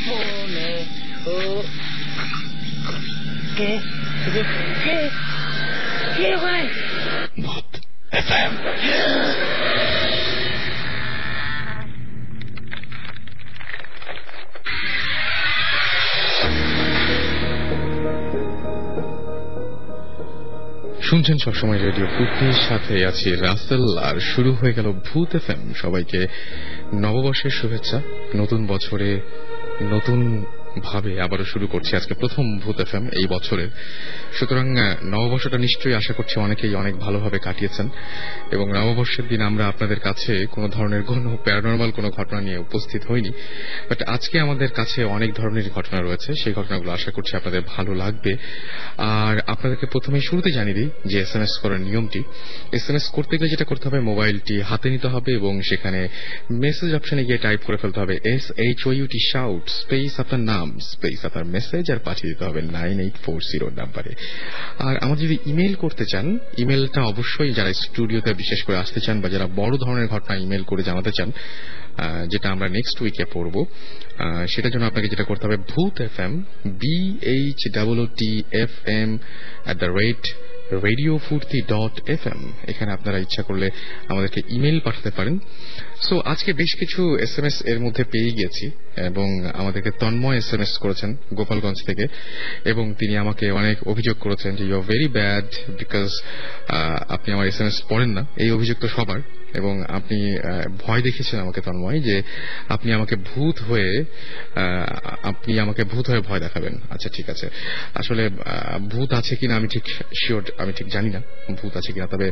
মনে কে কে কে ভাই ভূত এফএম। শুনছেন সবসময় রেডিও ভূতের সাথে আছি রাসেল, আর শুরু হয়ে গেল ভূত এফএম। সবাইকে নববর্ষের শুভেচ্ছা। নতুন বছরে নতুন ভাবে আবারও শুরু করছি আজকে প্রথম ভূত এফএম এই বছরের। সুতরাং নববর্ষটা নিশ্চয়ই আশা করছি অনেকেই অনেক ভালোভাবে কাটিয়েছেন, এবং নববর্ষের দিন আমরা আপনাদের কাছে কোনো ধরনের কোনো প্যারানরমাল কোনো ঘটনা নিয়ে উপস্থিত হইনি, বাট আজকে আমাদের কাছে অনেক ধরনের ঘটনা রয়েছে। সেই ঘটনাগুলো আশা করছি আপনাদের ভালো লাগবে। আর আপনাদেরকে প্রথমেই শুরুতে জানিয়ে দিই যে এসএমএস করার নিয়মটি। এসএমএস করতে গেলে যেটা করতে হবে, মোবাইলটি হাতে নিতে হবে এবং সেখানে মেসেজ অপশনে গিয়ে টাইপ করে ফেলতে হবে SHOUT শাউট স্পেস আপনার নাম স্পেস আপনার মেসেজ, আর পাঠিয়ে দিতে হবে 9840 নাম্বারে। আর আমার যদি ইমেল করতে চান, ইমেলটা অবশ্যই যারা স্টুডিওতে বিশেষ করে আসতে চান বা যারা বড় ধরনের ঘটনা ইমেল করে জানাতে চান, যেটা আমরা নেক্সট উইকে পড়ব, সেটার জন্য আপনাকে যেটা করতে হবে, ভূত এফএম BHOOTFM@radiofurti.fm, এখানে আপনারা ইচ্ছা করলে আমাদেরকে ইমেল পাঠাতে পারেন। সো আজকে বেশ কিছু এসএমএস এর মধ্যে পেয়ে গিয়েছি, এবং আমাদেরকে তন্ময় এসএমএস করেছেন গোপালগঞ্জ থেকে, এবং তিনি আমাকে অনেক অভিযোগ করেছেন যে you are very bad because আপনি আমার এসএমএস পড়েন না। এই অভিযোগ তো সবার, এবং আপনি ভয় দেখিয়েছেন আমাকে তন্ময় যে আপনি আমাকে ভূত হয়ে ভয় দেখাবেন। আচ্ছা ঠিক আছে, আসলে ভূত আছে কিনা আমি ঠিক শিওর, আমি ঠিক জানি না ভূত আছে কিনা, তবে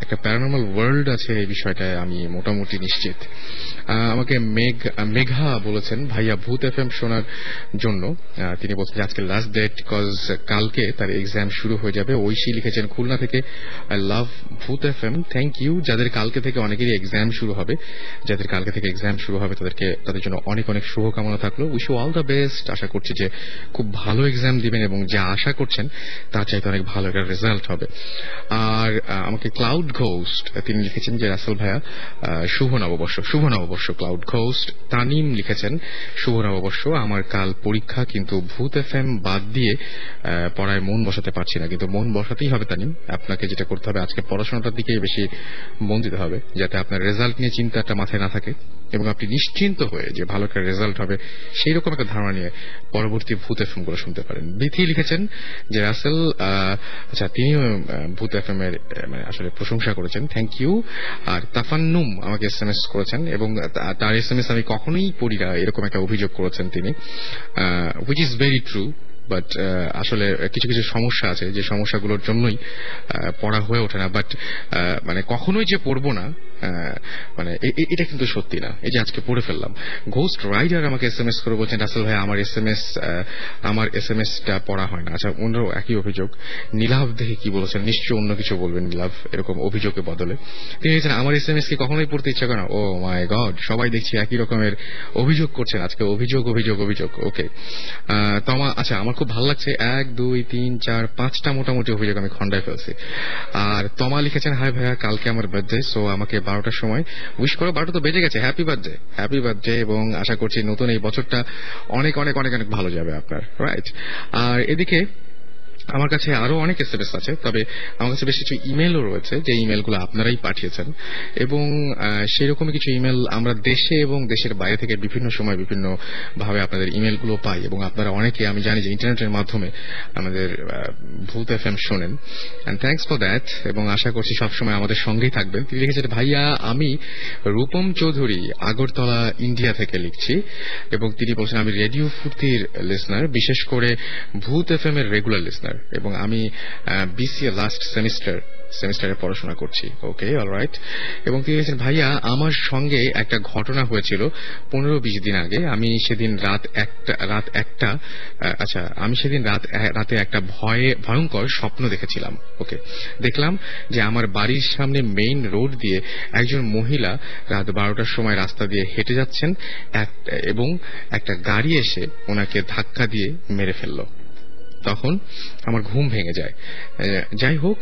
একটা প্যারানর্মাল ওয়ার্ল্ড আছে এই বিষয়টায় আমি মোটামুটি নিশ্চিত। আমাকে মেঘা বলেছেন ভাইয়া ভূত এফএম শোনার জন্য। তিনি বলছেন যে আজকে লাস্ট ডেট, কজ কালকে তার এক্সাম শুরু হয়ে যাবে। ঐশী লিখেছেন খুলনা থেকে, আই লাভ ভূত এফএম, থ্যাংক ইউ। যাদের কালকে থেকে অনেকেরই এক্সাম শুরু হবে, তাদের জন্য অনেক অনেক শুভকামনা থাকলো। Wish you all the best. আশা করছি যে খুব ভালো এক্সাম দিবেন এবং যা আশা করছেন তার চাইতে অনেক ভালো একটা রেজাল্ট হবে। আর আমাকে ক্লাউড ঘোস্ট তিনি লিখেছেন যে রাসেল ভাইয়া শুভ নববর্ষ। ক্লাউড ঘোস্ট তানিম লিখেছেন শুভ নববর্ষ, আমার কাল পরীক্ষা, কিন্তু ভূত এফএম বাদ দিয়ে পড়ায় মন বসাতে পারছি না, কিন্তু মন বসাতেই হবে তানিম। আপনাকে যেটা করতে হবে, আজকে পড়াশোনাটার দিকে বেশি মন দিতে হবে, যাতে আপনার রেজাল্ট নিয়ে চিন্তাটা মাথায় না থাকে এবং আপনি নিশ্চিন্ত হয়ে যে ভালো একটা রেজাল্ট হবে সেই রকম একটা ধারণা নিয়ে পরবর্তী ভূত এফএম গুলো শুনতে পারেন। বিথি লিখেছেন যে রাসেল, আচ্ছা তিনিও ভূত এফএম এর মানে আসলে প্রশংসা করেছেন, থ্যাংক ইউ। আর তাফান্নুম আমাকে এসএমএস করেছেন, এবং তার এসএমএস আমি কখনোই পড়ি না এরকম একটা অভিযোগ করেছেন তিনি, which is very true. But আসলে কিছু কিছু সমস্যা আছে, যে সমস্যাগুলোর জন্যই পড়া হয়ে ওঠে না। বাট মানে কখনোই যে পড়বো না মানে এটা কিন্তু সত্যি না। এই যে আজকে পড়ে ফেললাম। ঘোস্ট রাইডার আমাকে এসএমএস করে বলছেন রাসেল ভাই আমার এসএমএসটা পড়া হয় না। আচ্ছা অন্যও একই অভিযোগ। নীলাভ দেখে কি বলেছেন, নিশ্চয় অন্য কিছু বলবেন নীলাভ এরকম অভিযোগের বদলে। তিনি বলছেন আমার এসএমএস কি কখনোই পড়তে ইচ্ছা করে না। ও মাই গড, সবাই দেখছি একই রকমের অভিযোগ করছেন আজকে, অভিযোগ। ওকে আচ্ছা, আমার খুব ভালো লাগছে, 1 2 3 4 5টা মোটামুটি অভিযোগ আমি খন্ডায় ফেলছি। আর তমা লিখেছেন হাই ভাইয়া, কালকে আমার বার্থডে, সো আমাকে 12টার সময় উইশ করো। 12টা তো বেজে গেছে, হ্যাপি বার্থডে, এবং আশা করছি নতুন এই বছরটা অনেক অনেক অনেক অনেক ভালো যাবে আপনার, রাইট। আর এদিকে আমার কাছে আরো অনেক এসএমএস আছে, তবে আমার কাছে বেশ কিছু ইমেলও রয়েছে, যে ইমেলগুলো আপনারাই পাঠিয়েছেন, এবং সেরকমই কিছু ইমেল আমরা দেশে এবং দেশের বাইরে থেকে বিভিন্ন সময় বিভিন্ন ভাবে আপনাদের ইমেলগুলো পাই, এবং আপনারা অনেকে আমি জানি যে ইন্টারনেটের মাধ্যমে আমাদের ভূত এফএম শোনেন, এন্ড থ্যাঙ্কস ফর দ্যাট, এবং আশা করছি সবসময় আমাদের সঙ্গেই থাকবেন। তিনি লিখেছেন ভাইয়া আমি রূপম চৌধুরী আগরতলা ইন্ডিয়া থেকে লিখছি, এবং তিনি বলছেন আমি রেডিও ফুর্তির লিসনার, বিশেষ করে ভূত এফএম এর রেগুলার লিসনার, এবং আমি বিসিএ লাস্ট সেমিস্টারে পড়াশোনা করছি। ওকে, অলরাইট। এবং তিনি বলেছেন ভাইয়া আমার সঙ্গে একটা ঘটনা হয়েছিল 15-20 দিন আগে। আমি সেদিন রাতে একটা ভয়ঙ্কর স্বপ্ন দেখেছিলাম। ওকে, দেখলাম যে আমার বাড়ির সামনে মেইন রোড দিয়ে একজন মহিলা রাত 12টার সময় রাস্তা দিয়ে হেঁটে যাচ্ছেন, এবং একটা গাড়ি এসে ওনাকে ধাক্কা দিয়ে মেরে ফেলল। তখন আমার ঘুম ভেঙে যায়। যাই হোক,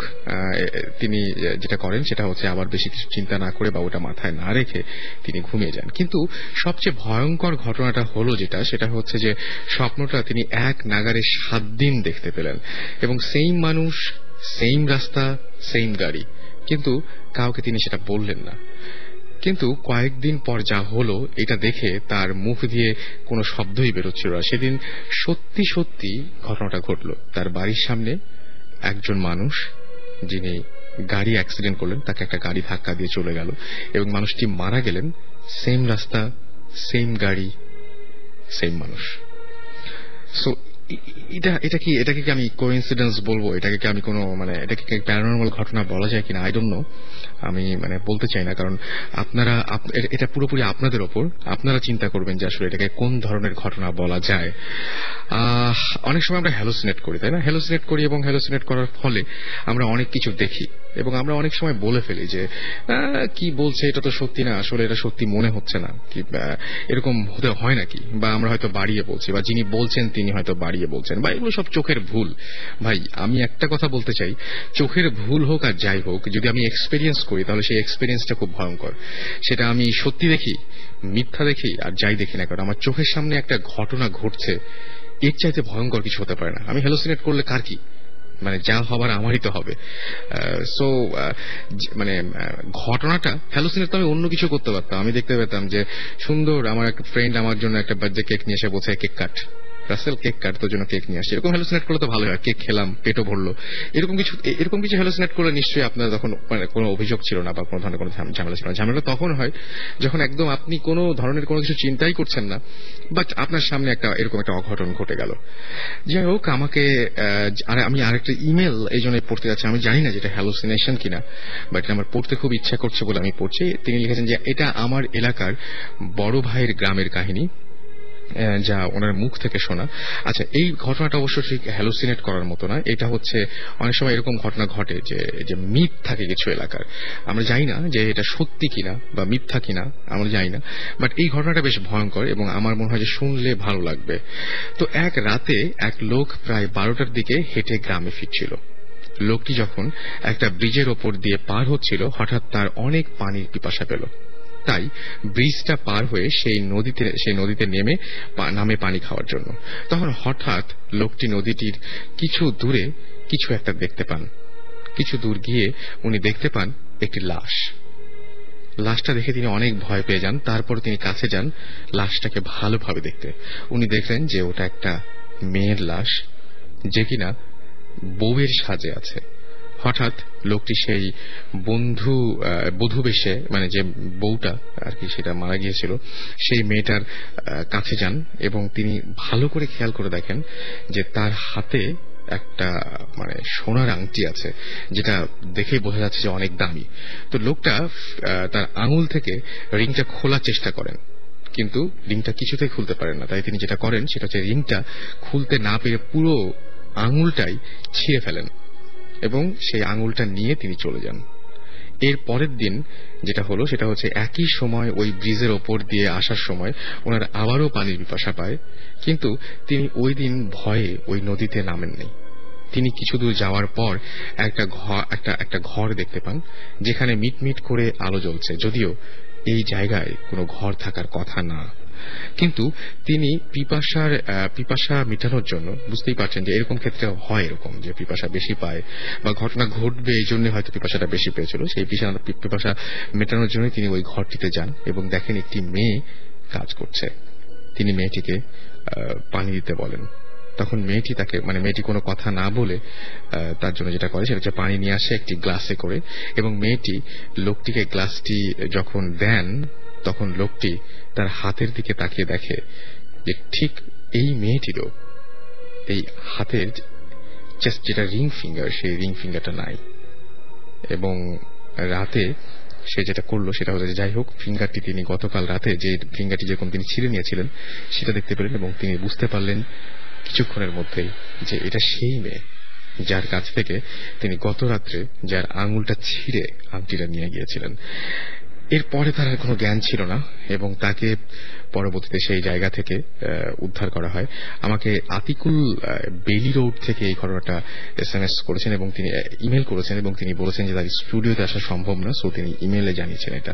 তিনি যেটা করেন সেটা হচ্ছে আবার বেশি কিছু চিন্তা না করে বা ওটা মাথায় না রেখে তিনি ঘুমিয়ে যান। কিন্তু সবচেয়ে ভয়ঙ্কর ঘটনাটা হলো সেটা হচ্ছে যে স্বপ্নটা তিনি এক নাগারে 7 দিন দেখতে পেলেন, এবং সেইম মানুষ, সেইম রাস্তা, সেইম গাড়ি, কিন্তু কাউকে তিনি সেটা বললেন না। কিন্তু কয়েকদিন পর যা হলো এটা দেখে তার মুখ দিয়ে কোনো শব্দই বেরোচ্ছিল না। সেদিন সত্যি সত্যি ঘটনাটা ঘটল। তার বাড়ির সামনে একজন মানুষ, যিনি গাড়ি অ্যাক্সিডেন্ট করলেন, তাকে একটা গাড়ি ধাক্কা দিয়ে চলে গেল এবং মানুষটি মারা গেলেন। সেম রাস্তা, সেম গাড়ি, সেম মানুষ। সো এটাকে কি আমি কোইন্সিডেন্স বলবো? এটাকে কি আমি কোনো এটাকে কি প্যারানর্মাল ঘটনা বলা যায় কিনা আই ডোন্ট নো। আমি বলতে চাই না, কারণ এটা পুরোপুরি আপনাদের ওপর। আপনারা চিন্তা করবেন যে আসলে এটাকে কোন ধরনের ঘটনা বলা যায়। অনেক সময় আমরা হ্যালোসিনেট করি, তাই না? হ্যালোসিনেট করি এবং হ্যালোসিনেট করার ফলে আমরা অনেক কিছু দেখি এবং আমরা অনেক সময় বলে ফেলি যে কি বলছে এটা তো সত্যি না, আসলে এটা সত্যি মনে হচ্ছে না, কি এরকম হতে হয় নাকি, বা আমরা হয়তো বাড়িয়ে বলছি, বা যিনি বলছেন তিনি হয়তো বাড়িয়ে বলছেন, বা এগুলো সব চোখের ভুল। ভাই, আমি একটা কথা বলতে চাই, চোখের ভুল হোক আর যাই হোক, যদি আমি এক্সপেরিয়েন্স করি তাহলে সেই এক্সপেরিয়েন্সটা খুব ভয়ঙ্কর। সেটা আমি সত্যি দেখি, মিথ্যা দেখি আর যাই দেখি না কারণ আমার চোখের সামনে একটা ঘটনা ঘটছে, এর চাইতে ভয়ঙ্কর কিছু হতে পারে না। আমি হ্যালোসিনেট করলে কার কি, যা হবার আমারই তো হবে। সো ঘটনাটা হ্যালোসিনেট তো আমি অন্য কিছু করতে পারতাম। আমি দেখতে পেতাম যে সুন্দর আমার একটা ফ্রেন্ড আমার জন্য একটা বার্থডে কেক নিয়ে এসে বলছে cake cut, Rasel cake cut, তোর জন্য কেক নিয়ে আসে। এরকম হ্যালোসিনেট করলে তো ভালো হয়, কেক খেলাম, পেটও ভরলো। এরকম কিছু হ্যালোসিনেট করলে নিশ্চয়ই আপনার তখন কোনো অভিযোগ ছিল না বা কোনো ধরনের কোনো ঝামেলা ছিল না। ঝামেলা তখন হয় যখন একদম আপনি কোনো ধরনের কোনো কিছু চিন্তাই করছেন না, বাট আপনার সামনে এরকম একটা অঘটন ঘটে গেল। যাই হোক, আমি আরেকটা ইমেল এই জন্য পড়তে যাচ্ছি। আমি জানি না যেটা হ্যালোসিনেশন কিনা, বাট আমার পড়তে খুব ইচ্ছা করছে বলে আমি পড়ছি। তিনি লিখেছেন যে এটা আমার এলাকার বড় ভাইয়ের গ্রামের কাহিনী, যা ওনার মুখ থেকে শোনা। আচ্ছা, এই ঘটনাটা অবশ্য ঠিক হ্যালোসিনেট করার মতো না। এটা হচ্ছে অনেক সময় এরকম ঘটনা ঘটে যে মিথ থাকে কিছু এলাকার, আমরা জানি না যে এটা সত্যি কিনা বা মিথ্যা কিনা, আমরা জানি না, বাট এই ঘটনাটা বেশ ভয়ঙ্কর এবং আমার মনে হয় যে শুনলে ভালো লাগবে। তো এক রাতে এক লোক প্রায় 12টার দিকে হেঁটে গ্রামে ফিরছিল। লোকটি যখন একটা ব্রিজের ওপর দিয়ে পার হচ্ছিল, হঠাৎ তার অনেক পানির পিপাসা পেল। তাই ব্রিজটা পার হয়ে সেই নদীতে নামে পানি খাওয়ার জন্য। তখন হঠাৎ লোকটি নদীটির কিছু দূরে কিছু একটা দেখতে পান। কিছু দূর গিয়ে উনি দেখতে পান একটি লাশ। লাশটা দেখে তিনি অনেক ভয় পেয়ে যান। তারপর তিনি কাছে যান লাশটাকে ভালোভাবে দেখতে। উনি দেখলেন যে ওটা একটা মেয়ের লাশ, যে কিনা বউয়ের সাজে আছে। হঠাৎ লোকটি সেই বধূ বেশে, যে বউটা আর কি সেটা মারা গিয়েছিল, সেই মেয়েটার কাছে যান এবং তিনি ভালো করে খেয়াল করে দেখেন যে তার হাতে একটা সোনার আংটি আছে, যেটা দেখেই বোঝা যাচ্ছে যে অনেক দামি। তো লোকটা তার আঙুল থেকে রিংটা খোলার চেষ্টা করেন, কিন্তু রিংটা কিছুতেই খুলতে পারেন না। তাই তিনি যেটা করেন সেটা হচ্ছে রিংটা খুলতে না পেরে পুরো আঙুলটাই ছিঁড়ে ফেলেন এবং সেই আঙুলটা নিয়ে তিনি চলে যান। এর পরের দিন যেটা হলো সেটা হচ্ছে একই সময় ওই ব্রিজের ওপর দিয়ে আসার সময় ওনার আবারও পানির পিপাসা পায়, কিন্তু তিনি ওই দিন ভয়ে ওই নদীতে নামেননি। তিনি কিছু দূর যাওয়ার পর একটা ঘর দেখতে পান, যেখানে মিটমিট করে আলো জ্বলছে, যদিও এই জায়গায় কোনো ঘর থাকার কথা না। কিন্তু তিনি পিপাসা মেটানোর জন্য, বুঝতেই পারছেন যে এরকম ক্ষেত্রে হয় এরকম যে পিপাসা বেশি পায় বা ঘটনা ঘটবে, এই জন্য হয়তো পিপাসাটা বেশি পেয়েছিল। সেই পিপাসা মেটানোর জন্য তিনি ওই ঘরটিতে যান এবং দেখেন একটি মেয়ে কাজ করছে। তিনি মেয়েটিকে পানি দিতে বলেন। তখন মেয়েটি কোনো কথা না বলে তার জন্য যেটা করে সেটা হচ্ছে পানি নিয়ে আসে একটি গ্লাসে করে, এবং মেয়েটি লোকটিকে গ্লাসটি যখন দেন তখন লোকটি তার হাতের দিকে তাকিয়ে দেখে যে ঠিক এই মেয়েটিরও এই হাতের যেটা রিং ফিঙ্গার, সেই রিং ফিঙ্গারটা নাই। এবং রাতে সে যেটা করলো সেটা হচ্ছে, যাই হোক, ফিঙ্গারটি তিনি গতকাল রাতে যে ফিঙ্গারটি যেরকম তিনি ছিঁড়ে নিয়েছিলেন সেটা দেখতে পেলেন এবং তিনি বুঝতে পারলেন কিছুক্ষণের মধ্যেই যে এটা সেই মেয়ে যার কাছ থেকে তিনি গত রাত্রে যার আঙুলটা ছিঁড়ে আংটিটা নিয়ে গিয়েছিলেন। এরপরে তার আর কোনো জ্ঞান ছিল না এবং তাকে পরবর্তীতে সেই জায়গা থেকে উদ্ধার করা হয়। আমাকে আতিকুল বেলি রোড থেকে এই ঘটনাটা SMS করেছেন এবং তিনি ইমেল করেছেন এবং তিনি বলেছেন যে তার স্টুডিওতে আসা সম্ভব না, সো তিনি ইমেলে জানিয়েছেন এটা।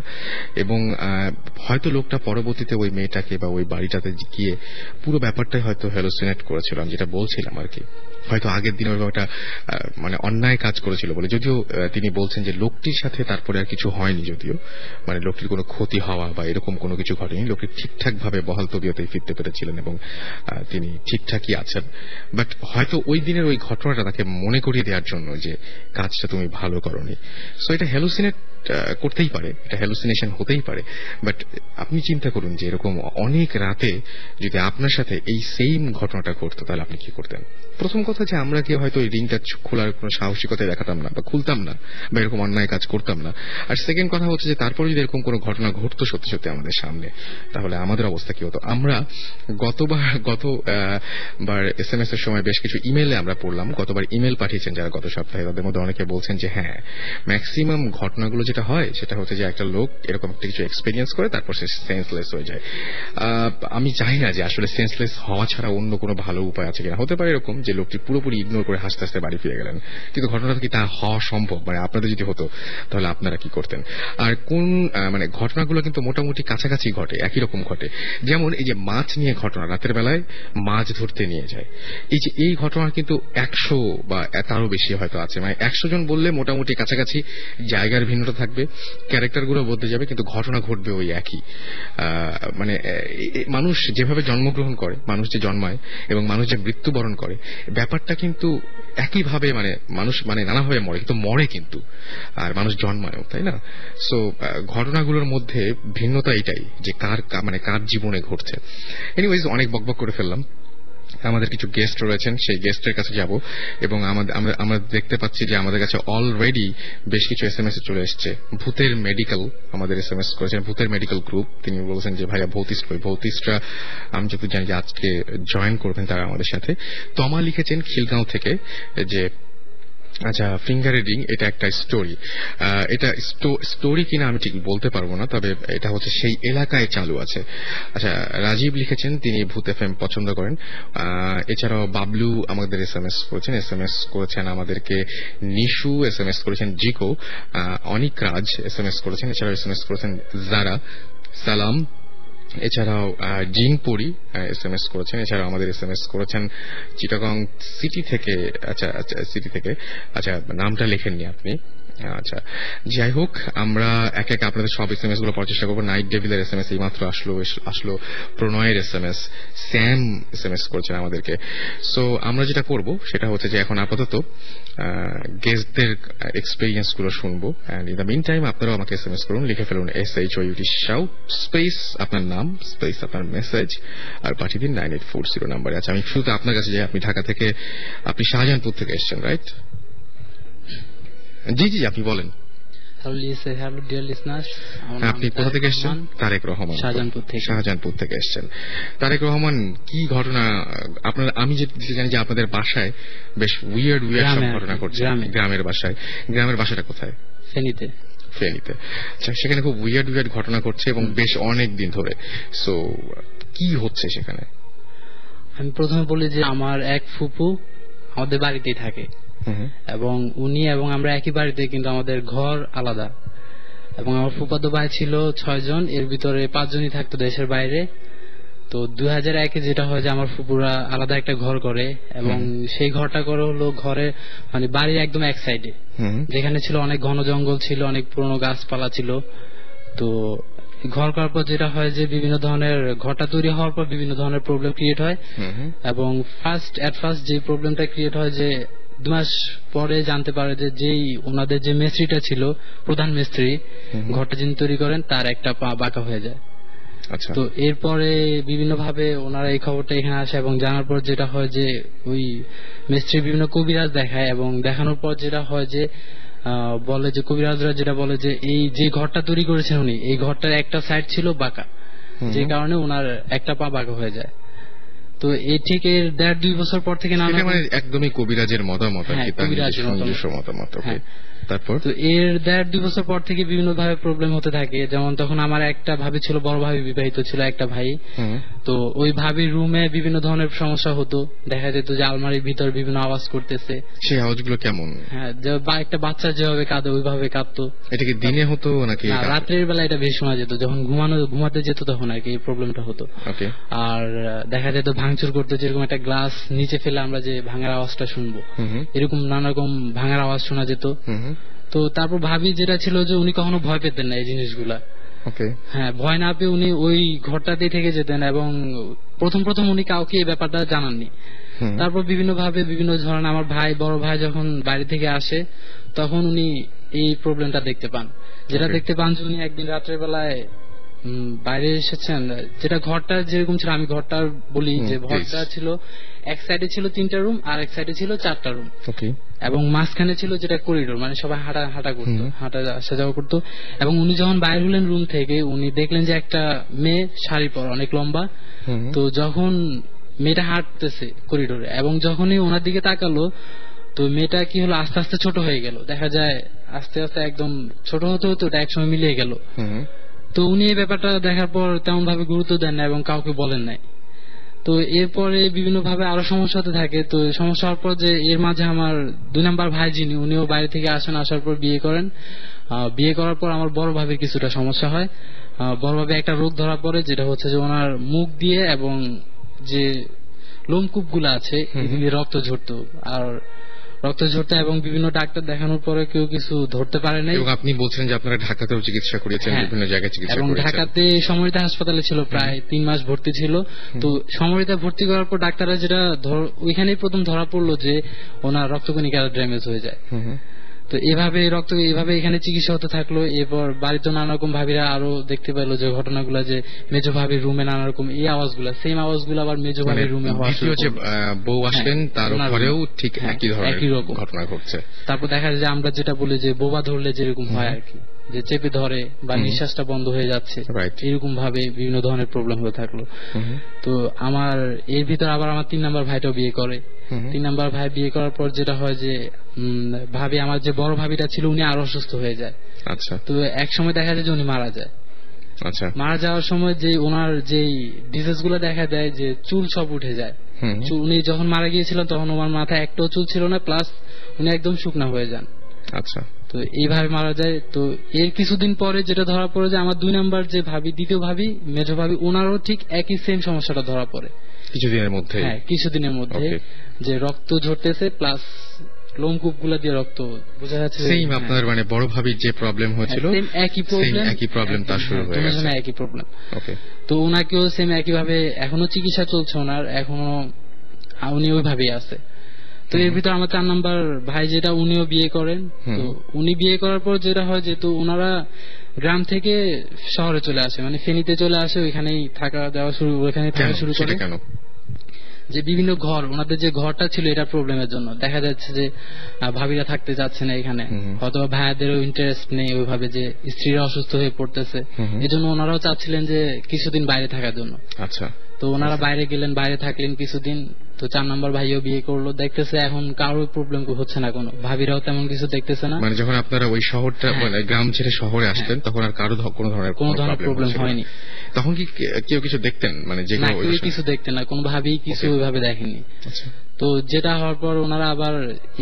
এবং হয়তো লোকটা পরবর্তীতে ওই মেয়েটাকে বা ওই বাড়িটাতে গিয়ে পুরো ব্যাপারটাই হয়তো হ্যালোসিনেট করেছিল, আমি যেটা বলছিলাম আর কি। হয়তো আগের দিন ওই একটা মানে অন্যায় কাজ করেছিল বলে, যদিও তিনি বলছেন যে লোকটির সাথে তারপরে আর কিছু হয়নি, যদিও মানে লোকটির কোনো ক্ষতি হওয়া বা এরকম কোনো কিছু ঘটেনি। লোকটি ঠিকঠাক ভাবে বহাল তবিয়তেই ফিরতে পেরেছিলেন এবং তিনি ঠিকঠাকই আছেন। বাট হয়তো ওই দিনের ওই ঘটনাটা তাকে মনে করিয়ে দেওয়ার জন্য যে কাজটা তুমি ভালো করনি। সো এটা হ্যালুসিনেট করতেই পারে, এটা হ্যালুসিনেশন হতেই পারে। বাট আপনি চিন্তা করুন যে এরকম অনেক রাতে যদি আপনার সাথে এই সেম ঘটনাটা ঘটতো, তাহলে আপনি কি করতেন? প্রথম কথা যে আমরা কি হয়তো এই রিংটা খোলার কোনো সাহসিকতা দেখাতাম না বা খুলতাম না বা এরকম অন্যায় কাজ করতাম না। আর সেকেন্ড কথা হচ্ছে যে তারপরে যদি এরকম কোনো ঘটনা ঘটতো সত্যি সত্যি আমাদের সামনে, তাহলে আমাদের অবস্থা কি হতো? আমরা গতবার SMS এর সময় বেশ কিছু ইমেলে আমরা পড়লাম, গতবার ইমেল পাঠিয়েছেন যারা গত সপ্তাহে, তাদের মধ্যে অনেকে বলছেন যে হ্যাঁ, ম্যাক্সিমাম ঘটনাগুলো যেটা হয় সেটা হচ্ছে যে একটা লোক এরকম একটা কিছু এক্সপেরিয়েন্স করে তারপর সে সেন্সলেস হয়ে যায়। আমি চাই না যে আসলে সেন্সলেস হওয়া ছাড়া অন্য কোনো ভালো উপায় আছে কিনা। হতে পারে এরকম যে লোকটি পুরোপুরি ইগনোর করে হাসতে হাসতে বাড়ি ফিরে গেলেন, কিন্তু ঘটনাটা কি তা হওয়া সম্ভব? মানে আপনাদের যদি হতো তাহলে আপনারা কি করতেন? আর কোন মানে ঘটনাগুলো কিন্তু মোটামুটি কাছাকাছি ঘটে, একই রকম ঘটে। যেমন এই যে মাছ নিয়ে ঘটনা, রাতের বেলায় মাছ ধরতে নিয়ে যায়, এই যে এই ঘটনা কিন্তু 100 বা তারও বেশি হয়তো আছে। মানে 100 জন বললে মোটামুটি কাছাকাছি, জায়গার ভিন্নতা থাকবে, ক্যারেক্টারগুলো বদলে যাবে, কিন্তু ঘটনা ঘটবে ওই একই। মানে মানুষ যেভাবে জন্মগ্রহণ করে, মানুষ যে জন্মায় এবং মানুষ যে মৃত্যুবরণ করে, ব্যাপারটা কিন্তু একইভাবে, মানে মানুষ মানে নানাভাবে মরে, কিন্তু মরে কিন্তু, আর মানুষ জন্মায়ও, তাই না? সো ঘটনাগুলোর মধ্যে ভিন্নতা এটাই যে কার জীবনে ঘটছে। এনিওয়েজ, অনেক বকবক করে ফেললাম। আমাদের কিছু গেস্ট রয়েছেন, সেই গেস্টের কাছে যাব এবং আমরা দেখতে পাচ্ছি যে আমাদের কাছে অলরেডি বেশ কিছু SMS চলে এসছে। ভূতের মেডিকেল আমাদের SMS করেছেন, ভূতের মেডিকেল গ্রুপ। তিনি বলেছেন যে ভাইয়া ভৌতিস্টরা আমি যত জানি যে আজকে জয়েন করবেন তারা আমাদের সাথে। তমা লিখেছেন খিলগাঁও থেকে যে আচ্ছা, ফিঙ্গারের রিং এটা একটা স্টোরি। এটা স্টোরি কিনা আমি ঠিক বলতে পারবো না, তবে এটা হচ্ছে সেই এলাকায় চালু আছে। আচ্ছা, রাজীব লিখেছেন তিনি ভূত FM পছন্দ করেন। এছাড়াও বাবলু আমাদের SMS করেছেন আমাদেরকে, নিশু SMS করেছেন, জিকো, অনিক রাজ SMS করেছেন, এছাড়াও SMS করেছেন জারা, সালাম, এছাড়াও জিনপুরি SMS করেছেন, এছাড়াও আমাদের SMS করেছেন চিটাগং সিটি থেকে। আচ্ছা, নামটা লেখেননি আপনি। আচ্ছা, যাই হোক, আমরা এক এক আপনাদের সব SMS গুলো পড়ার চেষ্টা করবো। নাইট ডেভিলের SMS এই মাত্র আসলো। প্রণয়ের SMS, স্যাম SMS করেছেন আমাদেরকে। সো আমরা যেটা করব সেটা হচ্ছে যে এখন আপাতত গেস্টদের এক্সপেরিয়েন্স গুলো শুনবো, and in the mean time আপনারাও আমাকে SMS করুন, লিখে ফেলুন SHOUT শাউট স্পেস আপনার নাম স্পেস আপনার মেসেজ আর পাঠিয়ে দিন 9840 নাম্বারে। আচ্ছা, আমি শুধু আপনার কাছে যাই, আপনি ঢাকা থেকে, আপনি শাহজাহানপুর থেকে এসেছেন, রাইট? জি, আপনি বলেন। হ্যালো ডিয়ার লিসনার্স, আপনি কোথা থেকে এসেছেন? তারেক রহমান, শাহজাহানপুর থেকে এসেছেন। তারেক রহমান, কি ঘটনা আপনার? আমি যেটা জানি যে আপনাদের বাসায় বেশ উইয়ার্ড সব ঘটনা ঘটছে। গ্রামের বাসাটা কোথায়? ফেনীতে। আচ্ছা, সেখানে খুব উইয়ার্ড ঘটনা ঘটছে এবং বেশ অনেক দিন ধরে। সো কি হচ্ছে সেখানে? আমি প্রথমে বলি যে আমার এক ফুপু আমাদের বাড়িতেই থাকে এবং উনি এবং আমরা একই বাড়িতে, কিন্তু আমাদের ঘর আলাদা। এবং আমার ফুফাতো ভাই ছিল 6 জন, এর ভিতরে 5 জনই থাকতো দেশের বাইরে। তো 2001-এ যেটা হয় যে আমার ফুপুরা আলাদা একটা ঘর করে এবং সেই ঘরটা করে হলো ঘরে মানে বাড়ির একদম এক সাইডে, যেখানে ছিল অনেক ঘন জঙ্গল ছিল, অনেক পুরনো গাছপালা ছিল। তো ঘর করার পর যেটা হয় যে বিভিন্ন ধরনের ঘরটা তৈরি হওয়ার পর বিভিন্ন ধরনের প্রবলেম ক্রিয়েট হয় এবং ফার্স্ট যে প্রবলেমটা ক্রিয়েট হয় যে 2 মাস পরে জানতে পারে যে যেই ওনাদের যে মিস্ত্রিটা ছিল, প্রধান মিস্ত্রি, ঘরটা যিনি তৈরি করেন, তার একটা পা বাঁকা হয়ে যায়। আচ্ছা, তো এরপরে বিভিন্ন ভাবে ওনারা এই খবরটা এখানে আসে এবং জানার পর যেটা হয় যে ওই মিস্ত্রি বিভিন্ন কবিরাজ দেখায় এবং দেখানোর পর যেটা হয় যে বলে যে কবিরাজরা যেটা বলে যে এই যে ঘরটা তৈরি করেছেন উনি, এই ঘরটার একটা সাইড ছিল বাঁকা, যে কারণে ওনার একটা পা বাঁকা হয়ে যায়। তো এই ঠিক এর 1.5-2 বছর পর থেকে নানা এটা মানে একদমই কবিরাজের মতামত আর কি, তার কবিরাজের নিজস্ব মতামত। ওকে, তারপর তো এর 1.5-2 বছর পর থেকে বিভিন্ন ভাবে প্রবলেম হতে থাকে। যেমন তখন আমার একটা ভাবি ছিল, বড় ভাবি বিবাহিত ছিল, একটা ভাই। তো ওই ভাবির রুমে বিভিন্ন ধরনের সমস্যা হতো, দেখা যেত যে আলমারির ভিতর বিভিন্ন আওয়াজ করতেছে। সেই আওয়াজগুলো কেমন? হ্যাঁ, যে একটা বাচ্চা যেভাবে কাঁদে ওইভাবে কাঁদতো। এটা কি দিনে হতো নাকি রাত্রের বেলা? এটা বেশি শোনা যেত, যখন ঘুমাতে যেত তখন আর কি এই প্রবলেমটা হতো। ওকে, আর দেখা যেত ভাঙচুর করতে, যেরকম একটা গ্লাস নিচে ফেলে আমরা যে ভাঙার আওয়াজটা শুনবো, এরকম নানা রকম ভাঙার আওয়াজ শোনা যেত। তো তারপর ভাবি যেটা ছিল যে উনি কখনো ভয় পেতেন না এই জিনিসগুলা। হ্যাঁ, ভয় না পেয়ে উনি ওই ঘরটাতেই থেকে যেতেন, এবং প্রথম উনি কাউকে এই ব্যাপারটা জানাননি। তারপর বিভিন্ন ভাবে বিভিন্ন ধরনের, আমার ভাই, বড় ভাই যখন বাড়ি থেকে আসে তখন উনি এই প্রবলেমটা দেখতে পান। যেটা দেখতে পান যে উনি একদিন রাত্রের বেলায় বাইরে এসেছেন, যেটা ঘরটা যেরকম ছিল, আমি ঘরটা বলি যে ঘরটা ছিল এক সাইডে ছিল 3টা রুম আর এক সাইডে ছিল 4টা রুম, এবং মাঝখানে ছিল যেটা করিডোর, মানে সবাই হাঁটা করতো, হাঁটা আসা যাওয়া করতো। এবং উনি যখন বাইরে হলেন রুম থেকে, উনি দেখলেন যে একটা মেয়ে শাড়ি পরা, অনেক লম্বা। তো যখন মেয়েটা হাঁটতেছে করিডোরে, এবং যখনই ওনার দিকে তাকালো, তো মেয়েটা কি হলো, আস্তে আস্তে ছোট হয়ে গেল। দেখা যায় আস্তে আস্তে একদম ছোট হতে হতে ওটা একসময় মিলিয়ে গেল। তো উনি এই ব্যাপারটা দেখার পর তেমন ভাবে গুরুত্ব দেন না এবং কাউকে বলেন নাই। তো এরপরে বিভিন্ন ভাবে আরো সমস্যা হতে থাকে। তো সমস্যা হওয়ার পর যে এর মাঝে আমার 2 নাম্বার ভাই যিনি, উনিও বাইরে থেকে আসেন, আসার পর বিয়ে করেন। বিয়ে করার পর আমার বড় ভাবির কিছুটা সমস্যা হয়। বড় ভাবে একটা রোগ ধরা পড়ে, যেটা হচ্ছে যে ওনার মুখ দিয়ে এবং যে লোমকূপ গুলা আছে এগুলি রক্ত ঝরতো, আর রক্ত ঝরতে, এবং বিভিন্ন ডাক্তার দেখানোর পরে কেউ কিছু ধরতে পারে নাই। এবং আপনি বলছেন যে আপনারা ঢাকাতেও চিকিৎসা করিয়েছেন, বিভিন্ন জায়গায় চিকিৎসা করেছেন। এবং ঢাকাতে সমরিতা হাসপাতালে ছিল, প্রায় 3 মাস ভর্তি ছিল। তো সমরিতা ভর্তি করার পর ডাক্তাররা যেটা ওইখানেই প্রথম ধরা পড়লো যে ওনার রক্তকণিকা ড্যামেজ হয়ে যায়। তো এভাবে এখানে চিকিৎসা হতে থাকলো। এরপর বাড়িতে নানা রকম ভাবিরা আরো দেখতে পেলো যে ঘটনাগুলো, যে মেজো ভাবির রুমে নানা রকম এই আওয়াজগুলো, সেম আওয়াজগুলো আবার মেজো ভাবির রুমে হওয়া শুরু করলো। বউ আসলেন, তার উপরেও ঠিক একই রকম ঘটনা ঘটছে। তারপর দেখা যায় যে আমরা যেটা বলি যে বোবা ধরলে যেরকম হয় আর কি, যে চেপে ধরে বা নিঃশ্বাসটা বন্ধ হয়ে যাচ্ছে, এরকম ভাবে বিভিন্ন ধরনের প্রবলেম হয়ে থাকলো। তো আমার এর ভিতর আবার আমার 3 নাম্বার ভাইটাও বিয়ে করে। 3 নাম্বার ভাই বিয়ে করার পর যেটা হয় যে ভাবি, আমার যে বড় ভাবিটা ছিল, উনি আরো অসুস্থ হয়ে যায়। আচ্ছা। তো এক সময় দেখা যায় যে উনি মারা যায়। আচ্ছা। মারা যাওয়ার সময় যে ওনার যেই ডিজিজ গুলো দেখা দেয়, যে চুল সব উঠে যায়। উনি যখন মারা গিয়েছিলেন তখন ওনার মাথায় একটাও চুল ছিল না, প্লাস উনি একদম শুকনা হয়ে যান। আচ্ছা। তো এইভাবে মারা যায়। তো এর কিছুদিন পরে যেটা ধরা পড়ে যে আমার 2 নাম্বার যে ভাবি, দ্বিতীয় ভাবি, মেজো ভাবি, ওনারও ঠিক একই সেম সমস্যাটা ধরা পড়ে কিছুদিনের মধ্যে। হ্যাঁ, কিছুদিনের মধ্যে, যে রক্ত ঝরতেছে প্লাস লোমকূপ গুলা দিয়ে রক্ত, বোঝা যাচ্ছে সেম আপনার মানে বড় ভাবির যে প্রবলেম হয়েছিল, সেম একই প্রবলেম তার শুরু হয়ে গেছে, একই প্রবলেম। ওকে। তো ওনাকেও সেম একই ভাবে এখনো চিকিৎসা চলছে ওনার, এখনো উনি ওইভাবেই আছে। তো এর ভিতর আমার 4 নাম্বার ভাই যেটা, উনিও বিয়ে করেন। তো উনি বিয়ে করার পর যেটা হয়, যেহেতু ওনারা গ্রাম থেকে শহরে চলে আসে, মানে ফেনীতে চলে আসে, ওইখানেই থাকা দেওয়া শুরু, ওইখানে থাকা শুরু করে। যে বিভিন্ন ঘর, ওনাদের যে ঘরটা ছিল এটা প্রবলেমের জন্য দেখা যাচ্ছে যে ভাবিরা থাকতে চাচ্ছে না এখানে, হয়তো ভাইয়াদেরও ইন্টারেস্ট নেই ওইভাবে, যে স্ত্রীরা অসুস্থ হয়ে পড়তেছে, এজন্য ওনারাও চাচ্ছিলেন যে কিছুদিন বাইরে থাকার জন্য। আচ্ছা। তো ওনারা বাইরে গেলেন, বাইরে থাকলেন কিছুদিন। তো 4 নাম্বার ভাইও বিয়ে করলো, দেখতেছে এখন কারোর প্রবলেম হচ্ছে না, কোনো ভাবিরাও তেমন কিছু দেখতেছে না। মানে যখন আপনারা ওই শহরটা, মানে গ্রাম ছেড়ে শহরে আসলেন, তখন আর কারো কোনো ধরনের প্রবলেম হয়নি। তখন কি কেউ কিছু দেখতেন, মানে যে কিছু দেখতেন না, কোন ভাবি কিছু ওইভাবে দেখেনি। তো যেটা হওয়ার পর ওনারা আবার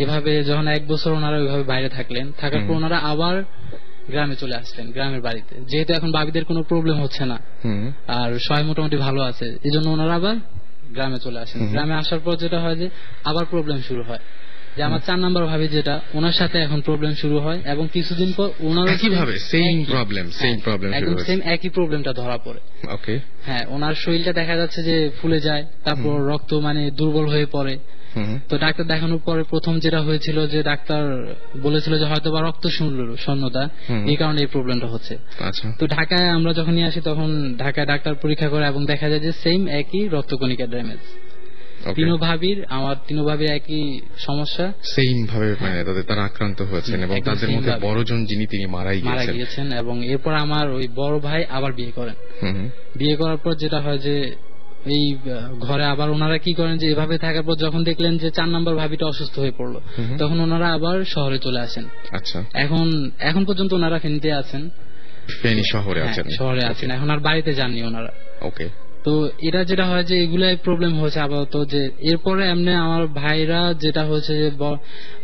এভাবে যখন 1 বছর ওনারা ওইভাবে বাইরে থাকলেন, থাকার পর ওনারা আবার গ্রামে চলে আসলেন, গ্রামের বাড়িতে, যেহেতু এখন ভাবিদের কোনো প্রবলেম হচ্ছে না আর সবাই মোটামুটি ভালো আছে, এই জন্য ওনারা আবার গ্রামে চলে আসেন। গ্রামে আসার পর যেটা হয় যে আবার প্রবলেম শুরু হয়, যে আমার 4 নাম্বার ভাবি যেটা, ওনার সাথে এখন প্রবলেম শুরু হয়, এবং কিছুদিন পর ওনার কিভাবে সেম প্রবলেম একদম সেম একই প্রবলেমটা ধরা পড়ে। ওকে। হ্যাঁ, ওনার শরীরটা দেখা যাচ্ছে যে ফুলে যায়, তারপর রক্ত মানে দুর্বল হয়ে পড়ে। তো ডাক্তার দেখানোর পরে প্রথম যেটা হয়েছিল, যে ডাক্তার বলেছিল যে হয়তো বা রক্ত শূন্যতা, এই কারণে এই প্রবলেমটা হচ্ছে। আচ্ছা। তো ঢাকায় আমরা যখন নিয়ে আসি, তখন ঢাকায় ডাক্তার পরীক্ষা করে এবং দেখা যায় যে সেম একই রক্তকণিকা ড্যামেজ। আমার 3 ভাবির একই সমস্যা, সেম ভাবে মানে তারা আক্রান্ত হয়েছেন, এবং তাদের মধ্যে বড়জন যিনি, তিনি মারা গিয়েছেন। এবং এরপর আমার ওই বড় ভাই আবার বিয়ে করেন। বিয়ে করার পর যেটা হয় যে এই ঘরে আবার ওনারা কি করেন যে এভাবে থাকার পর যখন দেখলেন যে 4 নম্বর ভাবিটা অসুস্থ হয়ে পড়লো, তখন ওনারা আবার শহরে চলে আসেন। আচ্ছা, এখন পর্যন্ত ওনারা ফেনীতে আছেন। ফেনী শহরে আছেন? শহরে আছেন, এখন আর বাড়িতে যাননি ওনারা। ওকে। তো এটা যেটা হয় যে এগুলাই প্রবলেম হয়েছে আপাতত। যে এরপরে এমনি আমার ভাইরা যেটা হয়েছে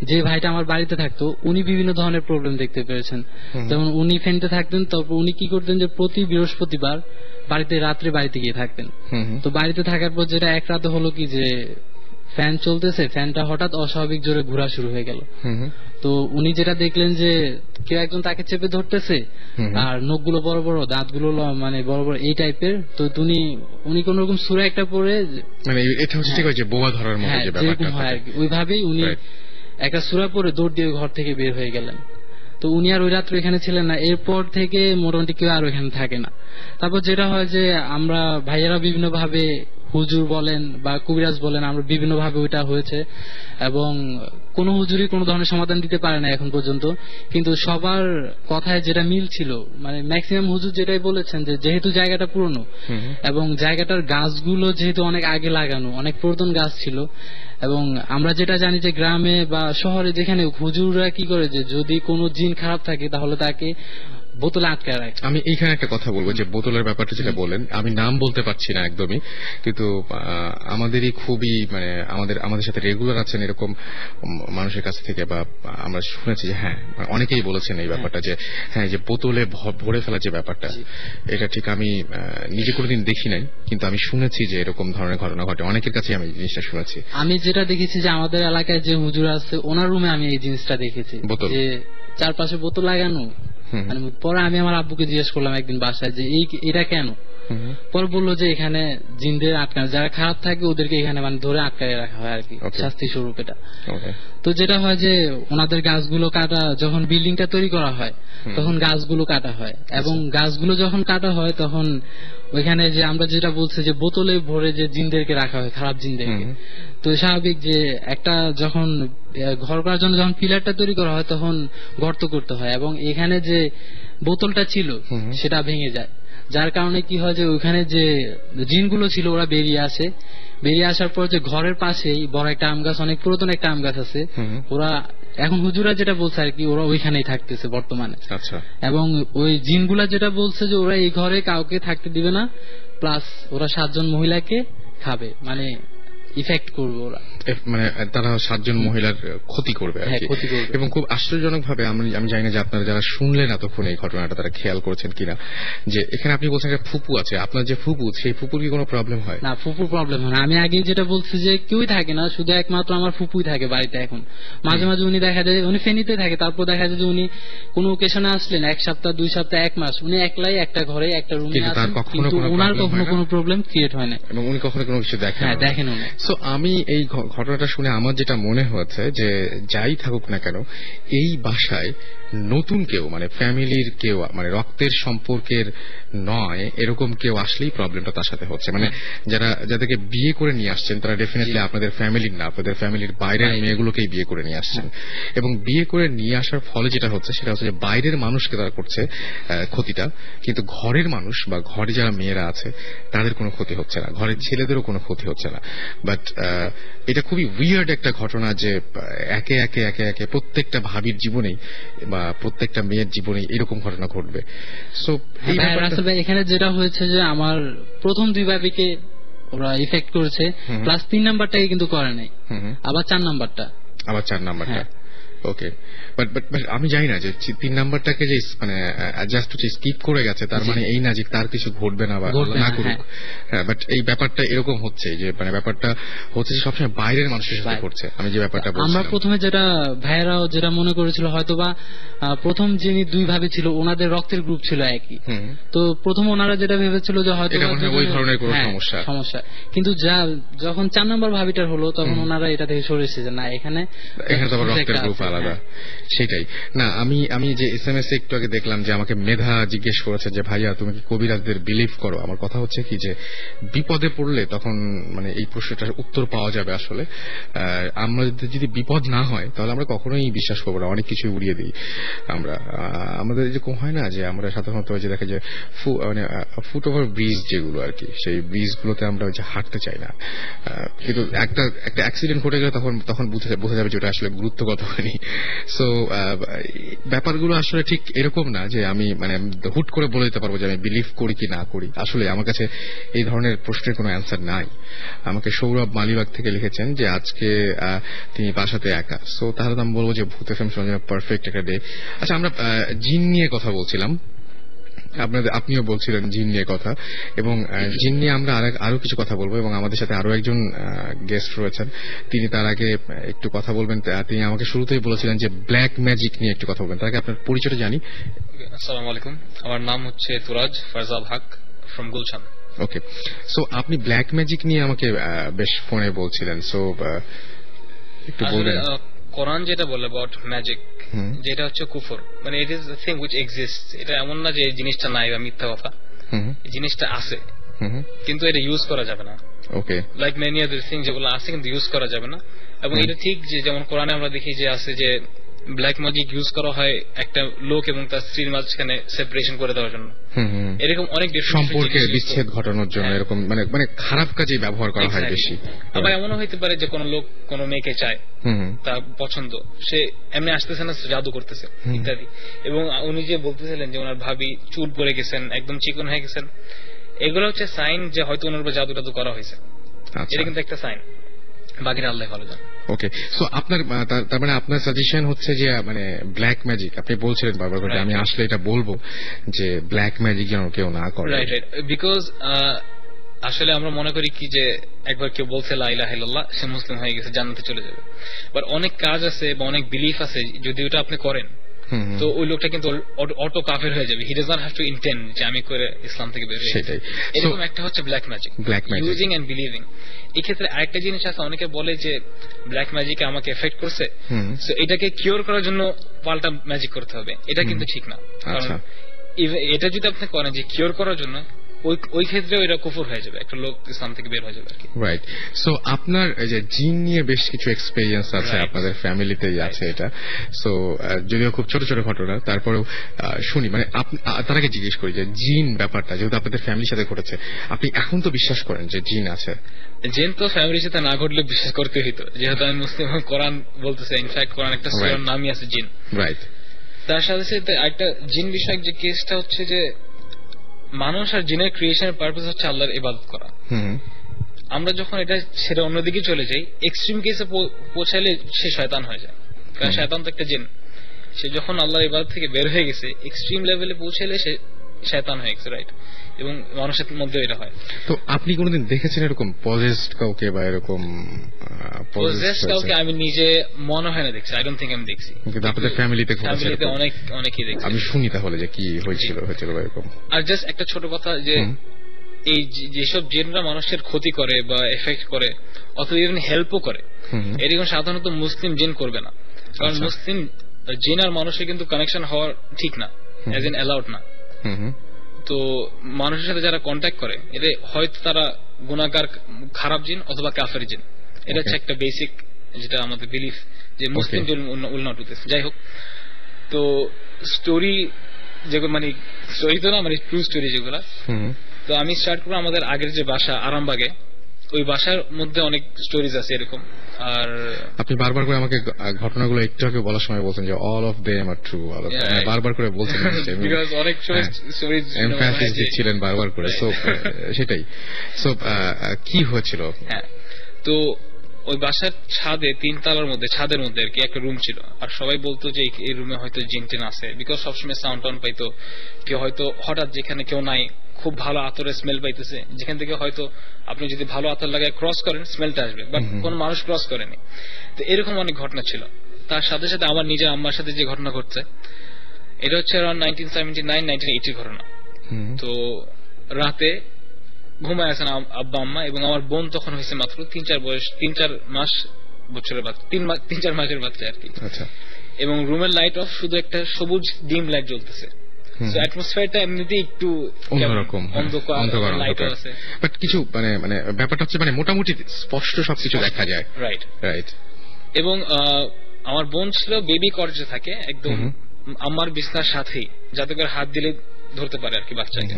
যে ভাইটা আমার বাড়িতে থাকতো উনি বিভিন্ন ধরনের প্রবলেম দেখতে পেরেছেন। যেমন উনি ফেনীতে থাকতেন, তারপর উনি কি করতেন যে প্রতি বৃহস্পতিবার বাড়িতে গিয়ে থাকতেন। তো বাড়িতে থাকার পর যেটা এক রাতে হলো কি যে ফ্যান চলতেছে, ফ্যানটা হঠাৎ অস্বাভাবিক জোরে ঘোরা শুরু হয়ে গেল। তো উনি যেটা দেখলেন যে কেউ একজন তাকে চেপে ধরতেছে, আর নখগুলো বড় বড়, দাঁতগুলো মানে বড় বড় এই টাইপের। তো উনি কোন রকম সূরা একটা পরে, মানে এটা হচ্ছে ঠিক আছে বোমা ধরার মতো যে ব্যাপারটা হয় আর কি, ওইভাবেই উনি একটা সূরা পরে দৌড় দিয়ে ঘর থেকে বের হয়ে গেলেন। তো উনি আর ওই রাত্রে এখানে ছিলেন না। এরপর থেকে মোটামুটি কেউ আর ওখানে থাকে না। তারপর যেটা হয় যে আমরা ভাইয়েরা বিভিন্ন ভাবে, হুজুর বলেন বা কবিরাজ বলেন, আমরা বিভিন্ন ভাবে ওইটা হয়েছে, এবং কোন হুজুরই কোন ধরনের সমাধান দিতে পারে না এখন পর্যন্ত। কিন্তু সবার কথায় যেটা মিল ছিল, মানে ম্যাক্সিমাম হুজুর যেটাই বলেছেন যে যেহেতু জায়গাটা পুরনো এবং জায়গাটার গাছগুলো যেহেতু অনেক আগে লাগানো, অনেক পুরাতন গাছ ছিল, এবং আমরা যেটা জানি যে গ্রামে বা শহরে যেখানে হুজুররা কি করে যে যদি কোনো জিন খারাপ থাকে তাহলে তাকে বোতলে আটকে রাখে। আমি এইখানে একটা কথা বলবো যে বোতলের ব্যাপারটা যেটা বলেন, আমি নাম বলতে পারছি না একদমই, কিন্তু আমাদেরই খুবই মানে আমাদের সাথে রেগুলার আছেন এরকম মানুষের কাছ থেকে, বা আমরা শুনেছি যে হ্যাঁ অনেকেই বলেছেন এই ব্যাপারটা যে হ্যাঁ যে বোতলে ভরে ফেলা যে ব্যাপারটা, এটা ঠিক আমি নিজে কোনোদিন দেখি নাই, কিন্তু আমি শুনেছি যে এরকম ধরনের ঘটনা ঘটে, অনেকের কাছে আমি জিনিসটা শুনেছি। আমি যেটা দেখেছি যে আমাদের এলাকায় যে হুজুর আছে ওনার রুমে আমি এই জিনিসটা দেখেছি, যে চারপাশে বোতল লাগানো। পরে আমি আমার আব্বুকে জিজ্ঞেস করলাম একদিন বাসায় যে এটা কেন, পরে বললো যে এখানে জিনদের আটকানো, যারা খারাপ থাকে ওদেরকে এখানে মানে ধরে আটকায় রাখা হয় আর কি, শাস্তি স্বরূপ এটা। তো যেটা হয় যে ওনাদের গাছগুলো কাটা, যখন বিল্ডিংটা তৈরি করা হয় তখন গাছগুলো কাটা হয়, এবং গাছগুলো যখন কাটা হয় তখন ওইখানে যে আমরা যেটা বলছি যে বোতলে ভরে যে জিনদেরকে রাখা হয়, খারাপ জিনদেরকে। তো স্বাভাবিক যে একটা যখন ঘর করার জন্য যখন পিলারটা তৈরি করা হয় তখন গর্ত করতে হয়, এবং এখানে যে বোতলটা ছিল সেটা ভেঙে যায়, যার কারণে কি হয় যে ওইখানে যে জিনগুলো ছিল ওরা বেরিয়ে আসে। বেরিয়ে আসার পর যে ঘরের পাশেই বড় একটা আম গাছ, অনেক পুরাতন একটা আম গাছ আছে, ওরা এখন হুজুরা যেটা বলছে আর কি, ওরা ওইখানেই থাকতেছে বর্তমানে। আচ্ছা। এবং ওই জিনগুলা যেটা বলছে যে ওরা এই ঘরে কাউকে থাকতে দিবে না, প্লাস ওরা 7 জন মহিলাকে খাবে, মানে ইফেক্ট করবে ওরা, মানে তারা 7 জন মহিলার ক্ষতি করবে আর কি। এবং খুব আশ্চর্যজনক ভাবে আমি জানি না যে আপনারা যারা শুনলেন এতক্ষণ এই ঘটনাটা তারা খেয়াল করেছেন কিনা, যে এখানে আপনি বলছেন একটা ফুপু আছে, আপনার যে ফুপু সেই ফুপুর কি কোনো প্রবলেম হয়? না, ফুপুর প্রবলেম হয় না। আমি আগে যেটা বলছি যে কেউই থাকে না, শুধু একমাত্র আমার ফুপুই থাকে বাড়িতে। এখন মাঝে মাঝে উনি দেখা যায় উনি ফেনীতে থাকে, তারপর দেখা যায় যে উনি কোন ওকেশনে আসলেন 1 সপ্তাহ 2 সপ্তাহ 1 মাস উনি একলাই একটা ঘরে একটা রুমে আছেন, কিন্তু ওনার কখনো কোনো প্রবলেম ক্রিয়েট হয় না, এবং উনি কখনো কোনো কিছু দেখেন না। সো আমি এই ঘটনাটা শুনে আমার যেটা মনে হচ্ছে যে যাই থাকুক না কেন এই বাসায় নতুন কেউ, মানে ফ্যামিলির কেউ, মানে রক্তের সম্পর্কের নয় এরকম কেউ আসলেই প্রবলেমটা তার সাথে হচ্ছে। মানে যাদেরকে বিয়ে করে নিয়ে আসছেন তারা ডেফিনেটলি আপনাদের ফ্যামিলির না, আপনাদের ফ্যামিলির বাইরের মেয়েগুলোকেই বিয়ে করে নিয়ে আসছেন, এবং বিয়ে করে নিয়ে আসার ফলে যেটা হচ্ছে সেটা হচ্ছে যে বাইরের মানুষকে তারা করছে ক্ষতিটা, কিন্তু ঘরের মানুষ বা ঘরে যারা মেয়েরা আছে তাদের কোনো ক্ষতি হচ্ছে না, ঘরের ছেলেদেরও কোনো ক্ষতি হচ্ছে না। বাট এটা খুবই উইয়ার্ড একটা ঘটনা যে একে একে একে একে প্রত্যেকটা ভাবির জীবনেই বা প্রত্যেকটা মেয়ের জীবনেই এরকম ঘটনা ঘটবে। সো এখানে যেটা হয়েছে যে আমার প্রথম 2 ভাবিকে ওরা ইফেক্ট করেছে, প্লাস 3 নাম্বারটাকে কিন্তু করে নাই, আবার 4 নাম্বারটা। ওকে, বাট আমি জানি না যে 3 নাম্বারটাকে যে মানে জাস্ট স্কিপ করে গেছে তার মানে এই না যে তার কিছু ঘটবে না বা না করুক। হ্যাঁ, বাট এই ব্যাপারটা এরকম হচ্ছে যে মানে ব্যাপারটা হচ্ছে যে সবসময় বাইরের মানুষের সাথে ঘটছে। আমি যে ব্যাপারটা বলছিলাম, আমরা প্রথমে যেটা ভাইয়েরাও যেটা মনে করেছিল হয়তোবা প্রথম যিনি 2 ভাবি ছিল ওনাদের রক্তের গ্রুপ ছিল একই, তো প্রথম ওনারা যেটা ভেবেছিল যে হয়তো ওই ধরনের কোনো সমস্যা, কিন্তু যখন 4 নম্বর ভাবিটার হলো তখন ওনারা এটা থেকে সরে এসেছে যে না এখানে তো রক্তের গ্রুপ আলাদা। সেটাই না, আমি যে SMS এ একটু আগে দেখলাম যে আমাকে মেধা জিজ্ঞেস করেছে যে ভাইয়া তুমি কি কবিরাজদের বিলিভ করো। আমার কথা হচ্ছে কি যে বিপদে পড়লে তখন মানে এই প্রশ্নটার উত্তর পাওয়া যাবে আসলে। আমরা যদি বিপদ না হয় তাহলে আমরা কখনোই বিশ্বাস করবো না, অনেক কিছু উড়িয়ে দিই আমরা। আমাদের যেরকম হয় না যে আমরা সাধারণত যে দেখা যায় মানে ফুট ওভার ব্রিজ যেগুলো আর কি, সেই ব্রিজগুলোতে আমরা ওই যে হাঁটতে চাই না, কিন্তু একটা অ্যাক্সিডেন্ট ঘটে গেলে তখন বোঝা যাবে যে ওটা আসলে গুরুত্ব কতখানি। সো ব্যাপারগুলো আসলে ঠিক এরকম না যে আমি মানে হুট করে বলে দিতে পারবো যে আমি বিলিভ করি কি না করি। আসলে আমার কাছে এই ধরনের প্রশ্নের কোনো অ্যান্সার নাই। আমাকে সৌরভ মালিবাগ থেকে লিখেছেন যে আজকে তিনি বাসাতে একা, সো তাহলে তো আমি বলবো যে ভূত FM শোনার জন্য পারফেক্ট একটা ডে। আচ্ছা, আমরা জিন নিয়ে কথা বলছিলাম, আপনিও বলছিলেন জিন নিয়ে কথা, এবং জিন নিয়ে আমরা আরো কিছু কথা বলবো, এবং আমাদের সাথে আরো একজন গেস্ট রয়েছেন, তিনি তার আগে একটু কথা বলবেন। তিনি আমাকে শুরুতেই বলেছিলেন যে ব্ল্যাক ম্যাজিক নিয়ে একটু কথা বলবেন। তার আগে আপনার পরিচয়টা জানি। আসসালামু আলাইকুম, আমার নাম হচ্ছে তুরাজ ফারজাল হক ফ্রম গুলশান। ওকে, সো আপনি ব্ল্যাক ম্যাজিক নিয়ে আমাকে বেশ ফোনে বলছিলেন, সো একটু বলবেন। কোরআন যেটা বলে অ্যাবাউট ম্যাজিক, যেটা হচ্ছে কুফর, মানে it is thing which exist. এটা এমন না যে এই জিনিসটা নাই বা মিথ্যা কথা, এই জিনিসটা আছে কিন্তু এটা ইউজ করা যাবে না। ওকে, লাইক মেনি আদার থিং যেগুলো আছে কিন্তু ইউজ করা যাবে না। এবং এটা ঠিক যে যেমন কোরআনে আমরা দেখি যে আছে যে ব্ল্যাক ম্যাজিক ইউজ করা হয় একটা লোক এবং তার স্ত্রীর মাঝখানে সেপারেশন করে দেওয়ার জন্য, এরকম অনেক সম্পর্কের বিচ্ছেদ ঘটানোর জন্য, এরকম মানে খারাপ কাজে ব্যবহার করা হয় বেশি। আবার এমনও হইতে পারে যে কোন লোক কোন মেয়েকে চায়, তার পছন্দ, সে এমনি আসতেছে না, জাদু করতেছে ইত্যাদি। এবং উনি যে বলতেছিলেন যে ওনার ভাবি চুল পড়ে গেছেন, একদম চিকন হয়ে গেছেন, এগুলো হচ্ছে সাইন যে হয়তো ওনার উপর জাদু টাদু করা হয়েছে। এটা কিন্তু একটা সাইন, বাকিটা আল্লাহ ভালো জানেন। ওকে, সো আপনার তার মানে আপনার সাজেশন হচ্ছে যে মানে ব্ল্যাক ম্যাজিক, আপনি বলছিলেন বারবার করে, আমি আসলে এটা বলবো যে ব্ল্যাক ম্যাজিক যেন কেউ না করে। রাইট, বিকজ আসলে আমরা মনে করি কি যে একবার কেউ বলছে লা ইলাহা ইল্লাল্লাহ, সে মুসলিম হয়ে গেছে, জান্নাতে চলে যাবে। বাট অনেক কাজ আছে বা অনেক বিলিফ আছে, যদি ওটা আপনি করেন তো ওই লোকটা কিন্তু অটো কাফের হয়ে যাবে। He does not have to intend যে আমি করে ইসলাম থেকে বের হয়ে। সেটাই, এরকম একটা হচ্ছে black magic, using and believing. এই ক্ষেত্রে আরেকটা জিনিস আছে, অনেকে বলে যে ব্ল্যাক ম্যাজিকে আমাকে এফেক্ট করছে, সো এটাকে কিওর করার জন্য পাল্টা ম্যাজিক করতে হবে। এটা কিন্তু ঠিক না, কারণ এটা যদি আপনি করেন যে কিওর করার জন্য, ওই ক্ষেত্রে এটা কুফর হয়ে যাবে, একটা লোক ইসলাম থেকে বের হয়ে যাবে আর কি। রাইট, সো আপনার এই যে জিন নিয়ে বেশ কিছু এক্সপেরিয়েন্স আছে, আপনাদের ফ্যামিলিতেই আছে এটা। সো যদিও খুব ছোট ছোট ঘটনা, তারপরেও শুনি। মানে তার আগে জিজ্ঞেস করি যে জিন ব্যাপারটা যেহেতু আপনাদের ফ্যামিলির সাথে ঘটেছে, আপনি এখন তো বিশ্বাস করেন যে জিন আছে? জিন তো ফ্যামিলির সাথে না ঘটলে বিশ্বাস করতে হইতো, যেহেতু আমি মুসলিম, কোরআন বলতেছে, ইনফ্যাক্ট কোরআন একটা সূরার নামই আছে জিন। রাইট, তার সাথে সাথে একটা জিন বিষয়ক যে কেসটা হচ্ছে যে মানুষ আর জিনের ক্রিয়েশনের পারপাস হচ্ছে আল্লাহর ইবাদত করা। আমরা যখন এটা ছেড়ে অন্যদিকে চলে যাই, এক্সট্রিম কেসে পৌঁছাইলে সে শয়তান হয়ে যায়, কারণ শয়তান তো একটা জিন। সে যখন আল্লাহর ইবাদত থেকে বের হয়ে গেছে, এক্সট্রিম লেভেলে পৌঁছাইলে সে শয়তান হয়ে গেছে। রাইট, এবং মানুষের মধ্যে এটা হয়। তো আপনি কোনোদিন দেখেছেন এরকম পজেসড কাউকে বা এরকম পজেসড কাউকে? আমি নিজে মনে হয় না দেখছি, আই ডোন্ট থিংক আমি দেখছি, কিন্তু আপনাদের ফ্যামিলিতে অনেকেই দেখছি। আমি শুনি তাহলে যে কি হয়েছিল বা এরকম। আর জাস্ট একটা ছোট কথা, যে এই যেসব জিনরা মানুষের ক্ষতি করে বা এফেক্ট করে অথবা ইভেন হেল্পও করে, এরকম সাধারণত মুসলিম জিন করবে না, কারণ মুসলিম জিন আর মানুষের কিন্তু কানেকশন হওয়া ঠিক না, অ্যাজ ইন অ্যালাউড না। তো মানুষের সাথে যারা কন্ট্যাক্ট করে, এতে হয়তো তারা গুনাহগার, খারাপ জিন অথবা কাফের জিন। এটা হচ্ছে একটা বেসিক যেটা আমাদের বিলিফ, যে মুসলিম জিন উইল নট ডু দিস। যাই হোক, তো স্টোরি যেগুলো, মানে স্টোরি তো না, মানে ট্রু স্টোরি যেগুলা, তো আমি স্টার্ট করবো আমাদের আগের যে বাসা আরামবাগে, ওই বাসার মধ্যে অনেক স্টোরিজ আছে এরকম। আর আপনি বারবার করে আমাকে ঘটনাগুলো একটু আগে বলার সময় বলছেন যে all of them are true, বারবার করে বলছেন, বিকজ অনেক সময় স্টোরিজ এমফ্যাসিস দিচ্ছিলেন বারবার করে। সো সেটাই, সো কি হয়েছিল? হ্যাঁ, তো ওই বাসার ছাদে, 3 তলার মধ্যে, ছাদের মধ্যে আর কি একটা রুম ছিল, আর সবাই বলতো যে এই রুমে হয়তো জিন টিন আছে, বিকজ সবসময় সাউন্ড টাউন্ড পাইতো। কেউ হয়তো হঠাৎ যেখানে কেউ নাই, খুব ভালো আতরের স্মেল পাইতেছে, যেখান থেকে হয়তো আপনি যদি ভালো আতর লাগায় ক্রস করেন, স্মেলটা আসবে, বাট কোন মানুষ ক্রস করেনি। তো এরকম অনেক ঘটনা ছিল। তার সাথে সাথে আমার নিজের আম্মার সাথে যে ঘটনা ঘটছে, এটা হচ্ছে অ্যারাউন্ড 1979-1980 ঘটনা। তো রাতে ঘুমায় আছেন আব্বা আম্মা, এবং আমার বোন তখন হয়েছে মাত্র 3-4 মাসের বাচ্চা আর কি। এবং রুমের লাইট অফ, শুধু একটা সবুজ ডিম লাইট জ্বলতেছে। সো অ্যাটমসফিয়ারটা এমনিতেই একটু অন্যরকম, অন্ধকার লাইট আছে, বাট কিছু মানে ব্যাপারটা হচ্ছে মানে মোটামুটি স্পষ্ট সবকিছু দেখা যায়। Right right. এবং আমার বোন ছিল বেবি কটেজে থাকে, একদম আমার বিছনার সাথেই, যাতে করে হাত দিলে ধরতে পারে আর কি বাচ্চাকে।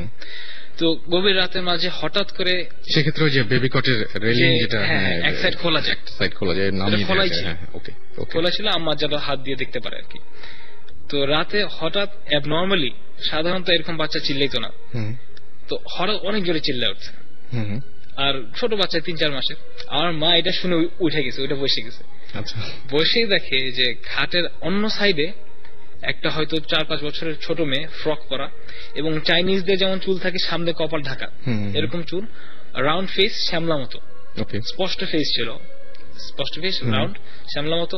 তো গভীর রাতের মাঝে হঠাৎ করে, সেক্ষেত্রে যে বেবি কটের রেলিং যেটা এক সাইড খোলা যায়, সাইড খোলা যায়, নামিয়ে খোলা ছিল, আম্মা যেন হাত দিয়ে দেখতে পারে আর কি। তো রাতে হঠাৎ অ্যাবনর্মালি, সাধারণত এরকম বাচ্চা চিল্লাইতো না, তো হঠাৎ অনেক জোরে চিল্লা উঠছে, আর ছোট বাচ্চা 3-4 মাসের। আমার মা এটা শুনে উঠে গেছে, ওইটা বসে গেছে। আচ্ছা। বসেই দেখে যে খাটের অন্য সাইডে একটা হয়তো 4-5 বছরের ছোট মেয়ে, ফ্রক পরা, এবং চাইনিজদের যেমন চুল থাকে সামনে কপাল ঢাকা, এরকম চুল, রাউন্ড ফেস, শ্যামলা মতো, স্পষ্ট ফেস ছিল, স্পষ্ট ফেস, রাউন্ড শ্যামলা মতো,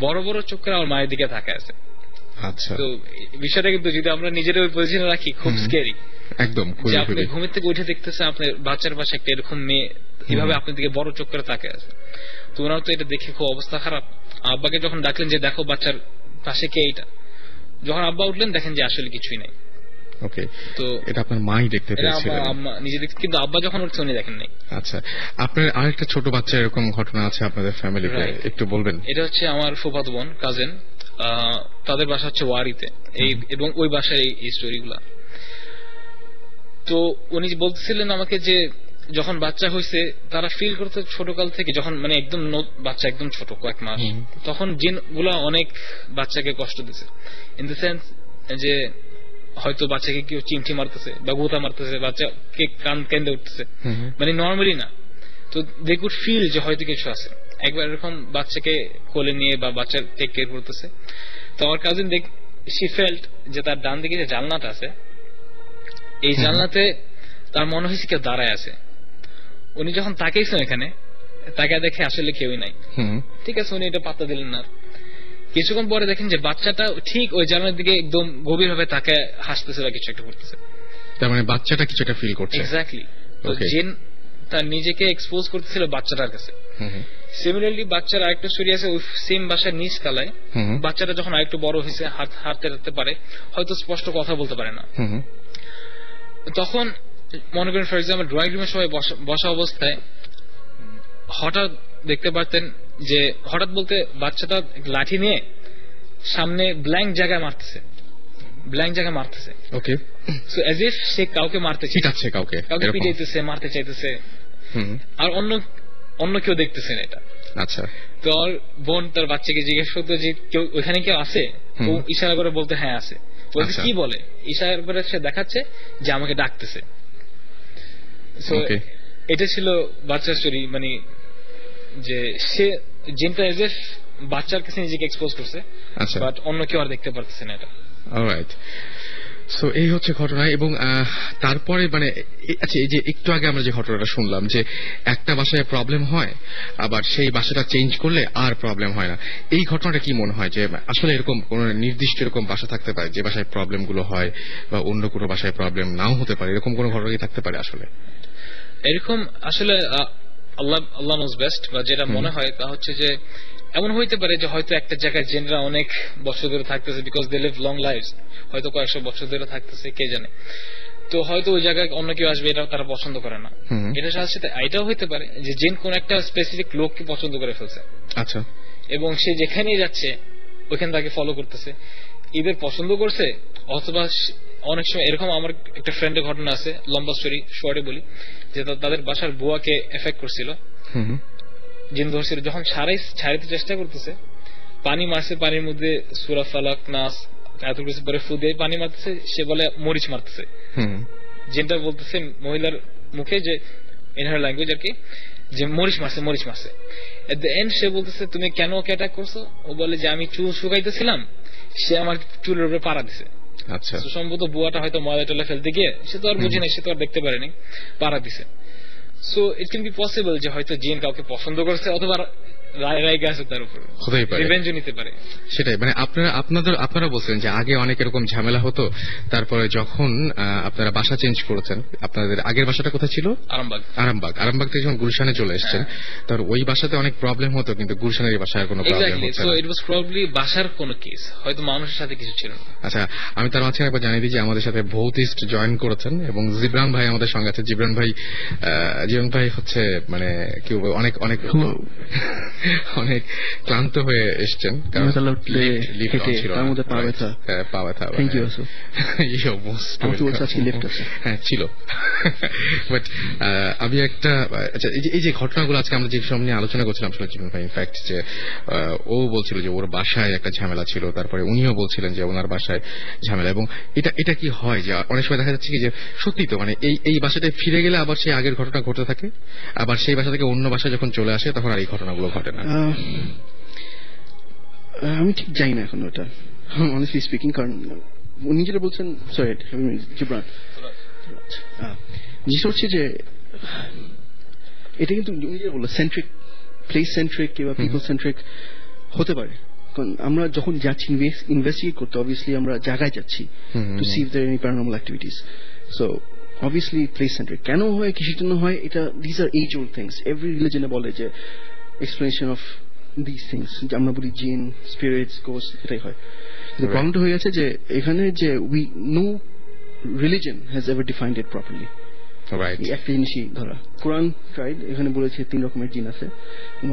বড় বড় চোখ করে আমার মায়ের দিকে তাকায় আছে। আচ্ছা। তো বিষয়টা কিন্তু যদি আমরা নিজেদের ওই পজিশনে রাখি, খুব স্ক্যারি একদম। যে আপনি ঘুমের থেকে উঠে দেখতেছেন আপনার বাচ্চার পাশে একটা এরকম মেয়ে এভাবে আপনার দিকে বড় চোখ করে তাকায় আছে। তো ওনার তো এটা দেখে খুব অবস্থা খারাপ। আব্বাকে যখন ডাকলেন যে দেখো বাচ্চার পাশে কে, এইটা, যখন আব্বা উঠলেন দেখেন যে আসলে কিছুই নাই। ওকে। তো এটা আপনার মাই দেখতে পেয়েছিলেন? আম্মা নিজে দেখতে, কিন্তু আব্বা যখন উঠছে উনি দেখেন নাই। আচ্ছা। আপনার আরেকটা ছোট বাচ্চা এরকম ঘটনা আছে আপনাদের ফ্যামিলিতে, একটু বলবেন? এটা হচ্ছে আমার ফুফাতো বোন, কাজিন, তাদের বাসা হচ্ছে ওয়ারিতে, এবং ওই বাসায় এই স্টোরিগুলা। তো উনি বলতেছিলেন আমাকে যে যখন বাচ্চা হয়েছে তারা ফিল করতে ছোটকাল থেকে, যখন মানে একদম বাচ্চা একদম ছোট, কয়েক মাস, তখন জিনগুলা অনেক বাচ্চাকে কষ্ট দিছে, ইন দ্য সেন্স যে হয়তো বাচ্চাকে কেউ চিমটি মারতেছে বা গোতা মারতেছে, বাচ্চাকে কান কেঁদে উঠতেছে, মানে নর্মালি না। তো দে কুড ফিল যে হয়তো কিছু আছে। একবার এরকম বাচ্চাকে কোলে নিয়ে বা বাচ্চার টেক কেয়ার করতেছে, তো আমার কাজিন শি ফেল্ট যে তার ডান দিকে যে জানলাটা আছে, এই জানলাতে তার মনে হয়েছে কেউ দাঁড়ায় আছে। উনি যখন তাকাইছেন এখানে, তাকে দেখে আসলে কেউই নাই। ঠিক আছে, উনি এটা পাত্তা দিলেন না। কিছুক্ষণ পরে দেখেন যে বাচ্চাটা ঠিক ওই জানলার দিকে একদম গভীর ভাবে তাকে হাসতেছে বা কিছু একটা করতেছে। তার মানে বাচ্চাটা কিছু একটা ফিল করছে। এক্স্যাক্টলি। তো জিন তার নিজেকে এক্সপোজ করতেছিল বাচ্চাটার কাছে। সিমিলারলি বাচ্চার আরেকটা স্টোরি আছে, ওই সেম বাসার নিচ তলায় বাচ্চাটা যখন আরেকটু বড় হয়েছে, হাঁটতে পারে, হয়তো স্পষ্ট কথা বলতে পারে না, তখন মনে করেন ফর এক্সাম্পল ড্রয়িং রুমে সবাই বসা অবস্থায় হঠাৎ দেখতে পারতেন যে, হঠাৎ বলতে বাচ্চাটা লাঠি নিয়ে সামনে ব্ল্যাঙ্ক জায়গায় মারতেছে, ওকে। সো অ্যাজ ইফ সে কাউকে মারতে চাইছে, কাউকে পিটাইতেছে, মারতে চাইতেছে, আর অন্য কেউ দেখতেছেন এটা। আচ্ছা। তো আর বোন তার বাচ্চাকে জিজ্ঞেস করতো যে কেউ ওইখানে কেউ আছে, ও ইশারা করে বলতে হ্যাঁ আছে। বলতে কি বলে, ইশারা করে সে দেখাচ্ছে যে আমাকে ডাকতেছে। সো এটা ছিল বাচ্চার স্টোরি, মানে যে সে জিনটা এজ এ বাচ্চার কাছে নিজেকে এক্সপোজ করছে, বাট অন্য কেউ আর দেখতে পারতেছে না এটা। অলরাইট। সো এই হচ্ছে ঘটনা। এবং তারপরে মানে আচ্ছা, এই যে একটু আগে আমরা যে ঘটনাটা শুনলাম যে একটা বাসায় প্রবলেম হয়, আবার সেই বাসাটা চেঞ্জ করলে আর প্রবলেম হয় না, এই ঘটনাটা কি মনে হয় যে আসলে এরকম কোন নির্দিষ্ট এরকম বাসা থাকতে পারে যে বাসায় প্রবলেম গুলো হয়, বা অন্য কোনো বাসায় প্রবলেম নাও হতে পারে, এরকম কোন ঘটনা কি থাকতে পারে? আসলে এরকম আসলে আল্লাহ নোজ বেস্ট, বা যেটা মনে হয় তা হচ্ছে যে এমন হইতে পারে যে হয়তো একটা জায়গায় জেনরা অনেক বছর ধরে থাকতেছে, because they live long lives, হয়তো কয়েকশো বছর ধরে থাকতেছে, কে জানে। তো হয়তো ওই জায়গায় অন্য কেউ আসবে, এটা তারা পছন্দ করে না। এটার সাথে সাথে এটাও হইতে পারে যে জেন কোন একটা স্পেসিফিক লোককে পছন্দ করে ফেলছে, আচ্ছা, এবং সে যেখানেই যাচ্ছে ওইখানে তাকে ফলো করতেছে, ঈদের পছন্দ করছে। অথবা অনেক সময় এরকম, আমার একটা ফ্রেন্ডের ঘটনা আছে, লম্বা স্টোরি শর্টে বলি, যে তাদের বাসার বুয়াকে এফেক্ট করছিল, জিন ধরছিল, যখন ছাড়াইতে চেষ্টা করতেছে, পানি মারছে, পানির মধ্যে সূরা ফালাক, নাস, আয়াতুল কুরসি পরে ফু দিয়ে পানি মারতেছে, সে বলে মরিচ মারতেছে। জিনটা বলতেছে মহিলার মুখে, যে ইন হার ল্যাঙ্গুয়েজ আর কি, যে মরিচ মারছে। এট দ্য এন্ড সে বলতেছে তুমি কেন ওকে অ্যাটাক করছো? ও বলে যে আমি চুল শুকাইতেছিলাম, সে আমার চুলের উপরে পাড়া দিছে। আচ্ছা, সম্ভবত বুয়াটা হয়তো ময়লা টলা ফেলতে গিয়ে, সে তো আর বুঝে নাই, সে তো আর দেখতে পারেনি, পাড়া দিছে। So it can be possible যে হয়তো জিন কাউকে পছন্দ করছে অথবা রায় আছে তার উপর, হতেই পারে, রিভেঞ্জও নিতে পারে। সেটাই, মানে আপনারা বলছেন যে আগে অনেক এরকম ঝামেলা হতো, তারপরে যখন আপনারা বাসা চেঞ্জ করেছেন, আপনাদের আগের বাসাটা কোথায় ছিল? আরামবাগ থেকে যখন গুলশানে চলে এসেছেন, তার ওই বাসাতে অনেক প্রবলেম হতো, কিন্তু গুলশানের এই বাসায় কোনো প্রবলেম হচ্ছে না। সো ইট ওয়াজ প্রবাবলি বাসার কোনো কেস, হয়তো মানুষের সাথে কিছু ছিল না। আচ্ছা, আমি তার মাঝখানে একবার জানিয়ে দিই যে আমাদের সাথে ভৌতিস্ট জয়েন করেছেন এবং জিবরান ভাই আমাদের সঙ্গে আছে। জিবরান ভাই হচ্ছে মানে কি বলবো, অনেক অনেক অনেক ক্লান্ত হয়ে এসছেন, কারণ লিফট ছিল, পা ব্যথা হ্যাঁ ছিল। বাট আমি একটা, আচ্ছা এই যে ঘটনাগুলো আজকে আমরা যে বিষয় নিয়ে আলোচনা করছিলাম জীবন ভাই, ইনফ্যাক্ট যে ও বলছিল যে ওর বাসায় একটা ঝামেলা ছিল, তারপরে উনিও বলছিলেন যে ওনার বাসায় ঝামেলা, এবং এটা কি হয় যে অনেক সময় দেখা যাচ্ছে কি যে সত্যি তো মানে এই বাসাটায় ফিরে গেলে আবার সেই আগের ঘটনা ঘটতে থাকে, আবার সেই বাসা থেকে অন্য বাসায় যখন চলে আসে তখন আর এই ঘটনাগুলো ঘটে না। আমি ঠিক জানি না এখন ওটা, অনেস্টলি স্পিকিং, কারণ উনি যেটা বলছেন, সরি জিবরান, জিনিসটা হচ্ছে যে এটা কিন্তু উনি যেটা বললো সেন্ট্রিক, প্লেস সেন্ট্রিক কিংবা পিপল সেন্ট্রিক হতে পারে, কারণ আমরা যখন যাচ্ছি ইনভেস্টিগেট করতে, অবভিয়াসলি আমরা জায়গায় যাচ্ছি to see if there any paranormal activities, so obviously place centric. কেন হয়, কিসের জন্য হয়, এটা these are age old things. Every religion বলে যে explanation of these things, যে আমরা বলি জিন, spirits, ghosts, এটাই হয়। কিন্তু প্রবলেমটা হয়ে গেছে যে এখানে যে no religion has ever defined it properly. Right. একটা জিনিসই ধরা, কোরআন tried, এখানে বলেছে 3 রকমের জিন আছে,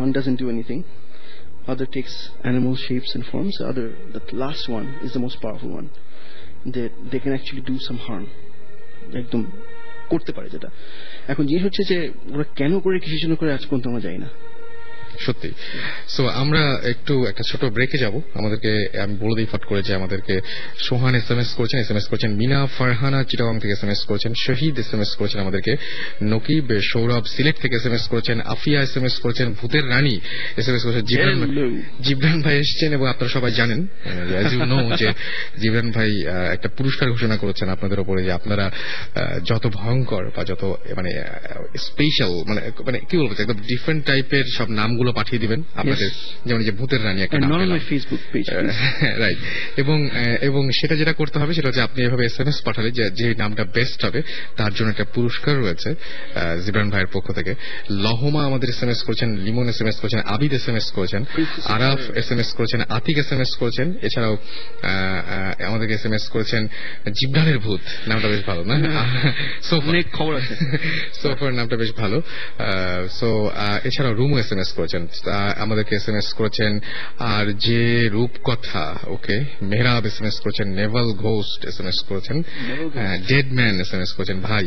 one doesn't do anything, other takes animal shapes and forms, the last one is the most powerful one, that they can actually do some harm, একদম করতে পারে যেটা। এখন জিনিস হচ্ছে যে ওরা কেন করে, কিসের জন্য করে, আজ পর্যন্ত আমরা যাই না সত্যি। সো আমরা একটু একটা ছোট ব্রেকে যাব। আমাদেরকে আমি বলে দিই ফট করে যে আমাদেরকে সোহান এসএমএস করেছেন, মিনা ফারহানা চিটাগাং থেকে এসএমএস করেছেন, শহীদ এসএমএস করেছেন আমাদেরকে, নকিব, সৌরভ সিলেট থেকে এসএমএস করেছেন, আফিয়া এসএমএস করেছেন, ভূতের রানী এসএমএস করেছেন, জিবরান ভাই এসেছেন, এবং আপনারা সবাই জানেন যে জিবরান ভাই একটা পুরস্কার ঘোষণা করেছেন আপনাদের উপরে, যে আপনারা যত ভয়ঙ্কর বা যত মানে স্পেশাল মানে কি বলবো, একদম ডিফারেন্ট টাইপের সব নামগুলো পাঠিয়ে দিবেন আপনাদের, যেমন যে ভূতের রানী একটা নাম, রাইট। এবং সেটা যেটা করতে হবে সেটা হচ্ছে আপনি এভাবে এসএমএস পাঠালে যে নামটা বেস্ট হবে তার জন্য একটা পুরস্কার রয়েছে জিবরান ভাইয়ের পক্ষ থেকে। লহমা আমাদের এসএমএস করেছেন, লিমন এসএমএস করেছেন, আবিদ এসএমএস করেছেন, আরাফ এসএমএস করেছেন, আতিক এসএমএস করেছেন, এছাড়াও আমাদেরকে এসএমএস করেছেন জিবরানের ভূত, নামটা বেশ ভালো না? অনেক খবর আছে, সোফার নামটা বেশ ভালো। সো এছাড়াও রুমও এসএমএস করেছেন, আমাদেরকে এসএমএস করেছেন, আর যে রূপকথা, ওকে, মেহরাব এসএমএস করেছেন, নেভাল ঘোস্ট এসএমএস করেছেন, ডেড ম্যান এসএমএস করেছেন, ভাই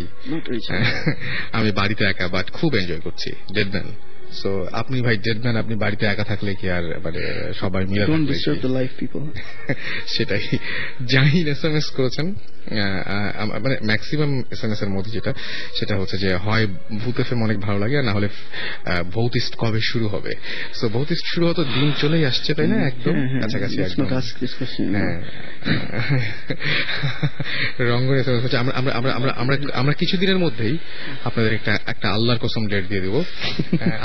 আমি বাড়িতে একা বাট খুব এনজয় করছি, ডেড ম্যান। সো আপনি ভাই ডেডম্যান, আপনি বাড়িতে একা থাকলে কি আর মানে সবাই মিলে সেটাই। জাহিন এসএমএস করেছেন, মানে ম্যাক্সিমাম এসএমএস এর মধ্যে সেটা হচ্ছে যে হয় ভূত এফএম অনেক ভালো লাগে, না হলে ভৌতিস্ট কবে শুরু হবে। সো ভৌতিস্ট শুরু হতো দিন চলেই আসছে, তাই না? একদম কাছাকাছি। রঙ্গন এসএমএস হচ্ছে আমরা কিছুদিনের মধ্যেই আপনাদের একটা আল্লাহর কসম ডেট দিয়ে দেবো।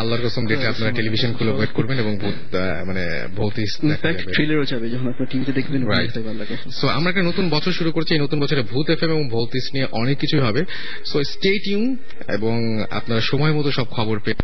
আল্লাহর কসম ডেটে আপনারা টেলিভিশন খুলে ওয়েট করবেন এবং মানে ভৌতিস্ট ট্রেলারও যাবে যখন আপনারা টিভিতে দেখবেন। সো আমরা একটা নতুন বছর শুরু করছি, এই নতুন বছরে ভূত এফএম এবং ভৌতিস্ট নিয়ে অনেক কিছুই হবে। সো স্টে টিউন এবং আপনারা সময় মতো সব খবর পেয়ে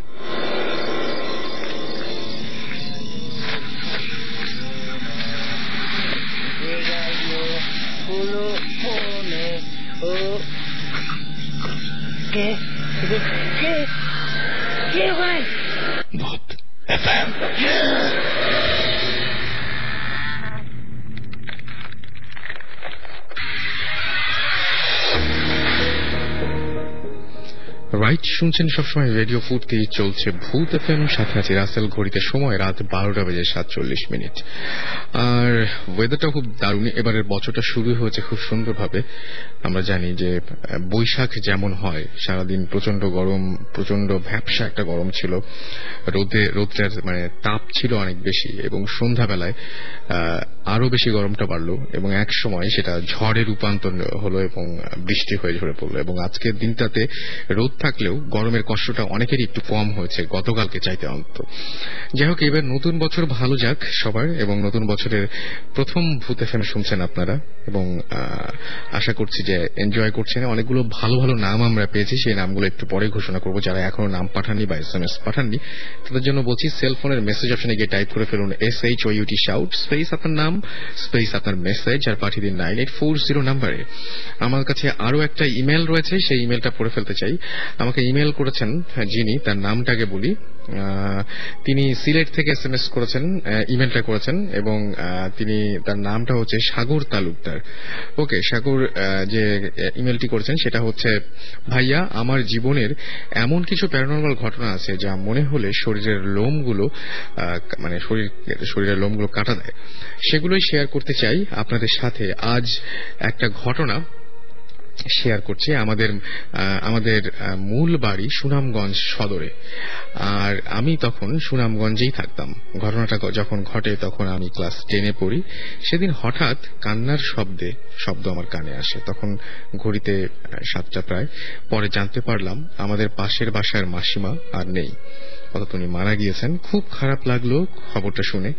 ভূত এফএম। রাইট, শুনছেন সবসময় রেডিও ফুর্তি, চলছে ভূত এফএম, সাথে আছে রাসেল। ঘড়িতে সময় রাত 12:47। আর ওয়েদারটা খুব দারুণ। এবারের বছরটা শুরু হয়েছে খুব সুন্দরভাবে। আমরা জানি যে বৈশাখ যেমন হয়, সারাদিন প্রচন্ড গরম, প্রচন্ড ভ্যাপসা একটা গরম ছিল, রোদের মানে তাপ ছিল অনেক বেশি, এবং সন্ধ্যাবেলায় আরো বেশি গরমটা বাড়লো, এবং এক সময় সেটা ঝড়ে রূপান্তর হলো এবং বৃষ্টি হয়ে ঝরে পড়লো। এবং আজকের দিনটাতে রোদ থাকলে থাকলেও গরমের কষ্টটা অনেকেরই একটু কম হয়েছে গতকালকে চাইতে অন্তত। যাই হোক, এবার নতুন বছর ভালো যাক সবার, এবং নতুন বছরের প্রথম ভূত এফএম শুনছেন আপনারা, এবং আশা করছি যে এনজয় করছেন। অনেকগুলো ভালো ভালো নাম আমরা পেয়েছি, সেই নামগুলো একটু পরে ঘোষণা করবো। যারা এখনো নাম পাঠাননি বা SMS পাঠাননি তাদের জন্য বলছি, সেলফোনের মেসেজ অপশনে গিয়ে টাইপ করে ফেলুন SHOUT শাউট স্পেস আপনার নাম স্পেস আপনার মেসেজ, আর পাঠিয়ে দিন 9840 নাম্বারে। আমার কাছে আরো একটা ইমেল রয়েছে, সেই ইমেলটা পড়ে ফেলতে চাই। আমাকে ইমেল করেছেন যিনি, তার নামটাকে বলি, তিনি সিলেট থেকে SMS করেছেন, ইমেলটা করেছেন, এবং তিনি তার নামটা হচ্ছে সাগর তালুকদার। ওকে সাগর, যে ইমেলটি করেছেন সেটা হচ্ছে, ভাইয়া আমার জীবনের এমন কিছু প্যারানরমাল ঘটনা আছে যা মনে হলে শরীরের লোমগুলো মানে শরীরের লোমগুলো কাটা দেয়, সেগুলোই শেয়ার করতে চাই আপনাদের সাথে। আজ একটা ঘটনা শেয়ার করছি। আমাদের মূল বাড়ি সুনামগঞ্জ সদরে, আর আমি তখন সুনামগঞ্জেই থাকতাম। ঘটনাটা যখন ঘটে তখন আমি ক্লাস 10-এ পড়ি। সেদিন হঠাৎ কান্নার শব্দ আমার কানে আসে। তখন ঘড়িতে 7টা প্রায়। পরে জানতে পারলাম আমাদের পাশের বাসার মাসিমা আর নেই, অর্থাৎ উনি মারা গিয়েছেন। খুব খারাপ লাগলো খবরটা শুনে,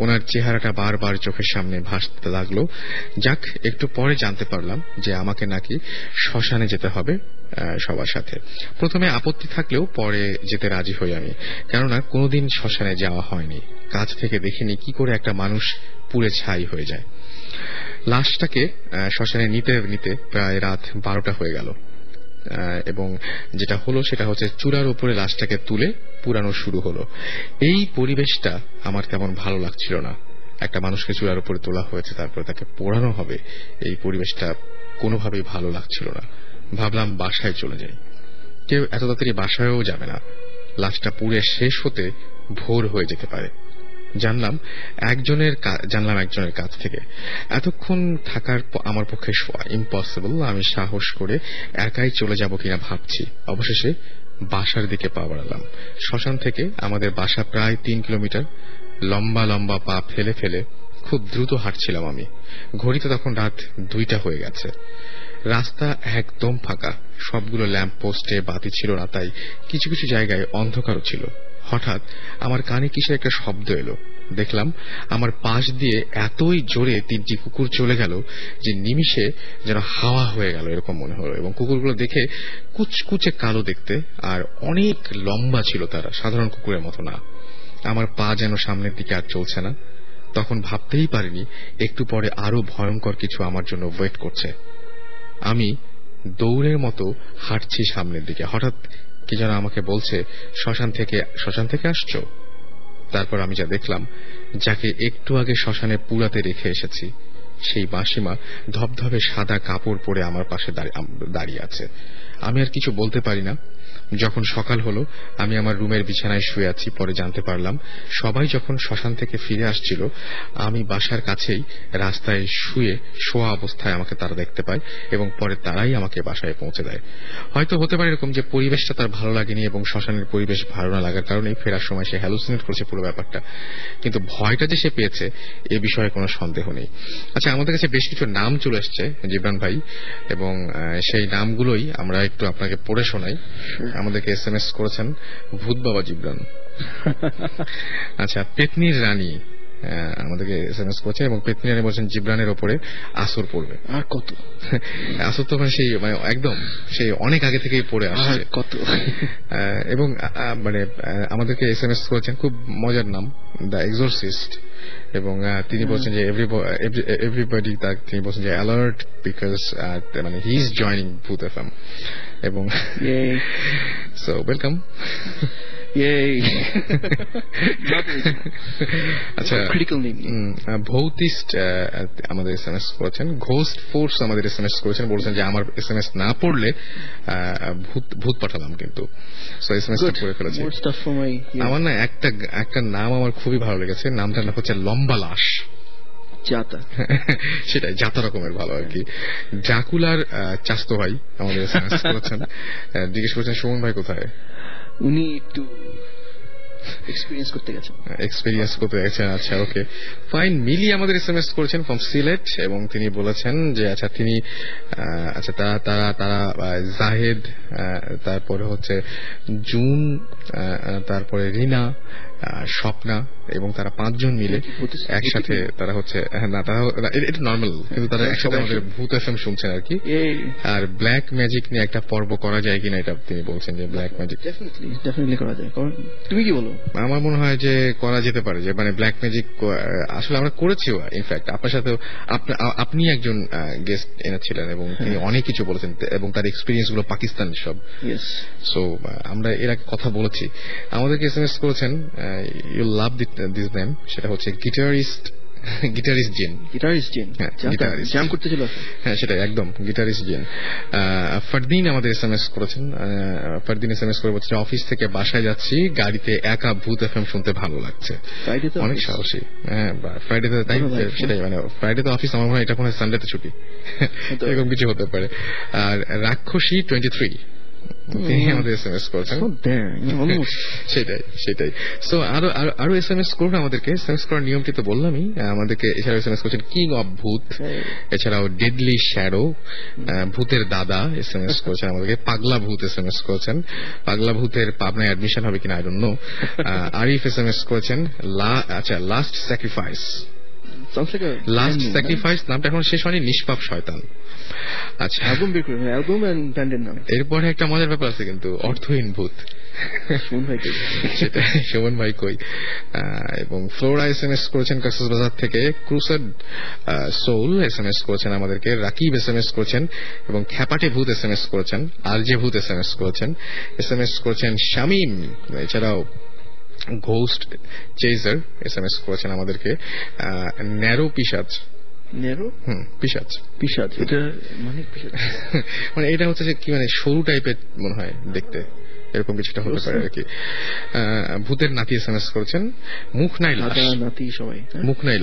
ওনার চেহারাটা বারবার চোখের সামনে ভাসতে লাগলো। যাক, একটু পরে জানতে পারলাম যে আমাকে নাকি শ্মশানে যেতে হবে সবার সাথে। প্রথমে আপত্তি থাকলেও পরে যেতে রাজি হই আমি, কেননা কোনোদিন শ্মশানে যাওয়া হয়নি, কাছ থেকে দেখিনি কি করে একটা মানুষ পুড়ে ছাই হয়ে যায়। লাশটাকে শ্মশানে নিতে নিতে প্রায় রাত 12টা হয়ে গেল, এবং যেটা হলো সেটা হচ্ছে চূড়ার উপরে লাশটাকে তুলে পুরানো শুরু হলো। এই পরিবেশটা আমার তেমন ভালো লাগছিল না। একটা মানুষকে চূড়ার উপরে তোলা হয়েছে, তারপরে তাকে পোড়ানো হবে, এই পরিবেশটা কোনোভাবেই ভালো লাগছিল না। ভাবলাম বাসায় চলে যাই। কেউ এত তাড়াতাড়ি বাসায়ও যাবে না, লাশটা পুড়ে শেষ হতে ভোর হয়ে যেতে পারে। জানলাম একজনের কাছ থেকে। এতক্ষণ থাকার আমার পক্ষে ইম্পসিবল। আমি সাহস করে একাই চলে যাব কিনা ভাবছি। অবশেষে বাসার দিকে পা বাড়ালাম। শ্মশান থেকে আমাদের বাসা প্রায় 3 কিলোমিটার। লম্বা লম্বা পা ফেলে ফেলে খুব দ্রুত হাঁটছিলাম আমি। ঘড়িতে তখন রাত 2টা হয়ে গেছে। রাস্তা একদম ফাঁকা, সবগুলো ল্যাম্প পোস্টে বাতি ছিল না, তাই কিছু কিছু জায়গায় অন্ধকারও ছিল। হঠাৎ আমার কানে কিসের একটা শব্দ এলো। দেখলাম আমার পাশ দিয়ে এতই জোরে 3টি কুকুর চলে গেল যে নিমিষে যেন হাওয়া হয়ে গেল এরকম মনে হলো। এবং কুকুরগুলো দেখে কুচকুচে কালো দেখতে, আর অনেক লম্বা ছিল তারা, সাধারণ কুকুরের মতো না। আমার পা যেন সামনের দিকে আর চলছে না। তখন ভাবতেই পারিনি একটু পরে আরো ভয়ঙ্কর কিছু আমার জন্য ওয়েট করছে। আমি দৌড়ের মতো হাঁটছি সামনের দিকে। হঠাৎ কি যেন আমাকে বলছে, শ্মশান থেকে আসছো? তারপর আমি যা দেখলাম, যাকে একটু আগে শ্মশানে পুরাতে রেখে এসেছি, সেই মাসিমা ধবধবে সাদা কাপড় পরে আমার পাশে দাঁড়িয়ে আছে। আমি আর কিছু বলতে পারি না। যখন সকাল হলো আমি আমার রুমের বিছানায় শুয়ে আছি। পরে জানতে পারলাম সবাই যখন শ্মশান থেকে ফিরে আসছিল, আমি বাসার কাছেই রাস্তায় শোয়া অবস্থায় আমাকে তারা দেখতে পায়, এবং পরে তারাই আমাকে বাসায় পৌঁছে দেয়। হয়তো হতে পারে এরকম যে পরিবেশটা তার ভালো লাগেনি, এবং শ্মশানের পরিবেশ ভালো না লাগার কারণে ফেরার সময় সে হ্যালুসিনেট করেছে পুরো ব্যাপারটা। কিন্তু ভয়টা যে সে পেয়েছে এ বিষয়ে কোনো সন্দেহ নেই। আচ্ছা, আমাদের কাছে বেশ কিছু নাম চলে এসছে জিবরান ভাই, এবং সেই নামগুলোই আমরা একটু আপনাকে পড়ে শোনাই। আমাদেরকে SMS করেছেন ভূত বাবা জিবরান। আচ্ছা, পেতনির রানী আমাদেরকে SMS করেছেন, এবং পেতনি রানী বলছেন জিবরানের ওপরে আসর পড়বে। আর কত আসর তো সেই মানে একদম সেই অনেক আগে থেকেই পড়ে আসছে কত। এবং মানে আমাদেরকে SMS করেছেন, খুব মজার নাম, দ্য এক্সোরসিস্ট। এবং তিনি বলছেন যে এভরিবডি, তিনি বলছেন যে অ্যালার্ট, বিকজ মানে হি ইজ জয়নিং ভূত এফএম। এবং সো ওয়েলকাম। আচ্ছা, ভৌতিস্ট আমাদের SMS করেছেন, ঘোস্ট ফোর্স আমাদের SMS করেছেন, বলছেন যে আমার SMS না পড়লে ভূত পাঠালাম, কিন্তু SMS পড়ে ফেলেছি। আমার না একটা নাম আমার খুবই ভালো লেগেছে, নামটার নাম হচ্ছে লম্বা লাশ। জাতা, সেটাই জাতা রকমের ভালো আর কি। ড্রাকুলার চাস্তো ভাই আমাদের SMS করেছেন, জিজ্ঞেস করেছেন সুমন ভাই কোথায়। উনি একটু এক্সপিরিয়েন্স করতে গেছেন। আচ্ছা, ওকে ফাইন। মিলি আমাদের এসএমএস করেছেন ফ্রম সিলেট এবং তিনি বলেছেন যে আচ্ছা তিনি তারা জাহেদ, তারপরে হচ্ছে জুন, তারপরে রিনা, স্বপ্না এবং তারা 5 জন মিলে একসাথে তারা হচ্ছে এটা নর্মাল, কিন্তু তারা একসাথে আমাদের ভূত এফএম শুনছেন আর কি। আর ব্ল্যাক ম্যাজিক নিয়ে একটা পর্ব করা যায় কিনা এটা তিনি বলছেন যে ব্ল্যাক ম্যাজিক ডেফিনেটলি করা যায়। তুমি কি বলো? আমার মনে হয় যে করা যেতে পারে, যে মানে ব্ল্যাক ম্যাজিক আসলে আমরা করেছিও ইনফ্যাক্ট আপনার সাথেও। আপনি একজন গেস্ট এনেছিলেন এবং তিনি অনেক কিছু বলেছেন এবং তার এক্সপিরিয়েন্স গুলো পাকিস্তানের সব। সো আমরা এর আগে কথা বলেছি। আমাদেরকে এসএমএস করেছেন, ইউ লাভ দিস নেম, সেটা হচ্ছে গিটারিস্ট জিন। জ্যাম করতে ছিল। হ্যাঁ সেটাই, একদম গিটারিস্ট জিন। ফারদিন আমাদের এসএমএস করেছেন। ফারদিন এসএমএস করে বলছে অফিস থেকে বাসায় যাচ্ছি, গাড়িতে একা ভূত এফএম শুনতে ভালো লাগছে। অনেক সাহসী। হ্যাঁ ফ্রাইডেতে, তাই সেটাই, মানে ফ্রাইডেতে অফিস, আমার মনে হয় এটা কোনো সানডেতে ছুটি, এরকম কিছু হতে পারে। আর রাক্ষসী 23 তিনি আমাদের এসএমএস করেছেন। সেটাই। সো আরো এসএমএস করুন আমাদেরকে। এসএমএস করার নিয়মটি তো বললামই। আমাদেরকে এছাড়াও এসএমএস করছেন কিং অফ ভূত, এছাড়াও ডেডলি শ্যাডো, ভূতের দাদা এসএমএস করেছেন আমাদেরকে, পাগলা ভূত এসএমএস করেছেন। পাগলা ভূতের পাবনায় অ্যাডমিশন হবে কিনা I don't no. Arif SMS করেছেন লাস্ট স্যাক্রিফাইস। নামটা এখন শেষ হয়নি, নিষ্পাপ শয়তান। আচ্ছা, এরপরে একটা মজার ব্যাপার আছে কিন্তু, অর্থহীন ভূত। সুমন ভাই কই। এবং ফ্লোরা এসএমএস করেছেন কক্সবাজার থেকে, ক্রুসেড সোল এসএমএস করেছেন আমাদেরকে, রাকিব এসএমএস করেছেন এবং খ্যাপাটে ভূত এসএমএস করেছেন, আরজে ভূত এসএমএস করেছেন শামীম, এছাড়াও ঘোস্ট চেজার এসএমএস করেছেন আমাদেরকে, ন্যারো পিশাচ। এটা মানে এটা হচ্ছে যে কি, মানে সরু টাইপের মনে হয় দেখতে, এরকম কিছুটা হতে পারে আর কি। ভূতের নাতি এসএমএস করেছেন, মুখ নাই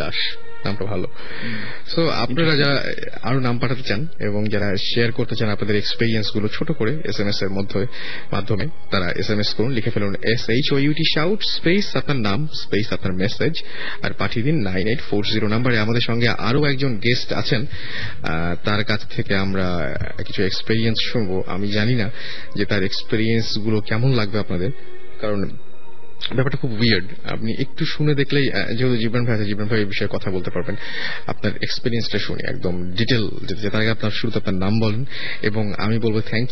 লাশ, নামটা ভালো। সো আপনারা যারা আরো নাম পাঠাতে চান এবং যারা শেয়ার করতে চান আপনাদের এক্সপেরিয়েন্স গুলো ছোট করে এসএমএস এর মাধ্যমে, তারা এসএমএস করুন, লিখে ফেলুন SHOUT শাউট স্পেস আপনার নাম স্পেস আপনার মেসেজ আর পাঠিয়ে দিন 9840 নাম্বারে। আমাদের সঙ্গে আরো একজন গেস্ট আছেন, তার কাছ থেকে আমরা কিছু এক্সপেরিয়েন্স শুনবো। আমি জানি না যে তার এক্সপেরিয়েন্স গুলো কেমন লাগবে আপনাদের, কারণ ব্যাপারটা খুব উইয়ার্ড। আপনি একটু শুনে দেখলেই, যেহেতু জীবন ভাই আছে, জীবন ভাই এই বিষয়ে কথা বলতে পারবেন। আপনার এক্সপিরিয়েন্সটা শুনি একদম ডিটেল। তার আগে আপনার শুরুতে আপনার নাম বলেন এবং আমি বলবো thank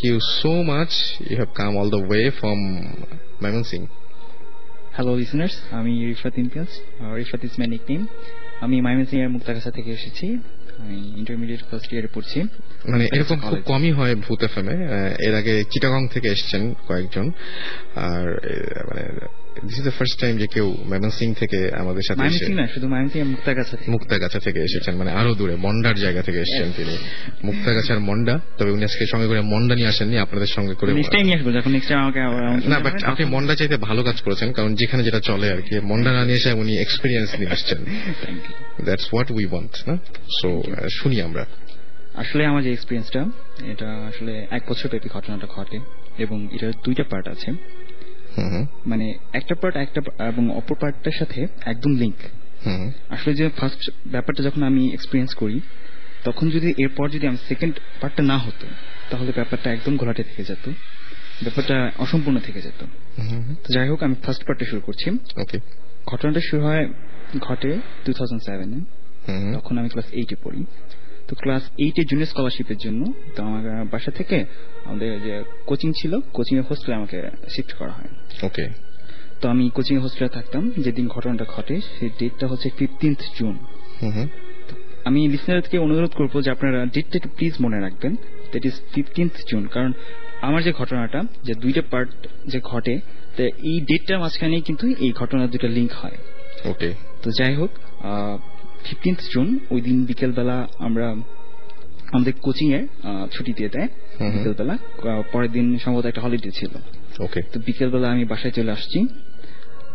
you so much, you have come all the way from Mymensingh. Hello listeners, আমি Rifat Imtiaz, Rifat is my nickname. আমি ময়মনসিংহ এর মুক্তাগাছা থেকে এসেছি। আমি ইন্টারমিডিয়েট ফার্স্ট ইয়ারে পড়ছি। মানে এরকম খুব কমই হয় ভূত এফএমে। এর আগে চিটাগং থেকে এসেছেন কয়েকজন, আর মানে this is the first time যে কেউ ময়মনসিংহ থেকে আমাদের সাথে শুধু মুক্তাগাছা থেকে এসেছেন, মানে আরো দূরে মন্ডার জায়গা থেকে এসেছেন তিনি, মুক্তাগাছার মন্ডা। তবে উনি আজকে সঙ্গে করে মন্ডা নিয়ে আসেননি, আপনাদের সঙ্গে করে না, বাট আপনি মন্ডা চাইতে ভালো কাজ করেছেন, কারণ যেখানে যেটা চলে আর কি, মন্ডা না নিয়ে এসে উনি এক্সপিরিয়েন্স নিয়ে আসছেন। দ্যাটস হোয়াট উই ওয়ান্ট না। সো শুনি আমরা। আসলে আমার যে এক্সপিরিয়েন্সটা, এটা আসলে 1 বছর ব্যাপী ঘটনাটা ঘটে এবং এটার 2টা পার্ট আছে। মানে একটা পার্ট এবং অপর পার্টটার সাথে একদম লিঙ্ক। আসলে যে ফার্স্ট ব্যাপারটা যখন আমি এক্সপিরিয়েন্স করি, তখন যদি এরপর যদি আমি সেকেন্ড পার্টটা না হতো, তাহলে ব্যাপারটা একদম ঘোলাটে থেকে যেত, ব্যাপারটা অসম্পূর্ণ থেকে যেত। তো যাই হোক, আমি ফার্স্ট পার্টটা শুরু করছি। ঘটনাটা শুরু ঘটে 2007-এ। তখন আমি ক্লাস 8-এ পড়ি। তো ক্লাস 8-এ জুনিয়র স্কলারশিপের জন্য তো আমার বাসা থেকে আমাদের যে কোচিং ছিল, কোচিং এর হোস্টেলে আমাকে শিফট করা হয়। তো আমি কোচিং এর হোস্টেলে থাকতাম। যেদিন ঘটনাটা ঘটে সেই ডেটটা হচ্ছে 15th জুন। আমি লিসনারকে অনুরোধ করবো যে আপনারা ডেটটা একটু প্লিজ মনে রাখবেন, দ্যাট ইজ 15th জুন। কারণ আমার যে ঘটনাটা, যে 2টা পার্ট যে ঘটে, তো এই ডেটটার মাঝখানেই কিন্তু এই ঘটনার 2টা লিঙ্ক হয়। তো যাই হোক, 15th জুন ওই দিন বিকেলবেলা আমরা আমাদের কোচিং এর ছুটি দিয়ে দেয় বিকেলবেলা। পরের দিন সম্ভবত একটা হলিডে ছিল। তো বিকেলবেলা আমি বাসায় চলে আসছি।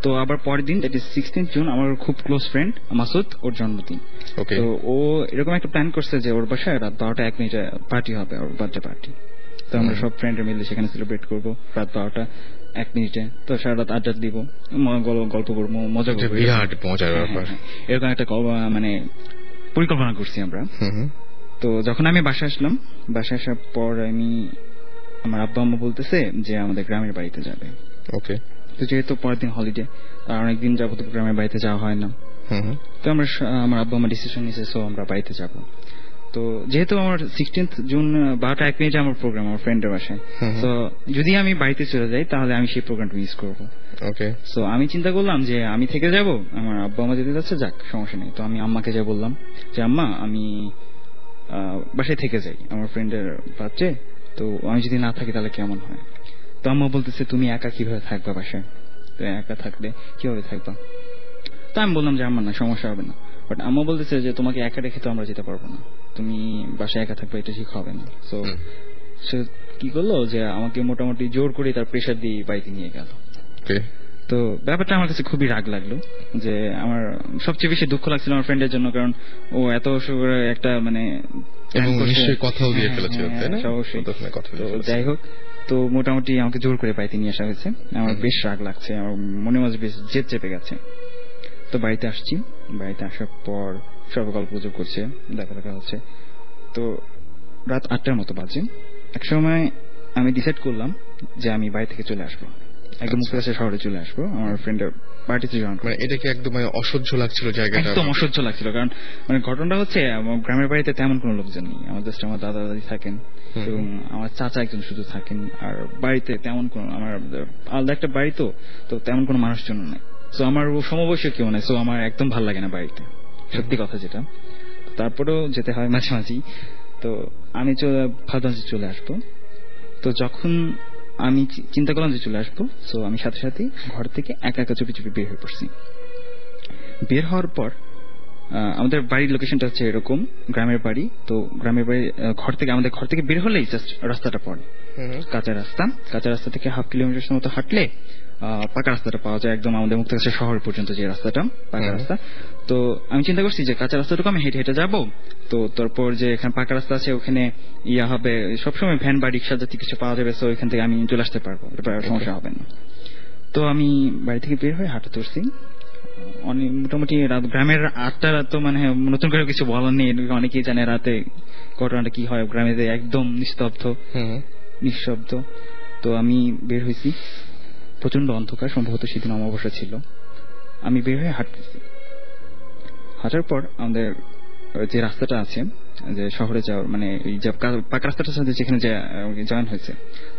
তো আবার পরের দিন, দ্যাট ইজ 16th জুন, আমার খুব ক্লোজ ফ্রেন্ড মাসুদ, ওর জন্মদিন। তো ও এরকম একটা প্ল্যান করছে যে ওর বাসায় রাত 12:01 পার্টি হবে, ওর বার্থডে পার্টি। তো আমরা সব ফ্রেন্ডরা মিলে সেখানে সেলিব্রেট করবো রাত 12টা। 1 মিনিটে, তো সারা রাত আড্ডা দিব, গল্প করবো, মজা করবো, বিরাট মজার ব্যাপার। এরকম একটা মানে পরিকল্পনা করছি আমরা। তো যখন আমি বাসায় আসলাম, বাসায় আসার পর আমার আব্বা আম্মা বলতেছে যে আমাদের গ্রামের বাড়িতে যাবে। ওকে। তো যেহেতু পরের দিন হলিডে, আর অনেকদিন যাবত গ্রামের বাড়িতে যাওয়া হয় না, তো আমার আব্বা আম্মা ডিসিশন নিয়েছে, সো আমরা বাড়িতে যাব। তো যেহেতু আমার 16 জুন 12টা 1 মিনিটে আমার প্রোগ্রাম আমার ফ্রেন্ডের বাসায়, তো যদি আমি বাড়িতে চলে যাই তাহলে আমি সেই প্রোগ্রামটা মিস করবো। ওকে। সো আমি চিন্তা করলাম যে আমি থেকে যাব, আমার আব্বা আম্মা যেতে যাচ্ছে, যাক সমস্যা নেই। তো আমি আম্মাকে যা বললাম যে আম্মা আমি বাসায় থেকে যাই আমার ফ্রেন্ডের বাচ্চে, তো আমি যদি না থাকি তাহলে কেমন হয়? তো আম্মা বলতেছে তুমি একা কিভাবে থাকবা বাসায়, তো একা থাকলে কিভাবে থাকবা? তো আমি বললাম যে আম্মা না, সমস্যা হবে না, বাট আম্মা বলতেছে যে তোমাকে একা রেখে তো আমরা যেতে পারবো না, তুমি বাসায় একা থাকবে, এটা ঠিক হবে না। সো সে কি করলো যে আমাকে মোটামুটি জোর করে তার প্রেশার দিয়ে বাড়িতে নিয়ে গেল। তো ব্যাপারটা আমার কাছে খুবই রাগ লাগলো, যে আমার সবচেয়ে বেশি দুঃখ লাগছিল আমার ফ্রেন্ডের জন্য, কারণ ও এত একটা মানে কথাও দিয়ে ফেলেছিল, অবশ্যই। তো যাই হোক, তো মোটামুটি আমাকে জোর করে বাড়িতে নিয়ে আসা হয়েছে। আমার বেশ রাগ লাগছে, আমার মনে মাঝে বেশ জেদ চেপে গেছে। তো বাড়িতে আসছি, বাড়িতে আসার পর সব গল্প গুজব করছে, দেখা হচ্ছে। তো রাত 8টার মতো বাজে। এক সময় আমি ডিসাইড করলাম যে আমি বাড়ি থেকে চলে আসবো, একদম মুক্তাগাছা শহরে চলে আসবো, আমার ফ্রেন্ডের পার্টিতে জয়েন করবো। এটা কি একদম অসহ্য লাগছিল জায়গাটা? একদম অসহ্য লাগছিল, কারণ মানে ঘটনাটা হচ্ছে গ্রামের বাড়িতে তেমন কোনো লোকজন নেই, আমার জাস্ট আমার দাদা দাদি থাকেন এবং আমার চাচা একজন শুধু থাকেন, আর বাড়িতে তেমন কোনো আমার আলাদা একটা বাড়ি, তো তেমন কোনো মানুষজন নেই। তো আমার সমবয়সী কেউ নেই, সো আমার একদম ভালো লাগে না বাড়িতে, সত্যি কথা যেটা। তারপরেও যেতে হয় মাঝে মাঝেই। তো আমি ভাবলাম যে চলে আসবো। তো যখন আমি চিন্তা করলাম যে চলে আসবো, সো আমি সাথে সাথে ঘর থেকে একা একা চুপি চুপি বের হয়ে পড়ছি। বের হওয়ার পর আমাদের বাড়ির লোকেশনটা হচ্ছে এরকম, গ্রামের বাড়ি। তো গ্রামের বাড়ি আমাদের ঘর থেকে বের হলেই জাস্ট রাস্তাটা পড়ে, কাঁচা রাস্তা থেকে 1/2 কিলোমিটার মতো হাঁটলে পাকা রাস্তাটা পাওয়া যায়, একদম আমাদের মুক্তাগাছা শহর পর্যন্ত যে রাস্তাটা, পাকা রাস্তা। তো আমি চিন্তা করছি যে কাঁচা রাস্তাটুকু আমি হেঁটে হেঁটে যাবো, তো তারপর যে এখানে পাকা রাস্তা আছে ওখানে হবে, সবসময় ভ্যান বা রিক্সা জাতীয় কিছু পাওয়া যাবে, তো ওইখান থেকে আমি চলে আসতে পারবো, সমস্যা হবে না। তো আমি বাড়ি থেকে বের হয়ে হাঁটা তুলছি। অনেক মোটামুটি গ্রামের 8টা রাত, তো মানে নতুন করে কিছু বলার নেই, অনেকেই জানে রাতে ঘটনাটা কি হয় গ্রামে, একদম নিঃশব্দ। তো আমি বের হয়েছি, প্রচন্ড অন্ধকার, সম্ভবত সেদিন অমাবস্যা ছিল। আমি বের হয়ে হাঁটতেছি, হাঁটার পর আমাদের যে রাস্তাটা আছে যে শহরে যাওয়ার, মানে পাকা রাস্তাটার সাথে যেখানে জয়েন হয়েছে,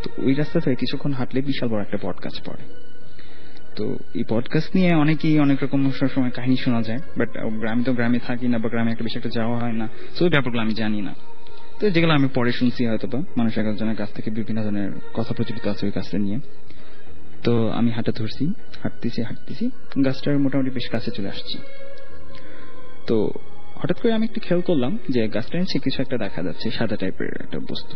তো ওই রাস্তা থেকে কিছুক্ষণ হাঁটলে বিশাল বড় একটা বট গাছ পড়ে। তো এই পডকাস্ট নিয়ে অনেকেই অনেক রকম সময় কাহিনী শোনা যায়, বাট আমি তো গ্রামে থাকি না, বা গ্রামে একটা বেশি একটা যাওয়া হয় না, তো ওই ব্যাপারগুলো আমি জানি না। তো যেগুলো আমি পরে শুনছি হয়তো বা মানুষ একজনের কাছ থেকে বিভিন্ন ধরনের কথা প্রচলিত আছে ওই গাছটা নিয়ে। তো আমি হাঁটা ধরছি, হাঁটতেছি, গাছটার মোটামুটি বেশ কাছে চলে আসছি। তো হঠাৎ করে আমি একটু খেয়াল করলাম যে গাছটার নিচে কিছু একটা দেখা যাচ্ছে, সাদা টাইপের একটা বস্তু।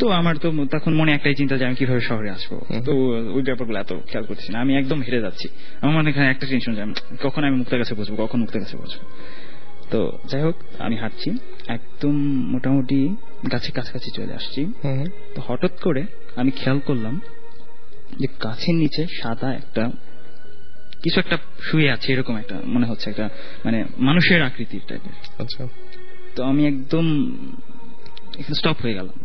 তো আমার তো তখন মনে একটাই চিন্তা যে আমি কিভাবে শহরে আসবো, তো ওই ব্যাপারগুলো এত খেয়াল করছি না, আমি একদম হেরে যাচ্ছি। আমার মনে এখানে একটা টেনশন যে কখন আমি মুক্তাগাছা বসবো। তো যাই হোক, আমি হাঁটছি, একদম মোটামুটি গাছের কাছাকাছি চলে আসছি। তো হঠাৎ করে আমি খেয়াল করলাম যে গাছের নিচে সাদা একটা কিছু একটা শুয়ে আছে, এরকম একটা মনে হচ্ছে, একটা মানে মানুষের আকৃতির টাইপের। আচ্ছা। তো আমি একদম এখানে স্টপ হয়ে গেলাম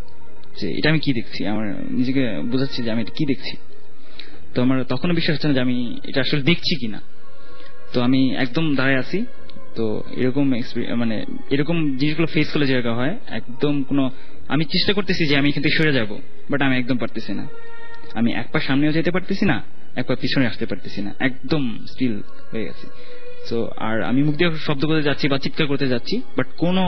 যে এটা আমি কি দেখছি, আমার নিজেকে বোঝাচ্ছি যে আমি এটা কি দেখছি। তো আমার তখনও বিশ্বাস হচ্ছে না যে আমি এটা আসলে দেখছি কিনা। তো আমি একদম দাঁড়ায় আছি। তো এরকম মানে এরকম জিনিসগুলো ফেস করলে যেরকম হয়, একদম আমি চেষ্টা করতেছি যে আমি এখান থেকে সরে যাবো, বাট আমি একদম পারতেছি না। আমি এক পা সামনেও যেতে পারতেছি না, এক পা পিছনে আসতে পারতেছি না, একদম স্টিল হয়ে গেছি। তো আর আমি মুখ দিয়ে শব্দ করতে যাচ্ছি বা চিৎকার করতে যাচ্ছি, বাট কোনো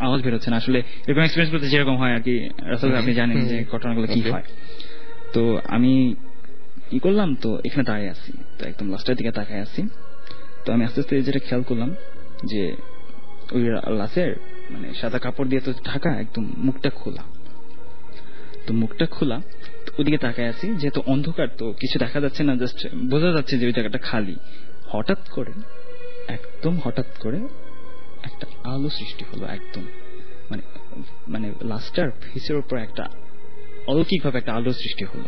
আওয়াজ বেরোচ্ছে না। আসলে এরকম এক্সপিরিয়েন্স করতে যেরকম হয় আর কি, আসলে আপনি জানেন যে ঘটনাগুলো কি হয়। তো আমি কি করলাম, তো এখানে দাঁড়িয়ে আছি, তো একদম লাস্টের দিকে তাকায় আছি। তো আমি আস্তে আস্তে যেটা খেয়াল করলাম যে ওই লাশের মানে সাদা কাপড় দিয়ে তো ঢাকা, একদম মুখটা খোলা। তো মুখটা খোলা, ওদিকে তাকায় আছি, যেহেতু অন্ধকার তো কিছু দেখা যাচ্ছে না, জাস্ট বোঝা যাচ্ছে যে ওই জায়গাটা খালি। হঠাৎ করে একটা আলো সৃষ্টি হলো, একদম মানে লাস্টার ফেসের উপর একটা অলৌকিক ভাবে একটা আলো সৃষ্টি হলো।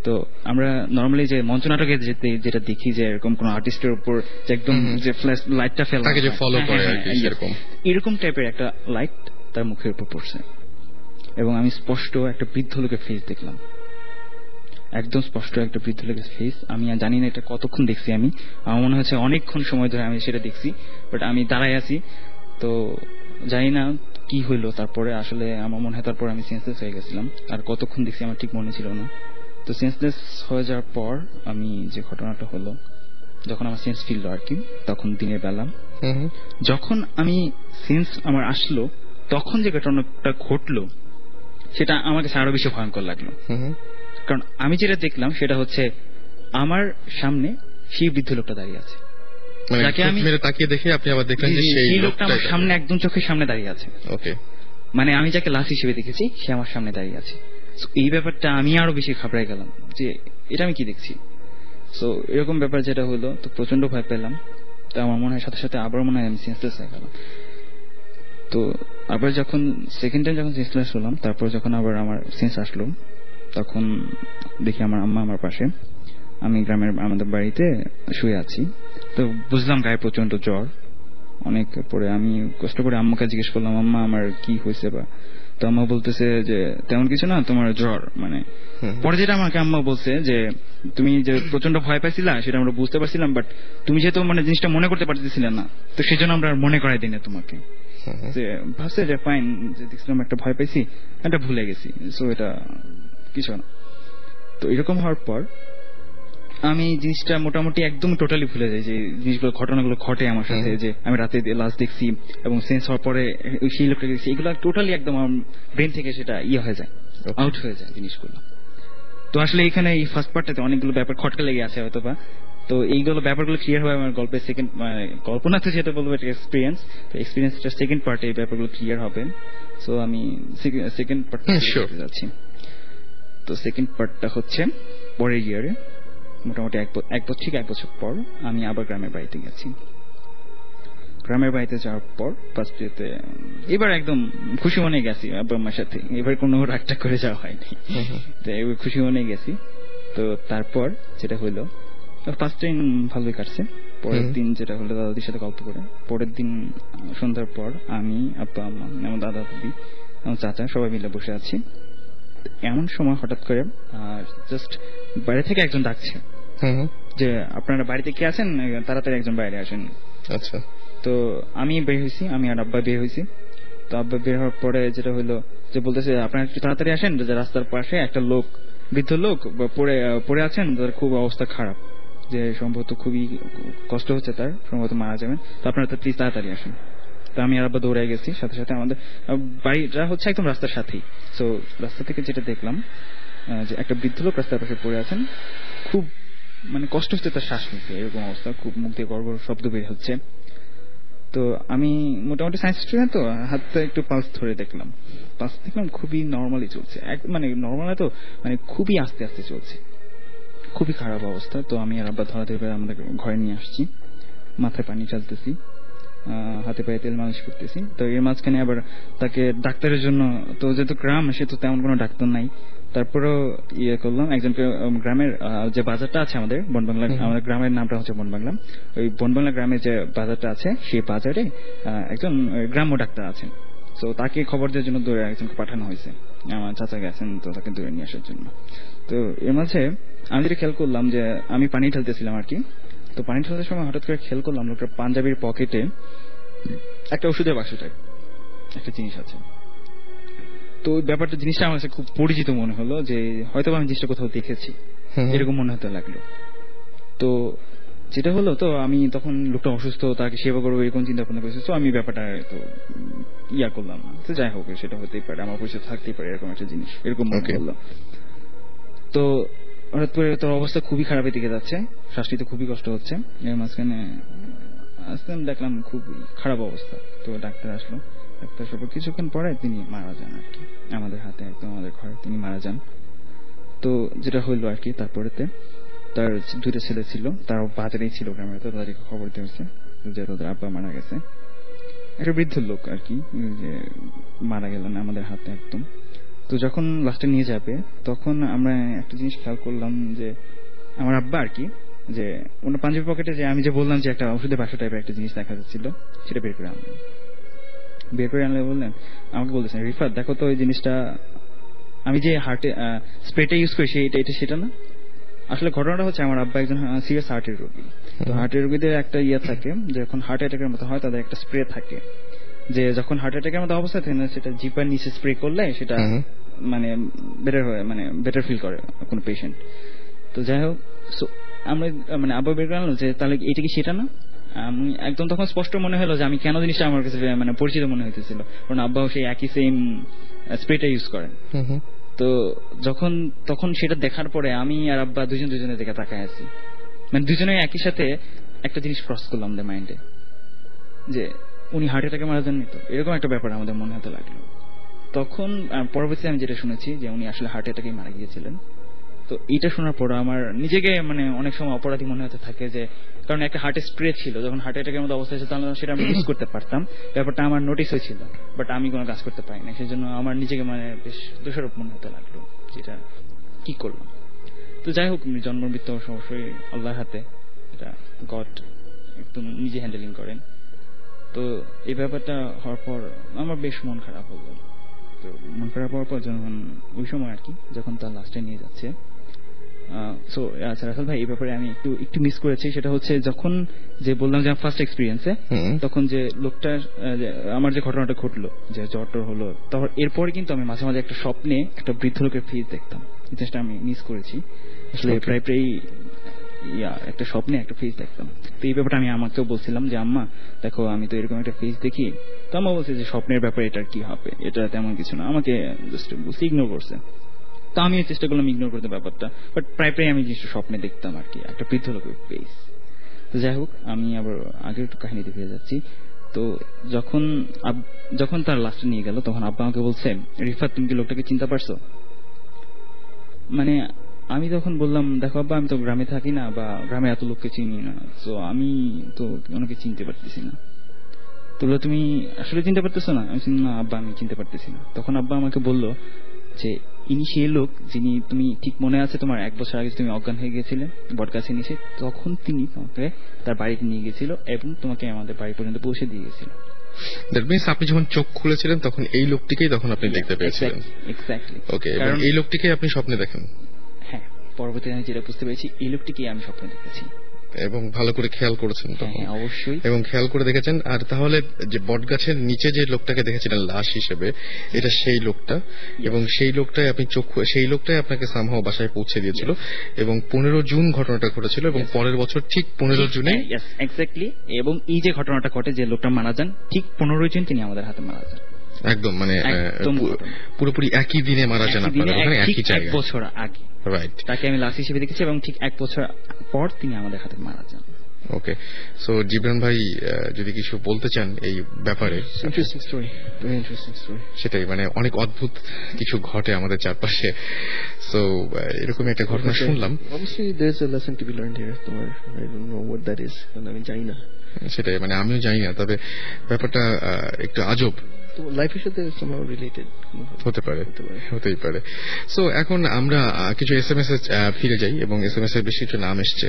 তো আমরা নর্মালি যে মঞ্চ নাটকে যেটা দেখি যে এরকম কোন আর্টিস্টের উপর যে একদম যে ফ্ল্যাশ লাইটটা ফেলা তাকে যে ফলো করে আর কি সেরকম এরকম টাইপের একটা লাইট তার মুখের উপর পড়ছে এবং আমি স্পষ্ট একটা বৃদ্ধ লোকের ফেস দেখলাম, একদম স্পষ্ট একটা বৃদ্ধ লোকের ফেস। আমি জানি না এটা কতক্ষণ দেখছি, আমার মনে হচ্ছে অনেকক্ষণ সময় ধরে আমি সেটা দেখছি, বাট আমি দাঁড়ায় আছি তো জানি না কি হইলো। তারপরে আসলে আমার মনে হয় তারপর আমি সেন্সলেস হয়ে গেছিলাম, আর কতক্ষণ দেখছি আমার ঠিক মনে ছিল না। তো সেন্সলেস হয়ে যাওয়ার পর আমি যে ঘটনাটা হলো, যখন আমার সেন্স ফিরল আর কি, তখন দিনের বেলা যখন আমি সেন্স আমার আসলো, তখন যে ঘটনাটা ঘটলো সেটা আমার কাছে আরো বেশি ভয়ঙ্কর লাগলো। কারণ আমি যেটা দেখলাম সেটা হচ্ছে আমার সামনে সেই বৃদ্ধ লোকটা দাঁড়িয়ে আছে, যাকে আমি তাকিয়ে দেখে আপনি আবার দেখলেন যে সেই লোকটা আমার সামনে একদম চোখের সামনে দাঁড়িয়ে আছে। ওকে, মানে আমি যাকে লাশ হিসেবে দেখেছি সে আমার সামনে দাঁড়িয়ে আছে। এই ব্যাপারটা আমি আরো বেশি ঘাবড়াই গেলাম যে এটা আমি কি দেখছি। তো এরকম ব্যাপার যেটা হলো, তো প্রচন্ড ভয় পেলাম। তো আমার মনে হয় সাথে সাথে আবার মনে হয় আমি সেন্সলেস হয়ে গেলাম। তো আবার যখন সেকেন্ড টাইম যখন সেন্সলেস হলাম, তারপর যখন আবার আমার সেন্স আসলো, তখন দেখি আমার আম্মা আমার পাশে, আমি গ্রামের আমাদের বাড়িতে শুয়ে আছি। তো বুঝলাম গায়ে প্রচন্ড জ্বর অনেক। পরে আমি কষ্ট করে আম্মাকে জিজ্ঞেস করলাম, আম্মা আমার কি হয়েছে বা? তো আম্মা বলতেছে যে তেমন কিছু না, তোমার জ্বর। মানে পরে যেটা আমাকে আম্মা বলছে যে তুমি যে প্রচন্ড ভয় পাইছিলা সেটা আমরা বুঝতে পারছিলাম, বাট তুমি যেহেতু মানে জিনিসটা মনে করতে পারতেছিলে না, তো সেই জন্য আমরা মনে করাই দিই না তোমাকে। যে ভাবছে যে ফাইন, যে দেখছিলাম একটা ভয় পাইছি, এটা ভুলে গেছি, সো এটা কিছু না। তো এরকম হওয়ার পর আমি জিনিসটা মোটামুটি একদম টোটালি ভুলে যাই যে জিনিসগুলো ঘটনাগুলো ঘটে আমার সাথে, যে আমি রাতে লাস্ট দেখছি এবং সেন্স হওয়ার পরে সেই লোকটা দেখছি, এগুলো টোটালি একদম আমার ব্রেন থেকে সেটা হয়ে যায়, আউট হয়ে যায় জিনিসগুলো। তো আসলে এখানে এই ফার্স্ট পার্টটাতে অনেকগুলো ব্যাপার খটকা লেগে আছে হয়তো বা, তো এইগুলো ব্যাপারগুলো ক্লিয়ার হবে আমার গল্পের সেকেন্ড, মানে গল্প না তো যেটা বলবো এটা এক্সপিরিয়েন্স, তো এক্সপিরিয়েন্সটা সেকেন্ড পার্টে এই ব্যাপারগুলো ক্লিয়ার হবে। সো আমি সেকেন্ড পার্টে যাচ্ছি। তো সেকেন্ড পার্টটা হচ্ছে পরের ইয়ারে, মোটামুটি এক বছর পর আমি আবার গ্রামের বাড়িতে গেছি। গ্রামের বাড়িতে যাওয়ার পর ফার্স্ট ডেতে এবার একদম খুশি মনে গেছি আব্বা আম্মার সাথে, এবার কোনো রাগটা করে যাওয়া হয়নি, তো এবার খুশি মনে গেছি। তো তারপর যেটা হইলো, ফার্স্ট দিন ভালোই কাটছে। পরের দিন যেটা হলো দাদাদির সাথে গল্প করে, পরের দিন সন্ধ্যার পর আমি, আব্বা আম্মা, আমার দাদা দাদি, আমার চাচা সবাই মিলে বসে আছি। এমন সময় হঠাৎ করে জাস্ট বাইরে থেকে একজন ডাকছে যে আপনারা বাড়িতে কে আছেন, তাড়াতাড়ি একজন বাইরে আসেন। আচ্ছা। তো আমি বের হয়েছি, আমি আর আব্বা বের হয়েছি। তো আব্বা বের হওয়ার পরে যেটা হলো যে বলতেছে আপনারা একটু তাড়াতাড়ি আসেন, যে রাস্তার পাশে একটা লোক, বৃদ্ধ লোক পড়ে আছেন, তার খুব অবস্থা খারাপ, যে সম্ভবত খুবই কষ্ট হচ্ছে, তার সম্ভবত মারা যাবেন, তো আপনারা তো প্লিজ তাড়াতাড়ি আসেন। তো আমি আর আব্বা দৌড়ে গেছি, সাথে সাথে আমাদের বাড়িটা হচ্ছে একদম রাস্তার সাথেই। তো রাস্তা থেকে যেটা দেখলাম যে একটা বৃদ্ধ লোক রাস্তার পাশে পড়ে আছেন, খুব মানে কষ্ট হচ্ছে তার শ্বাস নিতে, এরকম অবস্থা, খুব মুখ দিয়ে গড়গড় শব্দ বের হচ্ছে। তো আমি মোটামুটি সায়েন্স স্টুডেন্ট, তো হাতটা একটু পালস ধরে দেখলাম, খুবই নর্মালি চলছে, মানে নর্মাল তো মানে খুবই আস্তে আস্তে চলছে, খুবই খারাপ অবস্থা। তো আমি আর আব্বা ধরা ধরে আমাদের ঘরে নিয়ে আসছি, মাথায় পানি ঢালতেছি, হাতে পায়ে তেল মালিশ করতেছি। তো এর মাঝখানে আবার তাকে ডাক্তারের জন্য, তো যেহেতু গ্রাম সে তো তেমন কোনো ডাক্তার নাই, তারপরেও করলাম একজনকে, গ্রামের যে বাজারটা আছে আমাদের বনবাংলা, আমাদের গ্রামের নামটা হচ্ছে বনবাংলা, ওই বনবাংলা গ্রামের যে বাজারটা আছে সেই বাজারে একজন গ্রাম্য ডাক্তার আছেন। তো তাকে খবর দেওয়ার জন্য দূরে একজনকে পাঠানো হয়েছে, আমার চাচা গেছেন তো তাকে দূরে নিয়ে আসার জন্য। তো এর মাঝে আমি যেটা খেয়াল করলাম যে আমি পানি ঢালতেছিলাম আর কি, তো পানি ঢালার সময় হঠাৎ করে খেয়াল করলাম লোকটার পাঞ্জাবির পকেটে একটা ওষুধের বাক্স টাইপ একটা জিনিস আছে। তো ওই ব্যাপারটা জিনিসটা আমার কাছে খুব পরিচিত মনে হলো, যে হয়তো আমি জিনিসটা কোথাও দেখেছি, এরকম মনে হতে লাগলো। তো যেটা হলো, তো আমি তখন লোকটা অসুস্থ, তাকে সেবা করবো এরকম চিন্তা ভাবনা করেছি। তো আমি ব্যাপারটা তো করলাম না, তো যাই হোক সেটা হতেই পারে, আমার পরিচয় থাকতেই পারে এরকম একটা জিনিস, এরকম মনে করলো। তো হঠাৎ করে তোর অবস্থা খুবই খারাপের দিকে যাচ্ছে, শ্বাস নিতে খুবই কষ্ট হচ্ছে। এর মাঝখানে আসলাম, দেখলাম খুব খারাপ অবস্থা। তো ডাক্তার আসলো, ডাক্তার সব কিছুক্ষণ পরে তিনি মারা যান আর কি, আমাদের হাতে একদম আমাদের ঘরে তিনি মারা যান। তো যেটা হইলো আর কি, তারপরেতে তার দুইটা ছেলে ছিল, তারাও বাজারেই ছিল গ্রামে, তো তাদেরকে খবর দিয়েছে যে তাদের আব্বা মারা গেছে। একটা বৃদ্ধ লোক আর কি, যে মারা গেলেন আমাদের হাতে একদম। তো যখন লাস্টে নিয়ে যাবে তখন আমরা একটা জিনিস খেয়াল করলাম যে আমার আব্বা আর কি, যে ওনার পাঞ্জাবি পকেটে যে আমি যে বললাম যে একটা ওষুধের বাক্স টাইপের একটা জিনিস দেখা যাচ্ছিল, সেটা বের করে আনলেন। বের করে আনলে বললেন, আমাকে বলতেছেন, রিফাত দেখো তো ওই জিনিসটা আমি যে হার্টে স্প্রেটা ইউজ করি এটা সেটা না। আসলে ঘটনাটা হচ্ছে আমার আব্বা একজন সিরিয়াস হার্টের রোগী। তো হার্টের রোগীদের একটা ইয়ে থাকে, যখন হার্ট অ্যাটাকের মতো হয় তাদের একটা স্প্রে থাকে, যে যখন হার্ট অ্যাটাকের মতো অবস্থা থাকে না, সেটা জিপার নিচে স্প্রে করলে সেটা মানে বেটার হয়, মানে বেটার ফিল করে কোন পেশেন্ট। তো যাই হোক, আমরা মানে আব্বা বের করে আনলো যে তাহলে এটা কি সেটা না। আমি একদম তখন স্পষ্ট মনে হলো যে আমি কেন জিনিসটা আমার কাছে মানে পরিচিত মনে হইতেছিল, কারণ আব্বাও সেই একই সেম স্প্রেটা ইউজ করেন। তো তখন সেটা দেখার পরে আমি আর আব্বা দুজনের দিকে তাকায় আছি, মানে দুজনে একই সাথে একটা জিনিস ক্রস করলাম আমাদের মাইন্ডে, যে উনি হার্ট অ্যাটাকে মারা যাননি তো, এরকম একটা ব্যাপার আমাদের মনে হতে লাগলো। তখন পরবর্তীতে আমি যেটা শুনেছি যে উনি আসলে হার্ট অ্যাটাকে মারা গিয়েছিলেন। তো এইটা শোনার পর আমার নিজেকে মানে অনেক সময় অপরাধী মনে হতে থাকে, যে কারণ একটা হার্টের স্প্রে ছিল, যখন হার্ট অ্যাটাকের মতো অবস্থা ছিল তাহলে সেটা আমি ইউজ করতে পারতাম, ব্যাপারটা আমার নোটিস হয়েছিল, বাট আমি কোনো কাজ করতে পারি না। সেই জন্য আমার নিজেকে মানে বেশ দোষারোপ মনে হতে লাগলো, যেটা কি করলাম। তো যাই হোক, জন্ম মৃত্যু অবশ্যই আল্লাহর হাতে, এটা গড একদম নিজে হ্যান্ডেলিং করেন। তো এই ব্যাপারটা হওয়ার পর আমার বেশ মন খারাপ হলো। তো মন খারাপ হওয়ার পর যখন ওই সময় আর কি, যখন তার লাস্টে নিয়ে যাচ্ছে, আচ্ছা রাসেল ভাই, এই ব্যাপারে আমি একটু মিস করেছি। সেটা হচ্ছে যখন যে বললাম যে ফার্স্ট এক্সপিরিয়েন্সে, তখন যে লোকটার আমার যে ঘটনাটা ঘটলো, যে জ্বর হলো, তারপর এরপরে কিন্তু আমি মাঝে মাঝে একটা স্বপ্নে একটা বৃদ্ধ লোকের ফেস দেখতাম। এই জিনিসটা আমি মিস করেছি আসলে, প্রায় একটা স্বপ্নে একটা ফেস দেখতাম। তো এই ব্যাপারটা আমি আমাকেও বলছিলাম যে আম্মা দেখো আমি তো এরকম একটা ফেস দেখি। তো আম্মা বলছে যে স্বপ্নের ব্যাপারে এটার কি হবে, এটা তেমন কিছু না, আমাকে জাস্ট ইগনোর করছে। তো আমি চেষ্টা করলাম ইগনোর করতে ব্যাপারটা, বাট প্রায় আমি জিনিসটা স্বপ্নে দেখতাম আর কি, একটা বৃদ্ধ লোকের ফেস। তো যাই হোক, আমি আবার আগের একটু কাহিনীতে ফিরে যাচ্ছি। তো যখন তার লাস্টে নিয়ে গেল, তখন আব্বা আমাকে বলছে, রিফাত তুমি কি লোকটাকে চিনতে পারছো? মানে আমি তখন বললাম, দেখো আব্বা আমি তো গ্রামে থাকি না, বা গ্রামে এত লোককে চিনি না, তো আমি তো ওনাকে চিনতে পারতেছি না। তো তুমি আসলে চিনতে পারতেছো না? আমি না আব্বা আমি চিনতে পারতেছি না। তখন আব্বা আমাকে বলল যে ইনি সেই লোক যিনি, তুমি ঠিক মনে আছে তোমার 1 বছর আগে তুমি অজ্ঞান হয়ে গেছিলে বটগাছে নিচে, তখন তিনি তোমাকে তার বাড়িতে নিয়ে গেছিল এবং তোমাকে আমাদের বাড়ি পর্যন্ত পৌঁছে দিয়ে গেছিল। দ্যাট মিন্স আপনি যখন চোখ খুলেছিলেন তখন এই লোকটিকেই তখন আপনি দেখতে পেয়েছিলেন। এক্স্যাক্টলি। ওকে, এবং এই লোকটিকে আপনি স্বপ্নে দেখেন? হ্যাঁ, পরবর্তীতে আমি যেটা বুঝতে পেরেছি, এই লোকটিকেই আমি স্বপ্নে দেখেছি। এবং ভালো করে খেয়াল করেছেন তখন? হ্যাঁ অবশ্যই, এবং খেয়াল করে দেখেছেন। আর তাহলে যে বটগাছের নিচে যে লোকটাকে দেখেছিলেন লাশ হিসেবে, এটা সেই লোকটা, এবং সেই লোকটাই আপনি সেই লোকটাই আপনাকে সামহাও বাসায় পৌঁছে দিয়েছিল, এবং 15 জুন ঘটনাটা ঘটেছিল, এবং পরের বছর ঠিক 15 জুনে এক্স্যাক্টলি। এবং এই যে ঘটনাটা ঘটে, যে লোকটা মারা যান, ঠিক 15 জুন তিনি আমাদের হাতে মারা যান। একদম মানে পুরোপুরি একই দিনে মারা যান আপনারা, একই জায়গায়, 1 বছর আগে। রাইট, তাকে আমি লাশ হিসেবে দেখেছি, এবং ঠিক 1 বছর পর তিনি আমাদের হাতে মারা যান। ওকে, সো জিবরান ভাই যদি কিছু বলতে চান এই ব্যাপারে? Interesting story, very interesting story. সেটাই, মানে অনেক অদ্ভুত কিছু ঘটে আমাদের চারপাশে। সো এরকম একটা ঘটনা শুনলাম। অবশ্যই there is a lesson to be learned here. তোমার I don't know what that is, কারণ আমি জানি না। সেটাই, মানে আমিও জানি না, তবে ব্যাপারটা একটু আজব। তো লাইফের সাথে somehow related হতেই পারে। সো এখন আমরা কিছু SMS এ ফিরে যাই, এবং SMS এর বেশ কিছু নাম এসছে।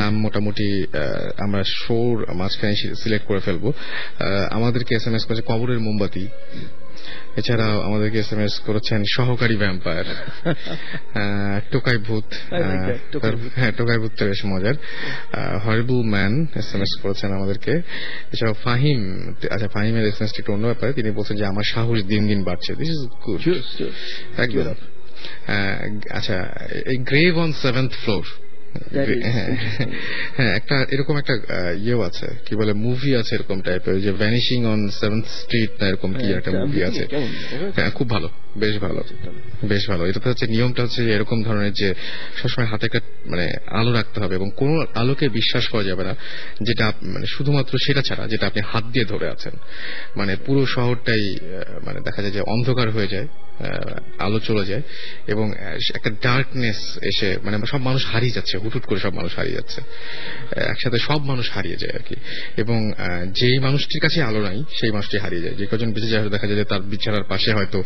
নাম মোটামুটি আমরা শোর মাঝখানে সিলেক্ট করে ফেলবো। আমাদেরকে SMS করেছে কবরের মোমবাতি, এছাড়াও আমাদেরকে SMS করেছেন সহকারী ভ্যাম্পায়ার, টোকাই ভূত। হ্যাঁ, টোকাই ভূতটা বেশ মজার। হরিবল ম্যান SMS করেছেন আমাদেরকে। এছাড়াও ফাহিম, আচ্ছা ফাহিমের SMS একটু অন্য ব্যাপারে, তিনি বলছেন যে আমার সাহস দিন দিন বাড়ছে। দিস ইজ গুড, একদম। আচ্ছা, এই গ্রেভ অন 7th ফ্লোর, হ্যাঁ একটা এরকম একটা ইয়েও আছে, কি বলে মুভি আছে এরকম টাইপের, যে ভ্যানিশিং অন 7th স্ট্রিট না এরকম কি একটা মুভি আছে। হ্যাঁ, খুব ভালো, বেশ ভালো, বেশ ভালো। এটাতে হচ্ছে নিয়মটা হচ্ছে এরকম ধরনের যে সবসময় হাতে একটা মানে আলো রাখতে হবে, এবং কোন আলোকে বিশ্বাস করা যাবে না যেটা মানে শুধুমাত্র সেটা ছাড়া যেটা আপনি হাত দিয়ে ধরে আছেন। মানে পুরো শহরটাই মানে দেখা যায় যে অন্ধকার হয়ে যায়, আলো চলে যায়, এবং একটা ডার্কনেস এসে মানে সব মানুষ হারিয়ে যাচ্ছে, হুটহুট করে সব মানুষ হারিয়ে যাচ্ছে, একসাথে সব মানুষ হারিয়ে যায় আর কি। এবং যেই মানুষটির কাছে আলো নাই সেই মানুষটি হারিয়ে যায়। যে কজন বেঁচে যায় দেখা যায় যে তার বিছানার পাশে হয়তো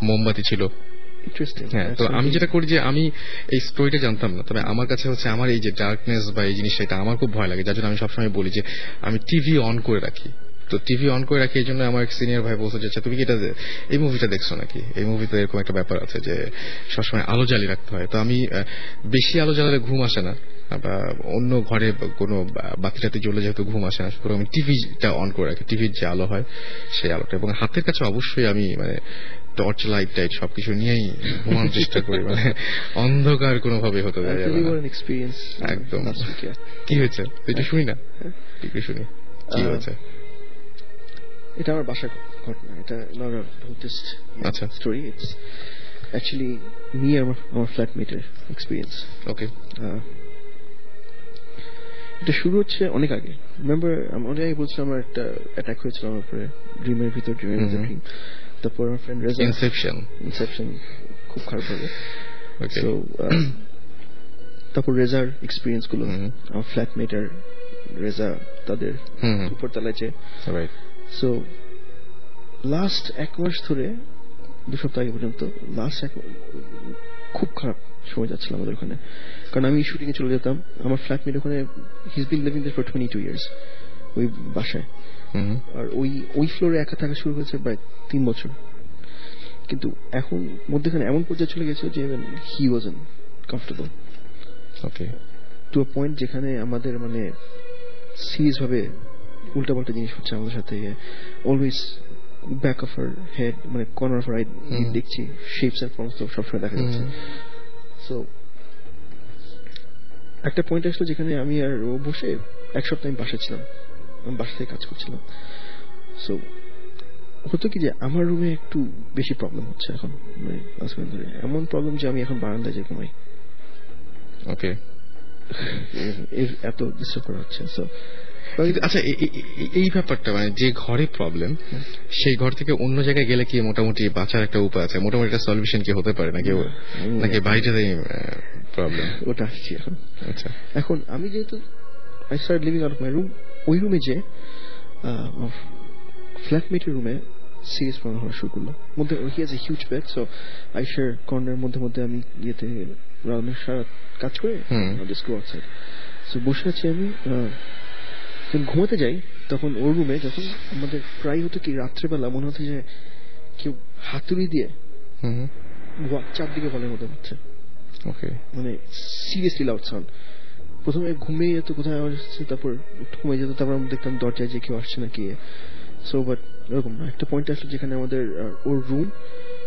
মোমবাতি ছিল, ইন্টারেস্টিং। হ্যাঁ, তো আমি যেটা করি যে আমি এই স্টোরিটা জানতাম না, তবে আমার কাছে হচ্ছে আমার এই যে ডার্কনেস বা এই জিনিসটা এটা আমার খুব ভয় লাগে, যার জন্য আমি সবসময় বলি যে আমি টিভি অন করে রাখি। তো টিভি অন করে রাখি এই জন্য আমার এক সিনিয়র ভাই বলছে যে তুমি কি এটা এই মুভিটা দেখছো নাকি, এই মুভিতে এরকম একটা ব্যাপার আছে যে সবসময় আলো জ্বালিয়ে রাখতে হয়। তো আমি বেশি আলো জ্বালালে ঘুম আসে না, বা অন্য ঘরে কোনো বাতিটাতে জ্বলে যেহেতু ঘুম আসে না, সুতরাং আমি টিভিটা অন করে রাখি, টিভির যে আলো হয় সেই আলোটা, এবং হাতের কাছে অবশ্যই আমি মানে টর্চ লাইট টাইট সবকিছু নিয়েই ঘুমানোর চেষ্টা করি, মানে অন্ধকার কোনোভাবে হতে দেয় এক্সপিরিয়েন্স। একদম। কি হয়েছে এটা শুনি না, একটু শুনি কি হয়েছে। এটা আমার বাসার ঘটনা, এটা not a Buddhist story, it's actually me আমার ফ্ল্যাটমেটের এক্সপিরিয়েন্স। ওকে। এটা শুরু হচ্ছে অনেক আগে। রিমেম্বার অনেক আগে বলছিলাম আমার একটা অ্যাটাক হয়েছিল আমার উপরে, ড্রিমের ভিতর, ড্রিম। তারপর আমার ফ্রেন্ড রেজা, ইনসেপশন খুব খারাপ হবে। সো তারপর রেজার এক্সপিরিয়েন্স গুলো, আমার ফ্ল্যাটমেটার রেজা তাদের উপর তলায় যে। সো লাস্ট 1 মাস ধরে, 2 সপ্তাহ আগে পর্যন্ত খুব খারাপ সময় যাচ্ছিল আমাদের ওখানে, কারণ আমি শুটিং এ চলে যেতাম, আমার ফ্ল্যাটমেট ওখানে he's been living there for 22 years ওই বাসায়, আর ওই ফ্লোরে একা থাকা শুরু হয়েছে প্রায় 3 বছর। কিন্তু এখন মধ্যখানে এমন পর্যায়ে চলে গেছে যে he wasn't comfortable, okay, to a point যেখানে আমাদের মানে সিরিয়াস ভাবে উল্টাপাল্টা জিনিস হচ্ছে আমাদের সাথে। Always back of our head, মানে কর্নার অফ আর আই দেখছি শেপস এন্ড ফর্মস সবসময় দেখা যাচ্ছে। সো একটা পয়েন্ট আসলো যেখানে আমি আর ও বসে 1 সপ্তাহ আমি বাসা ছিলাম, আমি বাসা থেকে কাজ করছিলাম। সো হতো কি যে আমার রুমে একটু বেশি প্রবলেম হচ্ছে এখন, মানে ধরে এমন প্রবলেম যে আমি এখন বারান্দায় যাই ঘুমাই। ওকে, এত ডিস্টার্ব করা হচ্ছে। সো আচ্ছা, এই ব্যাপারটা মানে যে ঘরে প্রবলেম, সেই ঘর থেকে অন্য জায়গায় গেলে কি মোটামুটি বাঁচার একটা উপায় আছে, মোটামুটি একটা সলিউশন কি হতে পারে নাকি, নাকি বাড়িটাতেই প্রবলেম? ওটা আসছি এখন। আচ্ছা, এখন আমি যেহেতু I start living out of my room, ওই রুমে যে ফ্ল্যাটমেটের রুমে সিরিয়াস প্রবলেম হওয়া শুরু করলো। মধ্যে he has a huge bed, so I share corner, মধ্যে আমি ইয়েতে সারা কাজ করে জাস্ট গো আউটসাইড। সো বসে আছি আমি, যখন ঘুমাতে যাই তখন ওর রুমে, যখন আমাদের প্রায় হতো কি রাত্রেবেলা মনে হতো যে কেউ হাতুড়ি দিয়ে চারদিকে বলের মতো হচ্ছে, মানে সিরিয়াসলি লাউড সাউন্ড। প্রথমে ঘুমিয়ে যেত কোথায় আওয়াজ হচ্ছে, তারপর একটু ঘুমিয়ে যেত, তারপর আমরা দেখতাম দরজায় যে কেউ আসছে নাকি। সো বাট এরকম না, একটা পয়েন্ট আসলো যেখানে আমাদের ওর রুম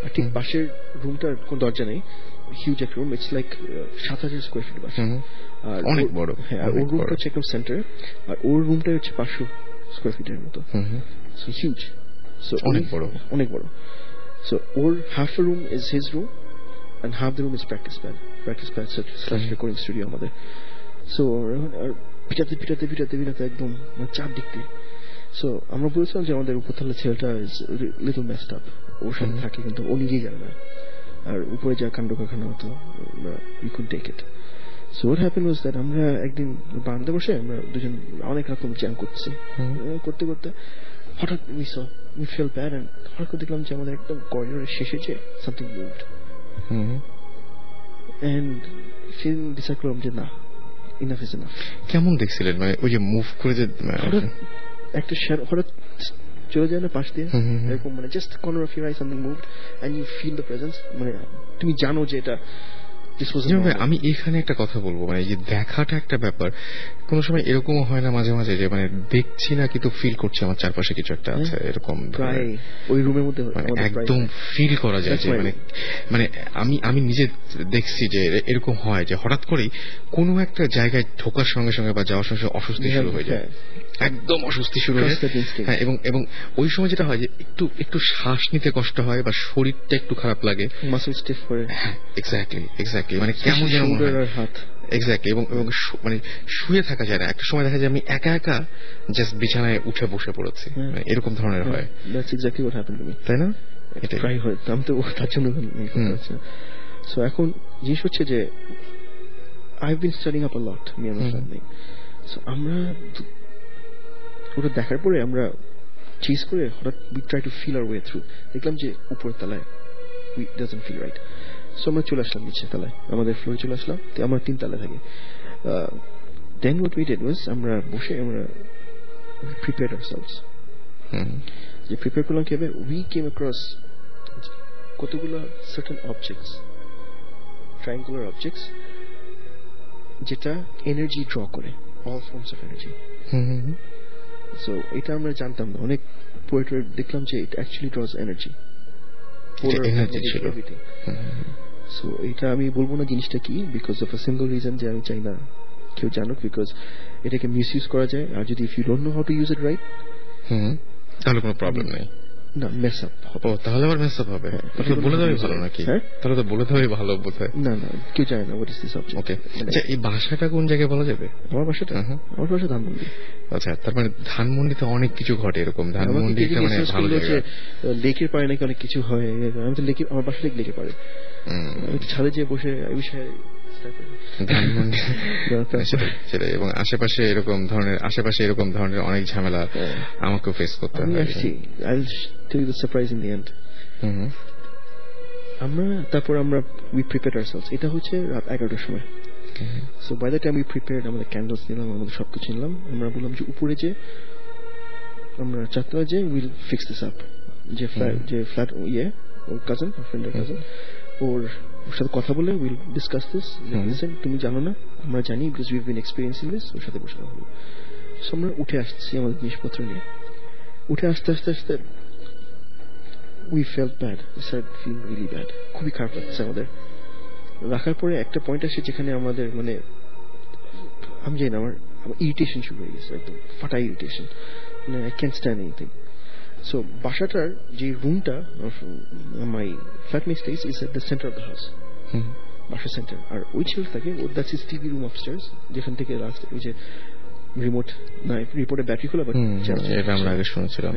আর ঠিক পাশের রুমটার কোন দরজা নেই, হিউজ এক room, it's like 7000 square feet বাসা, আর অনেক বড়। হ্যাঁ, আর ওর রুমটা হচ্ছে একদম সেন্টার, আর ওর রুমটা হচ্ছে 500 স্কোয়ার ফিটের মতো। সো হিউজ, সো অনেক বড়। So or half room is his room and half the room is practice pad / recording studio আমাদের। সো পিটাতে একদম চারদিক দিয়ে। সো আমরা বলছিলাম যে আমাদের উপরতলা ছেলেটা ইজ লিটল মেসড আপ, ওর সাথে থাকে কিন্তু ও নিজেই জানে না, আর উপরে যা কাণ্ড কারখানা হতো we could take it. So what happened was that আমরা একদিন বারান্দায় বসে আমরা দুজন অনেক রকম জ্যাম করছি, করতে হঠাৎ we felt bad, and হঠাৎ করে দেখলাম যে আমাদের একদম করিডোরের শেষে যে something moved, and feel decide করলাম যে না, enough is enough. কেমন দেখছিলেন, মানে ওই যে মুভ করে যে একটা হঠাৎ চলে যায় না পাশ দিয়ে, এরকম মানে just corner of your eye something moved and you feel the presence, মানে তুমি জানো যে এটা। আমি এখানে একটা কথা বলবো, মানে যে দেখাটা একটা ব্যাপার, কোন সময় এরকমও হয় না মাঝে মাঝে যে মানে দেখছি না কিন্তু ফিল করছি আমার চারপাশে কিছু একটা আছে, এরকম ওই রুমের মধ্যে একদম ফিল করা যায় যে মানে আমি নিজে দেখছি যে এরকম হয় যে হঠাৎ করেই কোনো একটা জায়গায় ঢোকার সঙ্গে সঙ্গে বা যাওয়ার সঙ্গে অস্বস্তি শুরু হয়ে যায়, একদম অস্বস্তি শুরু হয়ে যায়। হ্যাঁ, এবং ওই সময় যেটা হয় যে একটু শ্বাস নিতে কষ্ট হয় বা শরীরটা একটু খারাপ লাগে, মাসল স্টিফ করে। হ্যাঁ, এক্স্যাক্টলি, মানে কেমন যেন হাত, এক্স্যাক্টলি, এবং মানে শুয়ে থাকা যায় না। একটা সময় দেখা যায় আমি একা জাস্ট বিছানায় উঠে বসে পড়েছি, এরকম ধরনের হয়। That's exactly what happened to me, তাই না? এটাই প্রায় হয়, আমি তো তার জন্য করছি। সো এখন জিনিস হচ্ছে যে I have been studying up a lot, me and my family. So আমরা ওটা দেখার পরে আমরা চেজ করে হঠাৎ we try to feel our way through, দেখলাম যে উপরের তলায় we doesn't feel right. So আমরা চলে আসলাম নিচে তলায়, আমাদের ফ্লোরে চলে আসলাম, তো আমরা 3 তলায় থাকি। দেন হোয়াট উই ডিড ওয়াজ আমরা বসে আমরা প্রিপেয়ার্ড আওয়ারসেলভস। যে প্রিপেয়ার করলাম কিভাবে, উই কেম অ্যাক্রস কতগুলো সার্টেন অবজেক্টস, ট্রায়াঙ্গুলার অবজেক্টস, যেটা এনার্জি ড্র করে, all forms of energy. So এটা আমরা জানতাম না, অনেক পোয়েট্রি দেখলাম যে it actually draws energy. So এটা আমি বলবো না জিনিসটা কি, because of a simple reason যে আমি চাই না কেউ জানুক, বিকজ এটাকে মিস ইউজ করা যায়। আর যদি if you don't know how to use it right, তাহলে কোনো প্রবলেম নেই। না, মেস আপ হবে। ও, তাহলে আবার মেস আপ হবে? তাহলে বলে দেওয়াই ভালো নাকি? তাহলে তো বলে দেওয়াই ভালো বোধহয়। না না, কেউ জানে না হোয়াট ইজ দিস অবজেক্ট। ওকে, আচ্ছা এই ভাষাটা কোন জায়গায় বলা যাবে? আমার ভাষাটা, আমার ভাষা ধানমন্ডি। আচ্ছা, তার মানে ধানমন্ডিতে অনেক কিছু ঘটে এরকম। ধানমন্ডিটা মানে ভালো জায়গা। লেকের পারে নাকি অনেক কিছু হয়, আমি তো লেকে, আমার বাসা লেকে পারে, আমি তো ছাদে যেয়ে বসে এই বিষয়ে ধানমন্ডি সেটাই। এবং আশেপাশে এরকম ধরনের অনেক ঝামেলা আমাকেও ফেস করতে হয়। তারপর আমরা উই প্রিপেয়ার্ড আওয়ারসেলভস। এটা হচ্ছে রাত 11টার সময়। So by the time we prepared, আমাদের ক্যান্ডেলস নিলাম, আমাদের সবকিছু নিলাম। আমরা বললাম যে উপরে যে আমরা 4তলায় যে উইল ফিক্স দিস আপ। যে ফ্ল্যাট ওর কাজিন, ফ্রেন্ডের কাজিন, ওর সাথে কথা বলে উইল ডিসকাস দিস। লিসেন, তুমি জানো না, আমরা জানি, because we have been experiencing this. ওর সাথে বসে হলো। সো আমরা উঠে আসছি আমাদের জিনিসপত্র নিয়ে। উঠে আসতে we felt bad, we started feeling really bad, খুবই খারাপ লাগছে আমাদের। রাখার পরে একটা পয়েন্ট আসে যেখানে আমাদের মানে আমি জানি না, আমার ইরিটেশন শুরু হয়ে গেছে, একদম ফাটা ইরিটেশন, মানে I can't stand anything. So বাসাটার যে রুমটা, my flatmate stage is at the centre of the house, বাসার সেন্টার। আর ওই ছেলে থাকে, ওর that's his TV room upstairs, যেখান থেকে লাস্ট ওই যে রিমোট না, রিপোর্টে ব্যাটারি খোলা, এটা আমরা আগে শুনেছিলাম।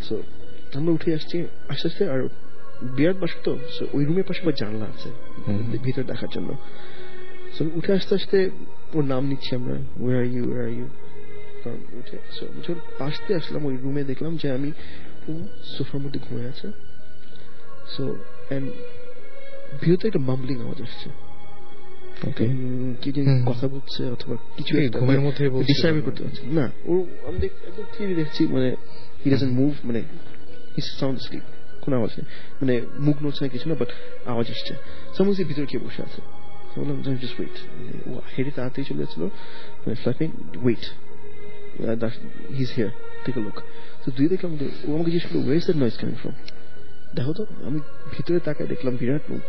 সো আমরা উঠে আসছি আস্তে আস্তে, আর বিরাট বাসা তো, ওই রুমের পাশে আবার জানলা আছে ভিতরে দেখার জন্য। সো উঠে আসতে আসতে ওর নাম নিচ্ছি আমরা, ওয়ার আর ইউ, কারণ উঠে যখন পাশ দিয়ে আসলাম ওই রুমে, দেখলাম যে আমি ও সোফার মধ্যে ঘুমিয়ে আছে। সো এন্ড ভিতরে একটা মামলিং আওয়াজ আসছে, কি যে কথা বলছে অথবা কিছু ঘুমের মধ্যে ডিসাইড করতে পারছি না। ও আমি একদম ক্লিয়ারলি দেখছি, মানে হি ডাজন্ট মুভ, মানে হি সাউন্ড স্লিপ, কোনো আওয়াজ নেই, মানে মুখ নড়ছে না কিছু না, বাট আওয়াজ আসছে। সমস্ত ভিতরে কে বসে আছে। বললাম জাস্ট ওয়েট, ও হেঁটে তাড়াতাড়ি চলে যাচ্ছিল, মানে flatmate, wait, he is here, take a look. তো দুই দেখলাম, ও আমাকে জিজ্ঞেস করলো where is that noise coming from, দেখো তো। আমি ভিতরে তাকায় দেখলাম বিরাট রুম,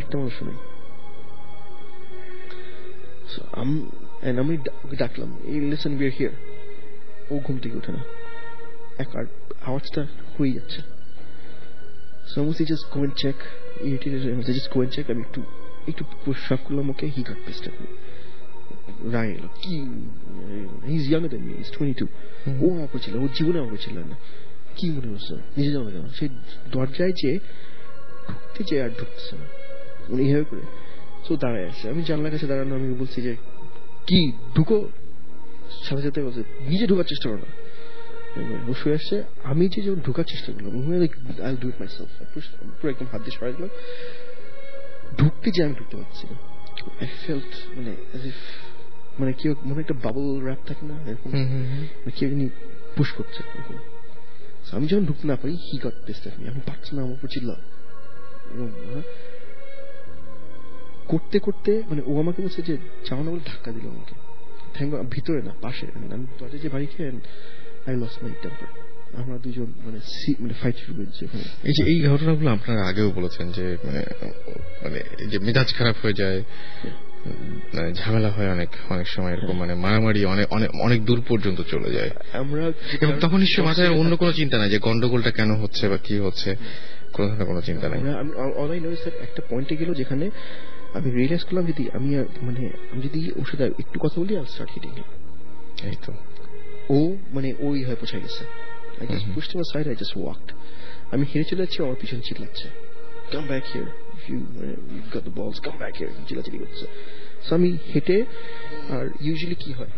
একটা মানুষ নাই। আমি ওকে ডাকলাম, এই লিসেন, উই আর হিয়ার। ও ঘুম থেকে ওঠে না, আর আওয়াজটা হয়ে যাচ্ছে। So I mostly just go and check, just go and check. আমি একটু push up করলাম ওকে, he got pissed at me. Right, কি, he's younger than me, he's 22. ও আমার ছিল, ও জীবনে আমার ছিল না। কি মনে হচ্ছে নিজে জানো কেন, সেই দরজায় যে ঢুকতে চাই আর ঢুকছে না, উনি এইভাবে করে। তো দাঁড়ায় আছে, আমি জানলার কাছে দাঁড়ানো, আমি বলছি যে কি ঢুকো, সাথে সাথে বলছে নিজে ঢুকার চেষ্টা করো না। ও শুয়ে আসছে, আমি যে যখন ঢোকার চেষ্টা করলাম, আই ডু ইট মাইসেলফ, পুরো একদম হাত দিয়ে সরাই দিলাম। ঢুকতে যে আমি ঢুকতে পারছি না, আই ফেল্ট মানে অ্যাজ ইফ, মানে কেউ মনে একটা বাবল র্যাপ থাকে না এরকম, কেউ জানি পুশ করছে এরকম। আমি যখন ঢুকতে না পারি, he got pissed at me, আমি পারছি না, আমার উপর চিল্লাম করতে করতে, মানে ও আমাকে বলছে যে যাও না বলে ধাক্কা দিল আমাকে, ভিতরে না পাশে। আমি দরজা যে বাড়ি খেয়ে I lost my temper. আমরা দুজন মানে ফাইট শুরু করেছি ওখানে। এই ঘটনাগুলো আপনারা আগেও বলেছেন যে মানে যে মেজাজ খারাপ হয়ে যায়, ঝামেলা হয় অনেক সময় এরকম, মানে মারামারি অনেক দূর পর্যন্ত চলে যায়। আমরা তখন নিশ্চয়ই মাথায় অন্য কোনো চিন্তা নাই যে গন্ডগোলটা কেন হচ্ছে বা কি হচ্ছে, কোনো ধরনের কোনো চিন্তা নাই। আমি একটা পয়েন্টে গেল যেখানে আমি রিয়েলাইজ করলাম যদি আমি যদি ওর সাথে একটু কথা বলি, আই স্টার্ট হিটিং হিম। এই তো ও মানে ওই হয়ে পৌঁছে গেছে। I just pushed him aside, I just walked. আমি হেরে চলে যাচ্ছি, আমার পিছনে চিল্লাচ্ছে, come back here, if you've got the balls, come back here, চিল্লাচিল্লি করছে। সো আমি হেঁটে, আর ইউজুয়ালি কি হয়,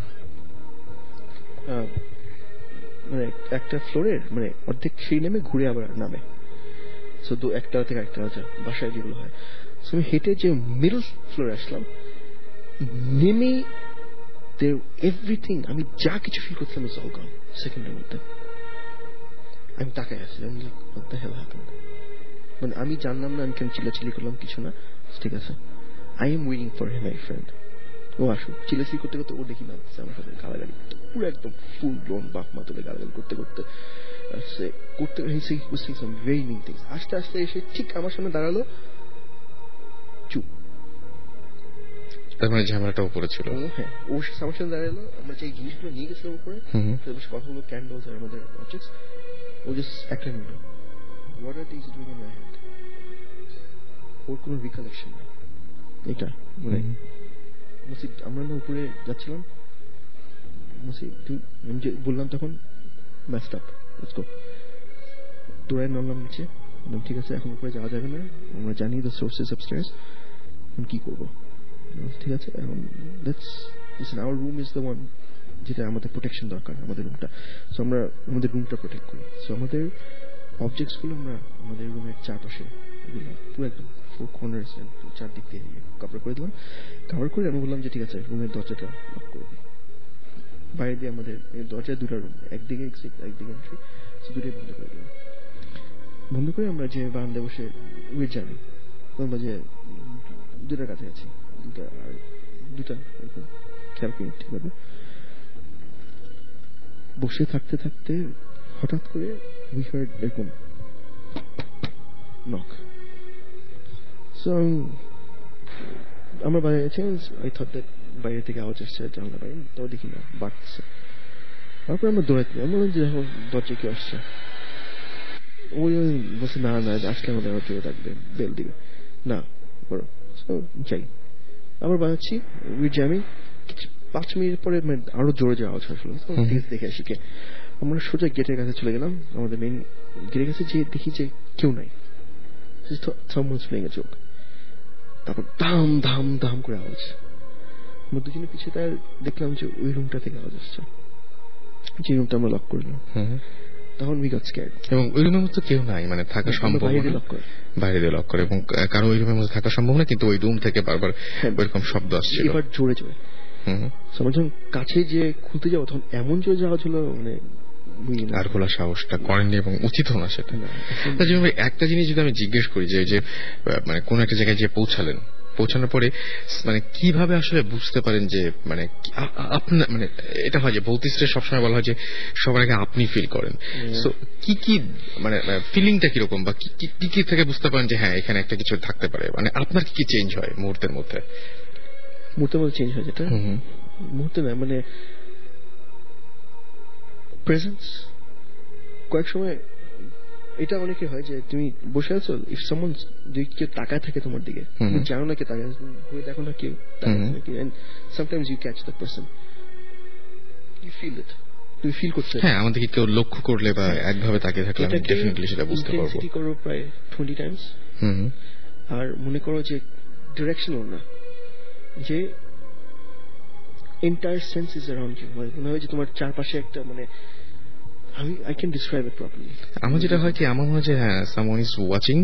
মানে একটা ফ্লোরের মানে অর্ধেক সেই নেমে ঘুরে আবার নামে। সো একটা থেকে একটা বাসায় যেগুলো হয়। আমি হেঁটে যে মিডল ফ্লোরে আসলাম, নেমে এভরিথিং, আমি যা কিছু ফিল করছিলাম ইটস অল গন সেকেন্ডের মধ্যে। আমি তাকাই আছি, what the hell happened? মানে আমি জানলাম না আমি কেন চিল্লাচিল্লি করলাম, কিছু না, ঠিক আছে। I am waiting for him, my friend. ও আসুক, চিল্লাচিল্লি করতে করতে ও দেখি নামছে আমার সাথে গালাগালি করতে, পুরো একদম ফুল ব্লোন বাপ মা তুলে গালাগালি করতে করতে ভেরি নিউ থিংস। আস্তে আস্তে এসে ঠিক আমার সামনে দাঁড়ালো, চুপ। তার মানে ঝামেলাটা উপরে ছিল। হ্যাঁ, ও আমার সামনে দাঁড়ালো, আমরা যে জিনিসগুলো নিয়ে গেছিলাম উপরে, কথা হলো ক্যান্ডেলস আর আমাদের অবজেক্টস, ও জাস্ট একটা নিল, what are this doing in my hand. ওর কোনো রিকলেকশন নেই এটা, মানে মসজিদ আমরা না উপরে যাচ্ছিলাম, মসজিদ আমি যে বললাম তখন ম্যাচড আপ, লেটস গো, দৌড়ায় নামলাম নিচে, ঠিক আছে এখন উপরে যাওয়া যাবে না, আমরা জানি দ্য সোর্সেস আপস্টেয়ার্স, এখন কি করবো, ঠিক আছে এখন let's listen, our room is the one যেটা আমাদের প্রোটেকশন দরকার, আমাদের রুমটা। সো আমরা আমাদের রুমটা প্রোটেক্ট করি। সো আমাদের অবজেক্টস গুলো আমরা আমাদের রুমের চারপাশে দিলাম, পুরো একদম ফোর কর্নার্স চারদিক দিয়ে কভার করে দিলাম। কভার করে আমি বললাম যে ঠিক আছে রুমের দরজাটা লক করে দিই। বাইরে দিয়ে আমাদের দরজায় দুটো রুম, একদিকে এক্সিট একদিকে এন্ট্রি, দুটোই বন্ধ করে দিলাম। বন্ধ করে আমরা যে বারান্দায় বসে উইট জানি, আমরা যে দুটার কাছাকাছি, দুটা খেয়াল করি ঠিকভাবে, বসে থাকতে থাকতে হঠাৎ করে উই হার্ড এরকম নক। সো আমার বাইরে আছে, আই থট দ্যাট বাইরে থেকে আওয়াজ আসছে জানলা বাইরে, তো দেখি না বাড়ছে। তারপর আমরা দৌড়াইতে, আমি বললাম যে দেখো দরজা কেউ আসছে, ওই বলছে না না আসলে আমাদের আবার কেউ ডাকবে, বেল দিবে না, বড় যাই। আবার বানাচ্ছি উইট জ্যামিং, 5 মিনিট পরে আরো জোরে যাওয়া আওয়াজ আসলো, দেখে আসি কে। আমরা সোজা গেটের কাছে চলে গেলাম, আমাদের মেইন গেটের কাছে যে দেখি যে কেউ নাই, চোখ, তারপর ধাম ধাম ধাম করে আওয়াজ, আমরা দুজনে পিছিয়ে তার দেখলাম যে ওই রুমটা থেকে আওয়াজ আসছে, যে রুমটা আমরা লক করলাম। তখন উই গট স্ক্যার্ড, এবং ওই রুমের মধ্যে কেউ নাই, মানে থাকা সম্ভব না, বাইরে দিয়ে লক করে, এবং কারণ ওই রুমের মধ্যে থাকা সম্ভব না, কিন্তু ওই রুম থেকে বারবার ওইরকম শব্দ আসছে, এবার জোরে জোরে। আমার যখন কাছে যে খুলতে যাবো তখন এমন জোরে যাওয়া ছিল, মানে আর খোলা সাহসটা করেননি এবং উচিত না সেটা। একটা জিনিস যদি আমি জিজ্ঞেস করি যে মানে কোন একটা জায়গায় যে পৌঁছানোর পরে মানে কিভাবে আসলে বুঝতে পারেন যে মানে আপনার, মানে এটা হয় যে ভৌতিকদের সবসময় বলা হয় যে সবার আগে আপনি ফিল করেন, সো কি মানে ফিলিংটা কিরকম, বা কি থেকে বুঝতে পারেন যে হ্যাঁ এখানে একটা কিছু থাকতে পারে, মানে আপনার কি চেঞ্জ হয় মুহূর্তের মধ্যে? চেঞ্জ হয় যেটা মুহূর্তে না, মানে প্রেজেন্স। কয়েক সময় এটা অনেকে হয় যে তুমি বসে আছো, ইফ সামওয়ান যদি কেউ তাকায় থাকে তোমার দিকে, তুমি জানো না কে তাকায়, ঘুরে দেখো না কেউ তাকায় নাকি, and sometimes you catch that person, you feel it, তুমি ফিল করছো। হ্যাঁ, আমাদেরকে কেউ লক্ষ্য করলে বা একভাবে তাকিয়ে থাকলে আমি ডেফিনেটলি সেটা বুঝতে পারবো। ইন্টেন্সিটি করো প্রায় 20 টাইমস। আর মনে করো যে ডিরেকশনাল না, যে entire sense is around you, মানে মনে হয় যে তোমার চারপাশে একটা, মানে I can describe it properly. আমার যেটা হয় কি, আমার মনে হয় যে হ্যাঁ someone is watching,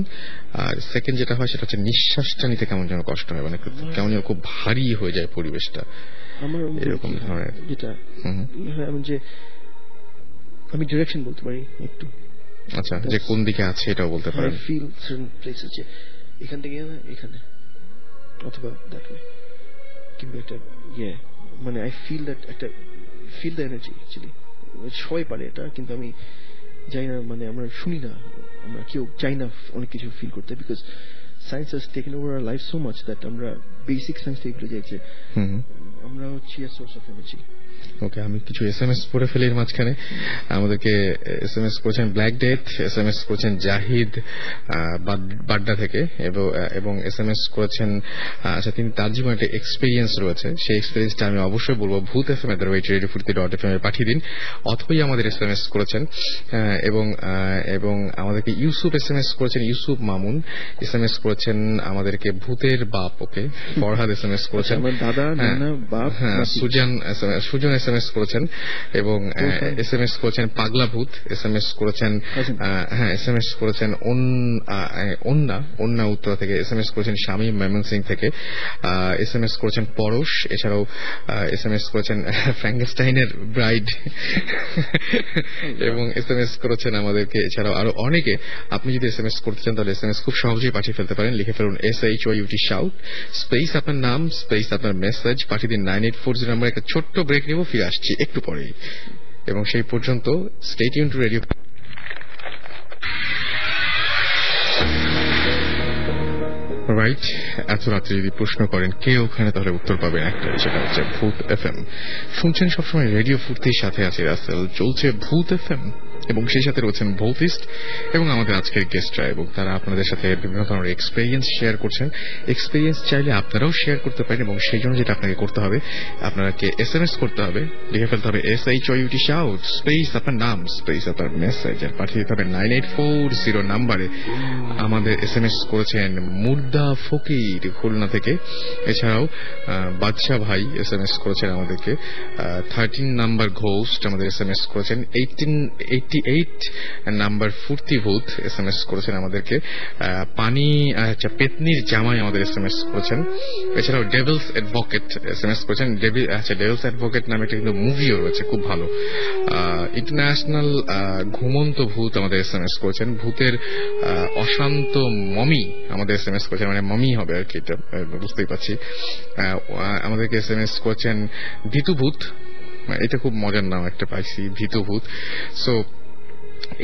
আর সেকেন্ড যেটা হয় সেটা হচ্ছে নিঃশ্বাসটা নিতে কেমন যেন কষ্ট হয়, মানে কেমন যেন খুব ভারী হয়ে যায় পরিবেশটা, আমার এরকম ধরনের যেটা যে আমি ডিরেকশন বলতে পারি একটু, আচ্ছা, যে কোন দিকে আছে এটাও বলতে পারেন, ফিল সার্টেন প্লেসেস, যে এখান থেকে এখানে অথবা দ্যাট ওয়ে, কিংবা একটা মানে আই ফিল দ্যাট, একটা ফিল দ্য এনার্জি। অ্যাকচুয়ালি সবাই পারে এটা, কিন্তু আমি যাই না, মানে আমরা শুনি না, আমরা কেউ চাই না অনেক কিছু ফিল করতে, because science has taken over our life so much that আমরা বেসিক সায়েন্স থেকে ভুলে যাই যে আমরা হচ্ছে সোর্স অফ এনার্জি। ওকে, আমি কিছু SMS পড়ে ফেলি এর মাঝখানে। আমাদেরকে SMS করেছেন ব্ল্যাক ডেথ, SMS করেছেন জাহিদ বাড্ডা থেকে, এবং SMS করেছেন, আচ্ছা তিনি তার জীবনে একটা এক্সপিরিয়েন্স রয়েছে, সেই এক্সপিরিয়েন্সটা আমি অবশ্যই বলবো ভূত FM@radiofurti.fm পাঠিয়ে দিন, অথবা আমাদের SMS করেছেন, এবং আমাদেরকে ইউসুফ SMS করেছেন, ইউসুফ মামুন SMS করেছেন আমাদেরকে ভূতের বাপ, ওকে ফরহাদ SMS করেছেন, আমার দাদা নানা বাপ, সুজান দুজন SMS করেছেন এবং SMS করেছেন পাগলা ভূত, SMS করেছেন SMS করেছেন অন্যা উত্তরা থেকে, SMS করেছেন স্বামী ময়মনসিং থেকে, SMS করেছেন পরশ, এছাড়াও SMS করেছেন ফ্র্যাঙ্কেনস্টাইনের ব্রাইড এবং SMS করেছেন আমাদেরকে এছাড়াও আরো অনেকে। আপনি যদি SMS করতে চান তাহলে SMS খুব সহজেই পাঠিয়ে ফেলতে পারেন। লিখে ফেলুন SHOUT শাউট স্পেস আপনার নাম স্পেস আপনার মেসেজ, পাঠিয়ে দিন 9840 নম্বরে। একটা ছোট্ট ব্রেক নেব, ফিরে আসছি একটু পরেই, এবং সেই পর্যন্ত stay tune two radio. Right, এত রাত্রে যদি প্রশ্ন করেন কে ওখানে, তাহলে উত্তর পাবেন একটাই, সেটা হচ্ছে ভূত FM। শুনছেন সবসময় রেডিও ফুর্তির সাথে আছে রাসেল, চলছে ভূত FM এবং সেই সাথে রয়েছেন ভৌতিস্ট এবং আমাদের আজকের গেস্টরা, এবং তারা আপনাদের সাথে বিভিন্ন ধরনের এক্সপেরিয়েন্স শেয়ার করছেন। এক্সপেরিয়েন্স চাইলে আপনারাও শেয়ার করতে পারেন, এবং সেই জন্য যেটা আপনাকে করতে হবে, আপনাকে SMS করতে হবে, লিখে ফেলতে হবে SHOUT শাউট স্পেস আপনার নাম স্পেস আপনার মেসেজ, আর পাঠিয়ে দিতে হবে 9840 নাম্বারে। আমাদের SMS করেছেন মুর্দা ফকির খুলনা থেকে, এছাড়াও বাদশা ভাই SMS করেছেন আমাদেরকে, 13 নাম্বার ঘোস্ট আমাদের SMS করেছেন, 88 নাম্বার ফুর্তি ভূত SMS করেছেন আমাদেরকে, পানি পেতনির জামাই আমাদের SMS করেছেন, এছাড়াও ডেভিলস অ্যাডভোকেট SMS করেছেন। ডেভিলস অ্যাডভোকেট নামে একটা কিন্তু মুভিও রয়েছে খুব ভালো। ইন্টারন্যাশনাল ঘুমন্ত ভূত আমাদের SMS করেছেন, ভূতের অশান্ত মমি আমাদের SMS করেছেন, মানে মমি হবে আর কি, এটা বুঝতেই পারছি। আমাদেরকে SMS করেছেন ভীতুভূত, এটা খুব মজার নাম একটা পাইছি, ভীতুভূত। সো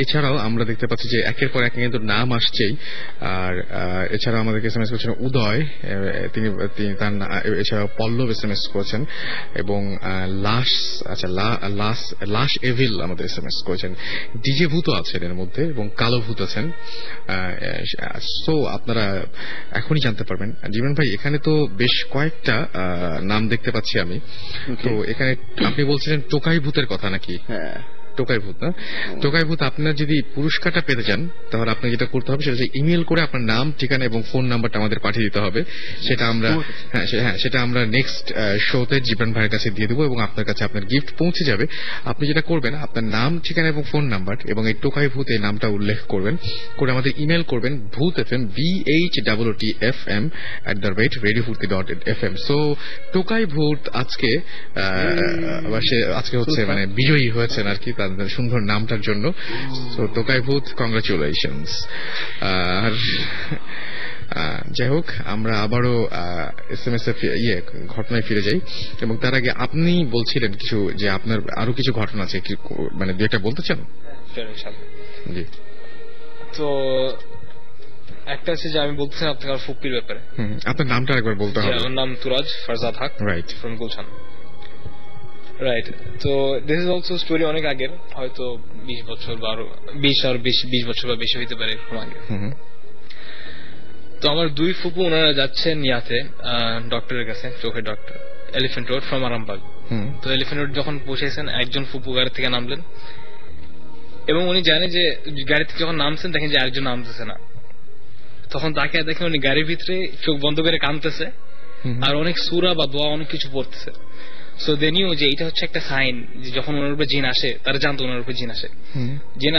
এছাড়াও আমরা দেখতে পাচ্ছি যে একের পর এক কিন্তু নাম আসছেই। আর এছাড়াও আমাদেরকে SMS করেছেন উদয়, তিনি তার এছাড়াও পল্লব SMS করেছেন, এবং লাশ এভিল আমাদের SMS করেছেন। ডিজে ভূত আছেন এর মধ্যে, এবং কালো ভূত আছেন। সো আপনারা এখনই জানতে পারবেন। জীবন ভাই, এখানে তো বেশ কয়েকটা নাম দেখতে পাচ্ছি আমি, তো এখানে আপনি বলছিলেন টোকাই ভূতের কথা নাকি? হ্যাঁ, টোকাই ভূত না? টোকাই ভূত আপনার যদি পুরস্কারটা পেতে চান তাহলে আপনাকে যেটা করতে হবে সেটা হচ্ছে ইমেল করে আপনার নাম, ঠিকানা এবং ফোন নাম্বারটা আমাদের পাঠিয়ে দিতে হবে। সেটা আমরা নেক্সট শোতে জীবন ভাইয়ের কাছে দিয়ে দেবো, এবং আপনার কাছে আপনার গিফট পৌঁছে যাবে। আপনি যেটা করবেন, আপনার নাম, ঠিকানা এবং ফোন নাম্বার এবং এই টোকাই ভূত এই নামটা উল্লেখ করবেন, করে আমাদের ইমেল করবেন ভূত FM BHOOTFM@radiofurti.fm। সো টোকাই ভূত আজকে হচ্ছে মানে বিজয়ী হয়েছেন আর কি, তাদের সুন্দর নামটার জন্য। তো টোকাই ভূত, কংগ্রাচুলেশনস। আর যাই হোক, আমরা আবারও SMS এর ঘটনায় ফিরে যাই, এবং তার আগে আপনি বলছিলেন কিছু, যে আপনার আরো কিছু ঘটনা আছে, মানে দু একটা বলতে চান? জি। তো একটা আছে যে আমি বলতেছিলাম আপনার ফুপির ব্যাপারে। আপনার নামটা একবার বলতে হবে। আমার নাম তুরাজ ফারজাদ হক, রাইট, ফ্রম গুলশান। রাইট, তো দিস ইজ অলসো স্টোরি অনেক আগের, হয়তো 20 বছর বা 20 বছর বা বেশি হইতে পারে এরকম আগে। তো আমার দুই ফুপু, ওনারা যাচ্ছেন ইয়াতে ডক্টরের কাছে, চোখের doctor, elephant road from Arambagh. তো এলিফ্যান্ট রোড যখন পৌঁছেছেন, একজন ফুপু গাড়ি থেকে নামলেন, এবং উনি জানে যে গাড়ি থেকে যখন নামছেন দেখেন যে আরেকজন নামতেছে না। তখন তাকে দেখেন উনি গাড়ির ভিতরে চোখ বন্ধ করে কাঁদতেছে, আর অনেক সূরা বা দোয়া অনেক কিছু পড়তেছে। সো দে নিউ যে এটা হচ্ছে একটা সাইন, যে যখন ওনার উপরে জিন আসে, তারা জানতো ওনার উপরে জিন আসে। জিন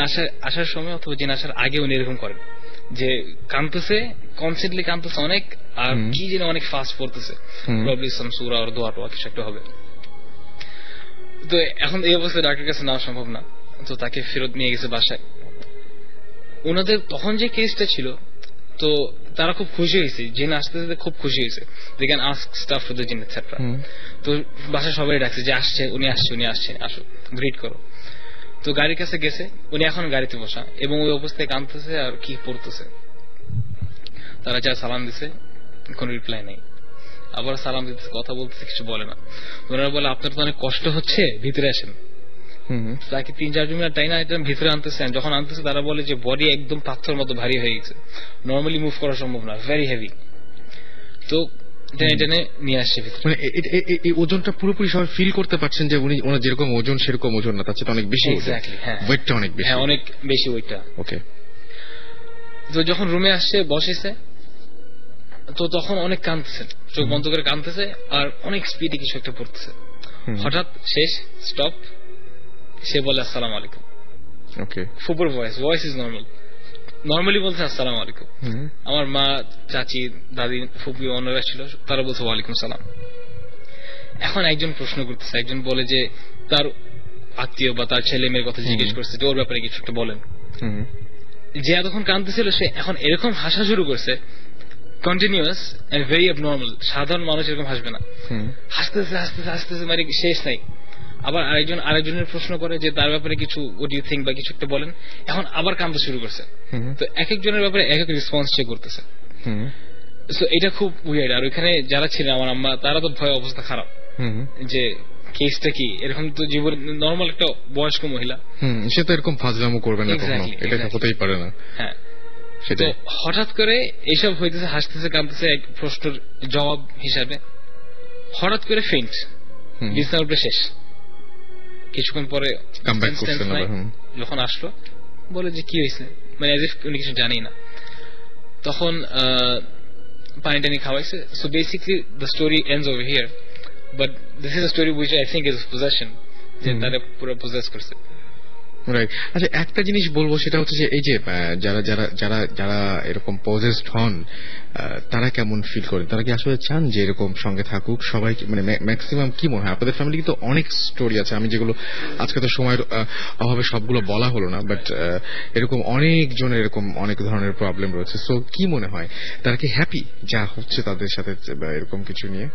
আসার সময় অথবা জিন আসার আগে উনি এরকম করেন যে কাঁদতেছে, কনস্ট্যান্টলি কাঁদতেছে অনেক, আর কি যেন অনেক ফাস্ট পড়তেছে, প্রবাবলি সাম সূরা আর দোয়া টোয়া কিছু একটা হবে। তো এখন এই অবস্থায় ডাক্তারের কাছে নেওয়া সম্ভব না, তো তাকে ফেরত নিয়ে গেছে বাসায়। ওনাদের তখন যে কেসটা ছিল, তো তারা খুব খুশি হয়েছে, জিন আসতে খুব খুশি হয়েছে, they can ask stuff to the জিন এটসেট্রা। তো বাসায় সবাই ডাকছে যে আসছে, উনি আসছে, আসো গ্রিট করো। তো গাড়ির কাছে গেছে, উনি এখন গাড়িতে বসা, এবং ওই অবস্থায় কাঁদতেছে আর কি পড়তেছে। তারা যা সালাম দিছে, কোন রিপ্লাই নেই, আবার সালাম দিতেছে, কথা বলতেছে, কিছু বলে না। ওনারা বলে আপনার তো অনেক কষ্ট হচ্ছে, ভিতরে আসেন। তাকে 3-4 মিনিট টাইম ভিতরে আনতেছেন, যখন আনতেছে তারা বলে যে বডি একদম পাথর মতো ভারী হয়ে গেছে, নর্মালি মুভ করা সম্ভব না, ভেরি হেভি। তো টেনে নিয়ে আসছে ভিতরে। মানে এই ওজনটা পুরোপুরি সবাই ফিল করতে পারছেন যে উনি ওনার যেরকম ওজন সেরকম ওজন না, তার চেয়ে অনেক বেশি, ওয়েটটা অনেক বেশি, অনেক বেশি ওয়েটটা। ওকে। তো যখন রুমে আসছে, বসেছে, তো তখন অনেক কাঁদতেছে, চোখ বন্ধ করে কাঁদতেছে, আর অনেক স্পিডে কিছু একটা পড়তেছে। হঠাৎ শেষ স্টপ, সে বলে আসসালামু আলাইকুম। ওকে, ফুপুর ভয়েস ইজ নর্মালি বলছে আসসালামু আলাইকুম। আমার মা, চাচি, দাদি, ফুপি, অন্যরা ছিল, তারা বলছে ওয়ালাইকুম সালাম। এখন একজন প্রশ্ন করতেছে, একজন বলে যে তার আত্মীয় বা তার ছেলে মেয়ের কথা জিজ্ঞেস করছে যে ওর ব্যাপারে কিছু একটা বলেন। যে এতক্ষণ কাঁদতেছিল সে এখন এরকম হাসা শুরু করছে, কন্টিনিউয়াস এন্ড ভেরি অ্যাবনর্মাল। সাধারণ মানুষ এরকম হাসবে না, হাসতেছে হাসতেছে হাসতেছে, মানে শেষ নাই। আবার আরেকজনের প্রশ্ন করে যে তার ব্যাপারে কিছু হোয়াট ইউ থিংক বা কিছু একটা বলেন, এখন আবার কাঁদতে শুরু করছে। তো এক একজনের ব্যাপারে এক এক রেসপন্স সে করতেছে। সো এটা খুব উইয়ার্ড। আর ওইখানে যারা ছিলেন আমার আম্মা, তারা তো ভয় অবস্থা খারাপ যে কেসটা কি, এরকম তো জীবন নর্মাল একটা বয়স্ক মহিলা, সে তো এরকম ফাজলামো করবে না কখনো, এটা হতেই পারে না। হ্যাঁ, তো হঠাৎ করে এইসব হইতেছে, হাসতেছে কাঁদতেছে, এক প্রশ্নের জবাব হিসাবে হঠাৎ করে ফেইন্ট, বিছানার উপরে শেষ। কিছুক্ষণ পরে যখন আসলো বলে যে কি হয়েছে, মানে উনি কিছু জানি না। তখন পানি টানি খাওয়াইছে। So basically the story ends over here, but this is a story which I think is possession, যে তারা পুরো পজেস করছে। রাইট। আচ্ছা, একটা জিনিস বলবো, সেটা হচ্ছে যে এই যে যারা যারা যারা যারা এরকম পজেসড হন, তারা কেমন ফিল করে? তারা কি আসলে চান যে এরকম সঙ্গে থাকুক সবাই? মানে ম্যাক্সিমাম কি মনে হয় আপনাদের ফ্যামিলি? কিন্তু অনেক স্টোরি আছে, আমি যেগুলো আজকে তো সময়ের অভাবে সবগুলো বলা হলো না, বাট এরকম অনেক জনের এরকম অনেক ধরনের প্রবলেম রয়েছে। সো কি মনে হয়, তারা কি হ্যাপি যা হচ্ছে তাদের সাথে এরকম কিছু নিয়ে?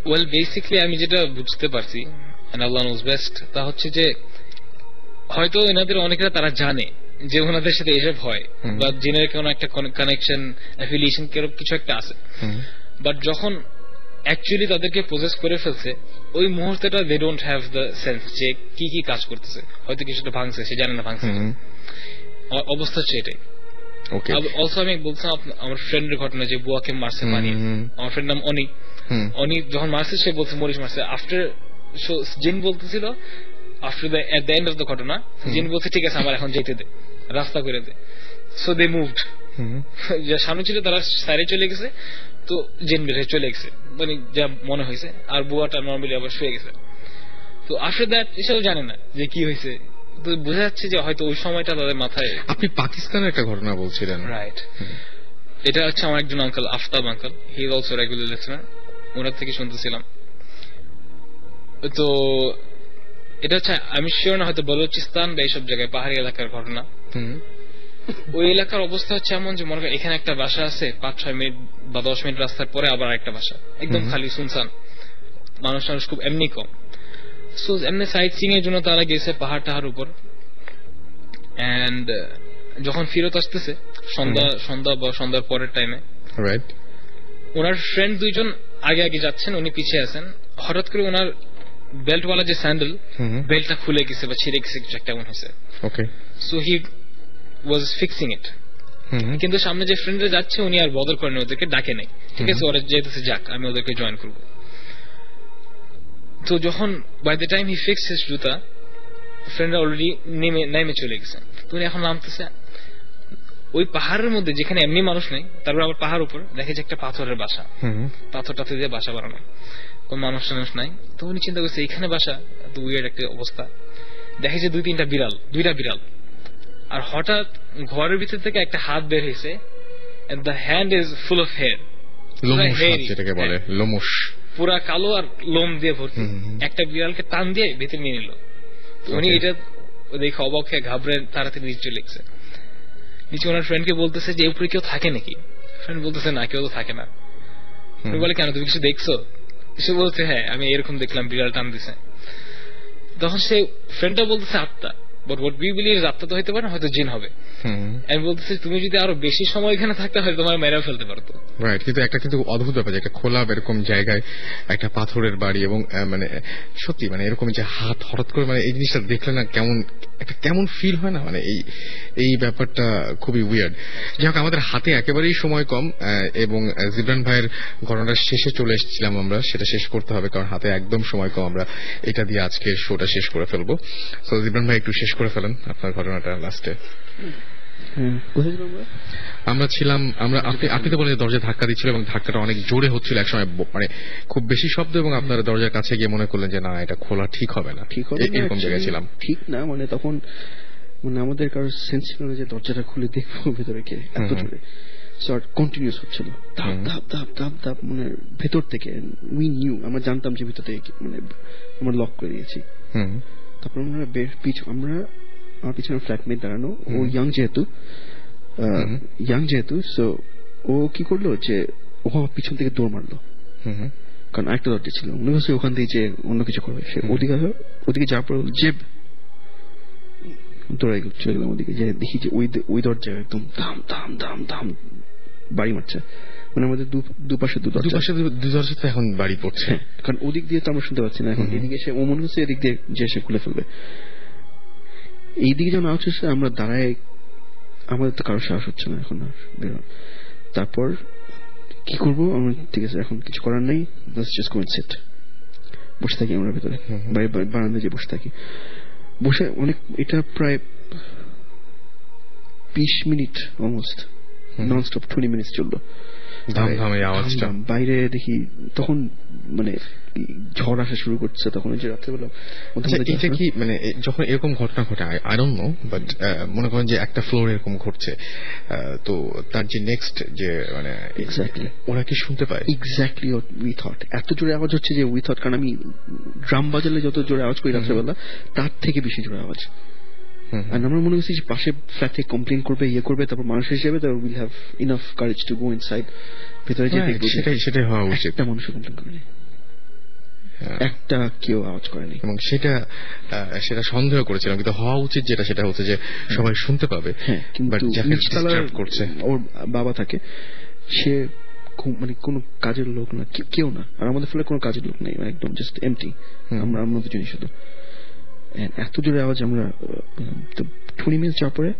ওয়েল, বেসিকলি আমি যেটা বুঝতে পারছি, এন্ড আল্লাহ নোজ বেস্ট, তা হচ্ছে যে হয়তো এনাদের অনেকেরা তারা জানে যে ওনাদের সাথে এসব হয়, বা জিনের কোনো একটা কানেকশন, অ্যাফিলিয়েশন কিছু একটা আছে, বাট যখন অ্যাকচুয়ালি তাদেরকে পজেস করে ফেলছে, ওই মুহূর্তেটা they don't have the sense যে কি কি কাজ করতেছে। হয়তো কিছুটা ভাঙছে, সে জানে না ভাঙছে, অবস্থা হচ্ছে এটাই। অলসো আমি বলছিলাম আমার ফ্রেন্ডের ঘটনা, যে বুয়াকে মারছে মানিয়ে। আমার ফ্রেন্ড নাম অনি যখন মারছে সে বলছে মরিচ মারছে। আফটার জিন বলতেছিল, after at the end of the ঘটনা, জিন বলছে ঠিক আছে আমার এখন যেতে দে, রাস্তা করে দে। সো দে মুভড, যা সামনে ছিল তারা সাইডে চলে গেছে, তো জিন বের হয়ে চলে গেছে, মানে যা মনে হয়েছে। আর বুয়াটা নর্মালি আবার শুয়ে গেছে। তো আফটার দ্যাট এসব জানে না যে কি হয়েছে, তো বোঝা যাচ্ছে যে হয়তো ওই সময়টা তাদের মাথায়। আপনি পাকিস্তানের একটা ঘটনা বলছিলেন, রাইট? এটা হচ্ছে আমার একজন uncle, Aftab uncle, he is also regular listener, ওনার থেকে শুনতেছিলাম। তো এটা হচ্ছে, আমি শিওর না, হয়তো বলুচিস্তান বা এইসব জায়গায় পাহাড়ি এলাকার ঘটনা। ওই এলাকার অবস্থা হচ্ছে এমন যে মনে করেন এখানে একটা বাসা আছে, 5-6 মিনিট বা 10 মিনিট রাস্তার পরে আবার একটা বাসা, একদম খালি শুনসান, মানুষ খুব এমনি কম। সো এমনি সাইট সিইং এর জন্য তারা গেছে পাহাড় টাহার উপর। এন্ড যখন ফিরত আসতেছে সন্ধ্যা বা সন্ধ্যার পরের টাইমে, রাইট, ওনার ফ্রেন্ড দুইজন আগে আগে যাচ্ছেন, উনি পিছিয়ে আছেন। হঠাৎ করে ওনার বেল্টওয়ালা যে স্যান্ডেল, বেল্টটা খুলে গেছে বা ছিঁড়ে গেছে, কিছু একটা এমন হয়েছে। ওকে, সো হি ওয়াজ ফিক্সিং ইট। কিন্তু সামনে যে ফ্রেন্ডরা যাচ্ছে উনি আর বদল করেন, ওদেরকে ডাকে নেই, ঠিক আছে ওরা যেতেছে যাক, আমি ওদেরকে জয়েন করব। তো যখন by the time he fix his জুতা, ফ্রেন্ডরা অলরেডি নেমে চলে গেছে। তো উনি এখন নামতেছে ওই পাহাড়ের মধ্যে, যেখানে এমনি মানুষ নেই, তারপর আবার পাহাড় উপর দেখে যে একটা পাথরের বাসা, পাথর টাথর দিয়ে বাসা বানানো, কোন মানুষ নাই। তো উনি চিন্তা করছে এইখানে বাসা, এত উইয়ার্ড একটা অবস্থা। দেখে যে 2-3টা বিড়াল, 2টা বিড়াল। আর হঠাৎ ঘরের ভিতর থেকে একটা হাত বের হয়েছে, and the hand is full of hair, যেটাকে বলে লোমশ, পুরা কালো আর লোম দিয়ে ভর্তি। একটা বিড়ালকে টান দিয়ে ভেতরে নিয়ে নিল। তো উনি এটা দেখে অবাক হয়ে ঘাবড়ে তাড়াতাড়ি নিচে চলে গেছে। নিচে ওনার ফ্রেন্ডকে বলতেছে যে উপরে কেউ থাকে নাকি? ফ্রেন্ড বলতেছে না, কেউ তো থাকে না। উনি বলে কেন, তুমি কিছু দেখছো? সে বলছে হ্যাঁ আমি এরকম দেখলাম, বিড়াল টান দিছে। তখন সে ফ্রেন্ডটা বলতেছে আত্মা, বাট হোয়াট উই বিলিভ আত্মা তো হইতে পারে না, হয়তো জিন হবে। আমি বলতেছি তুমি যদি আরো বেশি সময় এখানে থাকতে হয় তোমার মেরেও ফেলতে পারতো। রাইট, কিন্তু একটা কিন্তু অদ্ভুত ব্যাপার, একটা খোলা এরকম জায়গায় একটা পাথরের বাড়ি, এবং মানে সত্যি মানে এরকম যে হাত হঠাৎ করে, মানে এই জিনিসটা দেখলে না কেমন ফিল হয় না, মানে এই ব্যাপারটা খুবই উইয়ার্ড। যাই হোক, আমাদের হাতে একেবারেই সময় কম, এবং জিবরান ভাইয়ের ঘটনাটা শেষে চলে এসেছিলাম আমরা, সেটা শেষ করতে হবে কারণ হাতে একদম সময় কম। আমরা এটা দিয়ে আজকের শোটা শেষ করে ফেলবো। তো জিবরান ভাই একটু শেষ করে ফেলেন আপনার ঘটনাটা লাস্টে। কোথায় ছিলাম আমরা ছিলাম আপনি তো বলেন দরজা ধাক্কা দিচ্ছিল এবং ধাক্কাটা অনেক জোরে হচ্ছিল একসময়, মানে খুব বেশি শব্দ, এবং আপনারা দরজার কাছে গিয়ে মনে করলেন যে না এটা খোলা ঠিক হবে না, এরকম জায়গায় ছিলাম। ঠিক না, মানে তখন মানে আমাদের কারোর সেন্স ছিল না যে দরজাটা খুলে দেখবো ভেতরে কে, এত জোরে কন্টিনিউস হচ্ছিল ধাপ ধাপ ধাপ ধাপ ধাপ, মানে ভেতর থেকে উই নিউ, আমরা জানতাম যে ভেতর থেকে মানে আমরা লক করে দিয়েছি। তারপর আমরা আমরা আমার পিছনে ফ্ল্যাটমেট দাঁড়ানো, ও ইয়াং যেহেতু সো ও কি করলো যে ও পিছন থেকে দৌড় মারলো, কারণ আরেকটা দরজা ছিল, মনে করছে ওখান থেকে যে অন্য কিছু করবে। সে ওদিকে যাওয়ার পর যে দৌড়াই চলে গেলাম ওদিকে, যে দেখি যে ওই দরজা একদম ধাম ধাম ধাম ধাম বাড়ি মারছে, মানে আমাদের দুপাশে দরজা তো এখন বাড়ি পড়ছে, কারণ ওদিক দিয়ে তো আমরা শুনতে পাচ্ছি না এখন। এদিকে এসে ও মনে হচ্ছে এদিক দিয়ে যে সে খুলে ফেলবে। এইদিকে যখন আওয়াজ হচ্ছে আমরা দাঁড়ায়, আমাদের তো কারো সাহস হচ্ছে না এখন আর বেরোনো। তারপর কি করবো আমরা, ঠিক আছে এখন কিছু করার নেই, বসে থাকি আমরা ভেতরে, বারান্দায় যে বসে থাকি, বসে অনেক, এটা প্রায় 20 minute almost non stop 20 minute চললো আওয়াজটা। বাইরে দেখি তখন মানে ঝড় আসা শুরু করছে, তখন ওই যে রাত্রেবেলা। এটা কি মানে যখন এরকম ঘটনা ঘটে, আই ডোন্ট নো, বাট মনে করেন যে একটা ফ্লোর এরকম ঘটছে, তো তার যে নেক্সট যে মানে এক্স্যাক্টলি ওরা কি শুনতে পায়? এক্স্যাক্টলি উই থট এত জোরে আওয়াজ হচ্ছে যে উই থট, কারণ আমি ড্রাম বাজালে যত জোরে আওয়াজ করি রাত্রেবেলা তার থেকে বেশি জোরে আওয়াজ। আর আমরা মনে করছি যে পাশে ফ্ল্যাট থেকে কমপ্লেন করবে, ইয়ে করবে, তারপর মানুষ হিসেবে will have enough courage to go inside, ভেতরে যে দেখবো। সেটাই হওয়া উচিত। একটা মানুষও কমপ্লেন করেনি, একটা কেউ আওয়াজ করেনি, এবং সেটা সন্দেহ করেছিলাম, কিন্তু হওয়া উচিত যেটা, সেটা হচ্ছে যে সবাই শুনতে পাবে। হ্যাঁ, কিন্তু করছে ওর বাবা থাকে, সে মানে কোন কাজের লোক না, কেউ না, আর আমাদের ফ্ল্যাটে কোনো কাজের লোক নেই, একদম জাস্ট এমটি, আমরা দুজনই শুধু। এত জোরে আওয়াজ, আমরা 20 মিনিট যাওয়ার পরে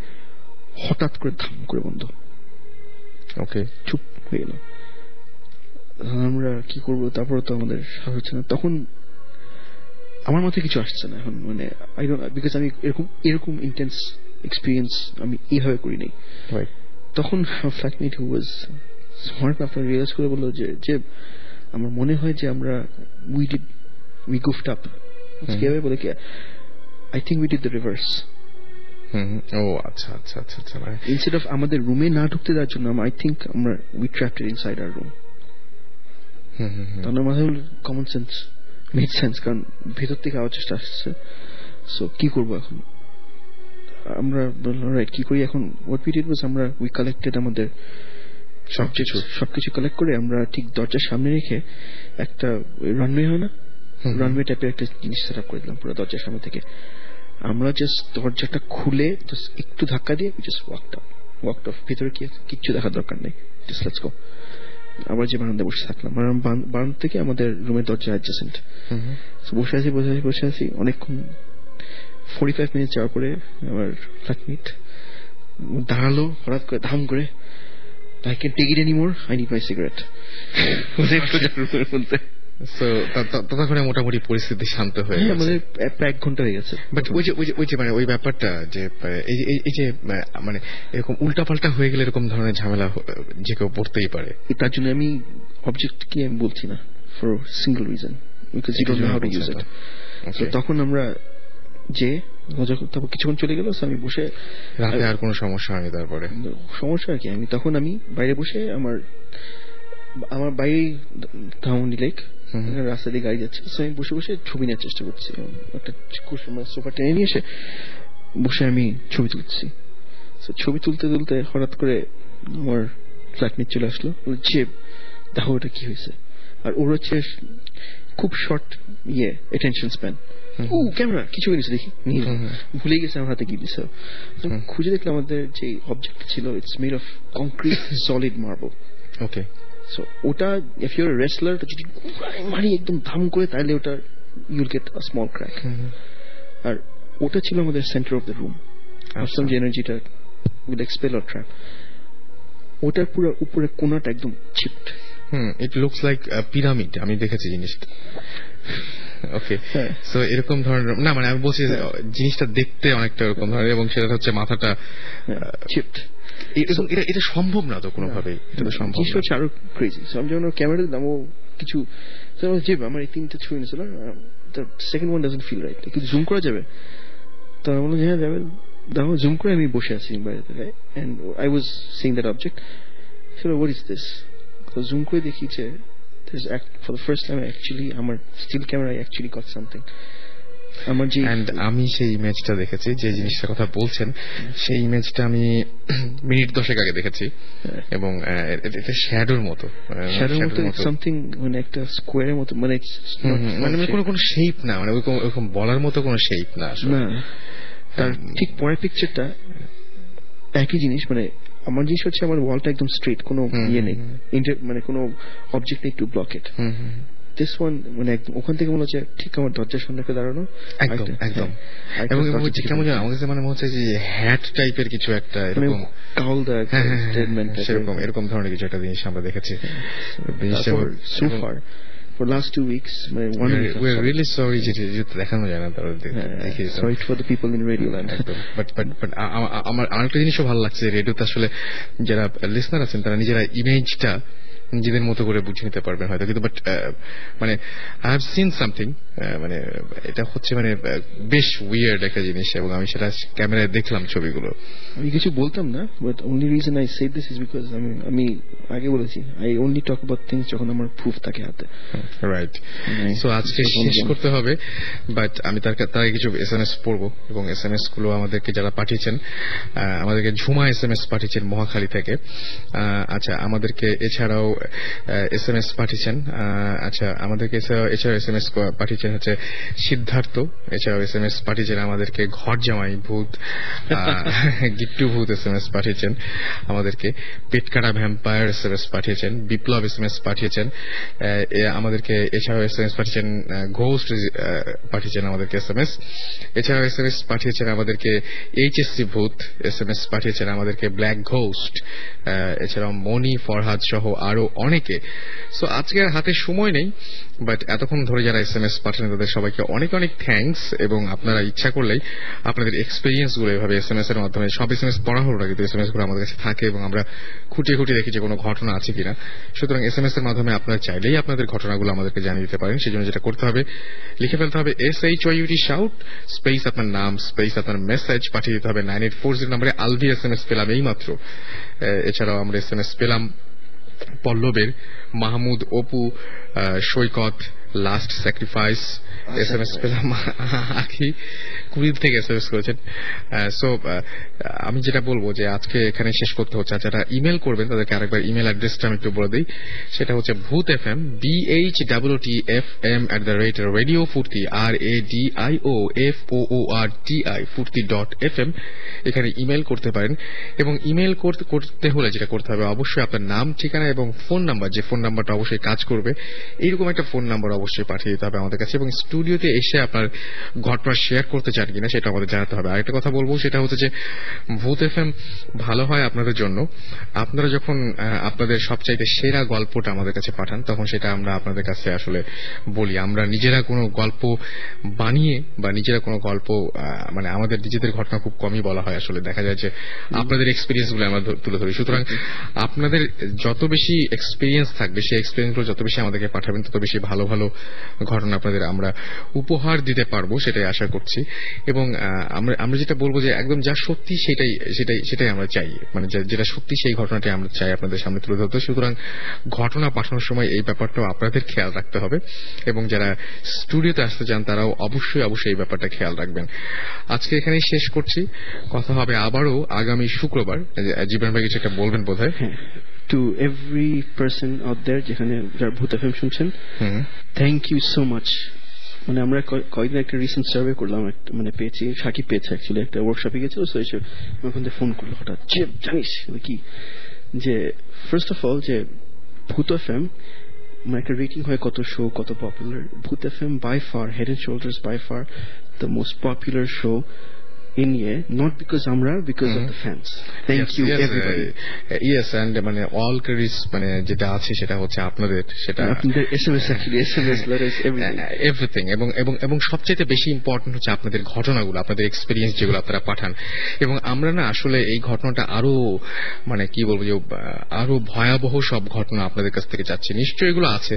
হঠাৎ করে ধাম করে বন্ধ, ওকে চুপ হয়ে গেল। আমরা কি করবো, তারপরে তো আমাদের সাহস হচ্ছে না, তখন আমার মাথায় কিছু আসছে না এখন, মানে আই ডোন্ট, বিকজ আমি এরকম ইন্টেন্স এক্সপিরিয়েন্স আমি এইভাবে করি নাই। তখন ফ্ল্যাটমেট হু ওয়াজ স্মার্ট আপনার রিয়েলাইজ করে বললো যে আমার মনে হয় যে আমরা উই গুফড আপ, কিভাবে বলে কি, I think we did the reverse. ও আচ্ছা আচ্ছা আচ্ছা আচ্ছা, instead of আমাদের রুমে না ঢুকতে দেওয়ার জন্য, I think আমরা we trapped it inside our room. তার মাথায় কমন সেন্স মেড সেন্স, কারণ ভেতর থেকে আওয়াজটা আসছে। সো কি করবো এখন, আমরা রাইট কি করি এখন, what we did was we collected আমাদের সবকিছু কালেক্ট করে আমরা ঠিক দরজার সামনে রেখে একটা রানওয়ে হয় না, রানওয়ে টাইপের একটা জিনিস সেট আপ করে দিলাম পুরো দরজার সামনে থেকে। আমরা জাস্ট দরজাটা খুলে জাস্ট একটু ধাক্কা দিয়ে জাস্ট ওয়াকড অফ, ভিতরে কিচ্ছু দেখার দরকার নেই, জাস্ট লেটস গো। আবার যে বারান্দায় বসে থাকলাম, বারান্দা থেকে আমাদের রুমের দরজা অ্যাডজাসেন্ট, বসে আছি অনেকক্ষণ। 45 মিনিট যাওয়ার পরে আমার ফ্ল্যাটমেট দাঁড়ালো হঠাৎ করে, ধাম করে, I can't take it anymore, I need my cigarette. ততক্ষণে মোটামুটি পরিস্থিতি শান্ত হয়ে গেছে, আমাদের প্রায় 1 ঘন্টা হয়ে গেছে। বাট ওই যে মানে ওই ব্যাপারটা যে এই যে মানে এরকম উল্টাপাল্টা হয়ে গেলে এরকম ধরনের ঝামেলা যে কেউ পড়তেই পারে। তার জন্য আমি অবজেক্ট কি আমি বলছি না, for single reason, because you don't know how to use it. তো তখন আমরা যে তারপর কিছুক্ষণ চলে গেল, আমি বসে, রাতে আর কোনো সমস্যা হয়নি। তারপরে সমস্যা কি, আমি তখন বাইরে বসে, আমার বাইরে ধামন্ডি লেক, রাস্তা দিয়ে গাড়ি যাচ্ছে, আমি বসে বসে ছবি নেওয়ার চেষ্টা করছি। একটা সোফা টেনে নিয়ে এসে বসে আমি ছবি তুলছি। ছবি তুলতে তুলতে হঠাৎ করে আমার ফ্ল্যাটমেট চলে আসলো, যে দেখো ওটা কি হয়েছে। আর ওর হচ্ছে খুব শর্ট অ্যাটেনশন স্প্যান, ক্যামেরা কিছু নিয়েছে দেখি, ভুলে গেছে আমার হাতে কি দিছে। খুঁজে দেখলাম আমাদের যে অবজেক্ট ছিল, it's made of concrete solid marble. Okay, so ওটা ইফ ইউ আর রেসলার যদি মারি একদম ধাম করে, তাহলে ওটা you'll get a small crack. আর ওটা ছিল আমাদের সেন্টার অফ দ্য রুম, ভাবলাম যে এনার্জিটা উইল এক্সপেল অর ট্র্যাপ। ওটার পুরো উপরে কোনাটা একদম চিপড, ইট লুকস লাইক পিরামিড, আমি দেখেছি জিনিসটা। ওকে, সো এরকম ধরনের না, মানে আমি বলছি জিনিসটা দেখতে অনেকটা এরকম ধরনের, এবং সেটা হচ্ছে মাথাটা চিপড। এটা সম্ভব না তো কোনোভাবেই, এটা তো সম্ভব জিনিসটা হচ্ছে আরো ক্রেজি। আমি যখন ক্যামেরা দিলাম ও কিছু যে আমার এই 3টা ছবি নিয়েছিল, the second one doesn't feel right, কিন্তু জুম করা যাবে? তো আমি বললাম হ্যাঁ যাবে, দেখো জুম করে আমি বসে আছি বাইরেতে, and I was seeing that object, so what is this? তো জুম করে দেখি যে for the first time actually আমার still camera I actually got something. আমি সেই ইমেজটা দেখেছি, যে জিনিসটার কথা বলছেন সেই ইমেজটা আমি মিনিট 10 আগে দেখেছি, এবং এটা শ্যাডোর মতো, সামথিং, মানে একটা স্কোয়ারের মতো, মানে কোনো শেপ না, মানে ওরকম বলার মতো কোনো শেপ না আসলে। তার ঠিক পরের পিকচারটা একই জিনিস, মানে আমার জিনিস হচ্ছে আমার ওয়ালটা একদম স্ট্রেট, কোনো ইয়ে নেই, মানে কোনো অবজেক্ট নেই to block it. This one মানে একদম ওখান থেকে মনে হচ্ছে ঠিক আমার দরজার সামনে দাঁড়ানো, একদম একদম, এবং কেমন যেন আমার কাছে মানে মনে হচ্ছে যে হ্যাট টাইপের কিছু একটা, এরকম সেরকম এরকম ধরনের কিছু একটা জিনিস আমরা দেখেছি। So far for last 2 weeks, we're really sorry যে দেখানো যায় না, sorry for the people in Radio Land. but আমার আরেকটা জিনিসও ভালো লাগছে, রেডিওতে আসলে যারা লিসনার আছেন তারা নিজেরা ইমেজটা নিজেদের মতো করে বুঝে নিতে পারবেন হয়তো, কিন্তু বাট মানে আই হ্যাভ সিন সামথিং, মানে এটা হচ্ছে মানে বেশ উইয়ার্ড একটা জিনিস, এবং আমি সেটা ক্যামেরায় দেখলাম ছবিগুলো। আমি কিছু বলতাম না, but only reason I said this is because আমি আগে বলেছি I only talk about things যখন আমার প্রুফ থাকে হাতে। রাইট, সো আজকে শেষ করতে হবে, বাট আমি তার আগে কিছু SMS পড়বো, এবং SMS গুলো আমাদেরকে যারা পাঠিয়েছেন, আমাদেরকে ঝুমা SMS পাঠিয়েছেন মহাখালী থেকে। আচ্ছা, আমাদেরকে এছাড়াও SMS পাঠিয়েছেন, আচ্ছা আমাদেরকে এছাড়াও SMS পাঠিয়েছেন হচ্ছে সিদ্ধার্থ, এছাড়াও SMS পাঠিয়েছেন আমাদেরকে ঘর জামাই ভূত, গিট্টু ভূত SMS পাঠিয়েছেন আমাদেরকে, পেটকাটা ভ্যাম্পায়ার SMS পাঠিয়েছেন, বিপ্লব SMS পাঠিয়েছেন আমাদেরকে, এছাড়াও SMS পাঠিয়েছেন ঘোস্ট পাঠিয়েছেন আমাদেরকে SMS, এছাড়াও SMS পাঠিয়েছেন আমাদেরকে HSC ভূত SMS পাঠিয়েছেন আমাদেরকে, ব্ল্যাক ঘোস্ট, এছাড়াও মনি ফরহাদ সহ আরো অনেকে। সো আজকে আর হাতে সময় নেই, বাট এতক্ষণ ধরে যারা SMS পাঠান তাদের সবাইকে অনেক অনেক থ্যাঙ্কস, এবং আপনারা ইচ্ছা করলেই আপনাদের এক্সপিরিয়েন্স গুলো এভাবে SMS এর মাধ্যমে, সব SMS পড়া হলো না কিন্তু SMS গুলো আমাদের কাছে থাকে, এবং আমরা খুঁটিয়ে খুঁটিয়ে দেখি যে কোনো ঘটনা আছে কিনা। সুতরাং SMS এর মাধ্যমে আপনারা চাইলেই আপনাদের ঘটনাগুলো আমাদেরকে জানিয়ে দিতে পারেন। সেই জন্য যেটা করতে হবে, লিখে ফেলতে হবে SHOUT শাউট স্পেস আপনার নাম স্পেস আপনার মেসেজ, পাঠিয়ে দিতে হবে 9840 নম্বরে। আলভি SMS পেলাম এইমাত্র, এছাড়াও আমরা SMS পেলাম পল্লবের, মাহমুদ, অপু, সৈকত, লাস্ট স্যাক্রিফাইস SMS পেলাম, আখি কুড়িল থেকে SMS করেছেন। সো আমি যেটা বলবো যে আজকে এখানে শেষ করতে হচ্ছে। যারা ইমেল করবেন তাদেরকে আরেকবার ইমেল অ্যাড্রেসটা আমি একটু বলে দিই, সেটা হচ্ছে ভূত FM BHTTFM@radiofurti RADIOFOORTI furti.fm, এখানে ইমেল করতে পারেন। এবং ইমেল করতে হলে যেটা করতে হবে, অবশ্যই আপনার নাম, ঠিকানা এবং ফোন নাম্বার, যে ফোন নাম্বারটা অবশ্যই কাজ করবে, এইরকম একটা ফোন নাম্বার অবশ্যই পাঠিয়ে দিতে হবে আমাদের কাছে। এবং স্টুডিওতে এসে আপনার ঘটনা শেয়ার করতে চান কিনা সেটা আমাদের জানাতে হবে। আরেকটা কথা বলবো, সেটা হচ্ছে যে ভূত FM ভালো হয় আপনাদের জন্য, আপনারা যখন আপনাদের সবচাইতে সেরা গল্পটা আমাদের কাছে পাঠান, তখন সেটা আমরা আপনাদের কাছে আসলে বলি। আমরা নিজেরা কোনো গল্প বানিয়ে বা নিজেরা কোনো গল্প মানে আমাদের নিজেদের ঘটনা খুব কমই বলা হয়, আসলে দেখা যায় যে আপনাদের এক্সপিরিয়েন্স গুলো আমরা তুলে ধরি। সুতরাং আপনাদের যত বেশি এক্সপিরিয়েন্স থাকবে, সেই এক্সপিরিয়েন্স গুলো যত বেশি আমাদেরকে পাঠাবেন, তত বেশি ভালো ভালো ঘটনা আপনাদের আমরা উপহার দিতে পারবো, সেটাই আশা করছি। এবং আমরা যেটা বলবো যে একদম যা সত্যি সেটাই আমরা চাই, মানে যেটা সত্যি সেই ঘটনাটি আমরা চাই আপনাদের সামনে তুলে ধরতে। সুতরাং ঘটনা পাঠানোর সময় এই ব্যাপারটাও আপনাদের খেয়াল রাখতে হবে, এবং যারা স্টুডিওতে আসতে চান তারাও অবশ্যই এই ব্যাপারটা খেয়াল রাখবেন। আজকে এখানেই শেষ করছি, কথা হবে আবারও আগামী শুক্রবার। জীবন ভাই কিছু একটা বলবেন বোধহয়। To every person out there যেখানে যারা ভূত FM শুনছেন, থ্যাংক ইউ সো মাচ। মানে আমরা কয়েকদিন একটা রিসেন্ট সার্ভে করলাম, মানে পেয়েছি, সাকিব পেয়েছে অ্যাকচুয়ালি, একটা ওয়ার্কশপে গেছিল, তো এসে ওখান থেকে ফোন করলো হঠাৎ, যে জানিস কি যে ফার্স্ট অফ অল যে ভূত FM মানে একটা রেটিং হয় কত শো কত popular. Bhoot FM by far, head and shoulders by far the most popular show in here, not because Amra, because of the fans. Thank you everybody. Yes, and মানে all credits মানে যেটা আছে সেটা হচ্ছে আপনাদের, সেটা আপনাদের SMS actually SMS letters everything এবং সবচেয়ে বেশি ইম্পর্টেন্ট হচ্ছে আপনাদের ঘটনাগুলো, আপনাদের এক্সপেরিয়েন্স যেগুলো আপনারা পাঠান। এবং আমরা না আসলে এই ঘটনাটা আরো মানে কি বলবো যে আরো ভয়াবহ সব ঘটনা আপনাদের কাছ থেকে চাচ্ছি। নিশ্চয়ই এগুলো আছে,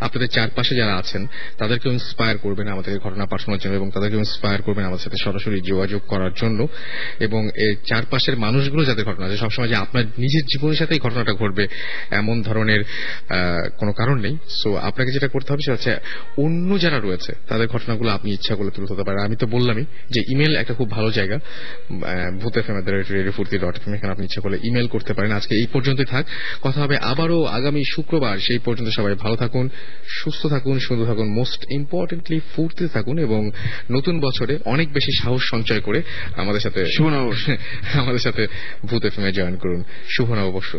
আপনাদের চারপাশে যারা আছেন তাদেরকে ইন্সপায়ার করবেন আমাদের ঘটনা পাঠানোর জন্য, এবং তাদেরকে ইন্সপায়ার করবেন আমাদের সাথে সরাসরি যোগাযোগ করার জন্য। এবং এই চারপাশের মানুষগুলো যাদের ঘটনা আছে, সবসময় যে আপনার নিজের জীবনের সাথেই ঘটনাটা ঘটবে এমন ধরনের কোনো কারণ নেই। সো আপনাকে যেটা করতে হবে সেটা হচ্ছে অন্য যারা রয়েছে তাদের ঘটনাগুলো আপনি ইচ্ছা করলে তুলে ধরতে পারেন। আমি তো বললামই যে ইমেল একটা খুব ভালো জায়গা, bhutfm@radiofurti.fm, এখানে আপনি ইচ্ছা করলে ইমেল করতে পারেন। আজকে এই পর্যন্তই থাক, কথা হবে আবারও আগামী শুক্রবার। সেই পর্যন্ত সবাই ভালো থাকুন, সুস্থ থাকুন, সুন্দর থাকুন, মোস্ট ইম্পর্টেন্টলি ফুর্তি থাকুন, এবং নতুন বছরে অনেক বেশি সাহস সঞ্চয় করে আমাদের সাথে ভূত এফএম এ জয়েন করুন। শুভ নববর্ষ।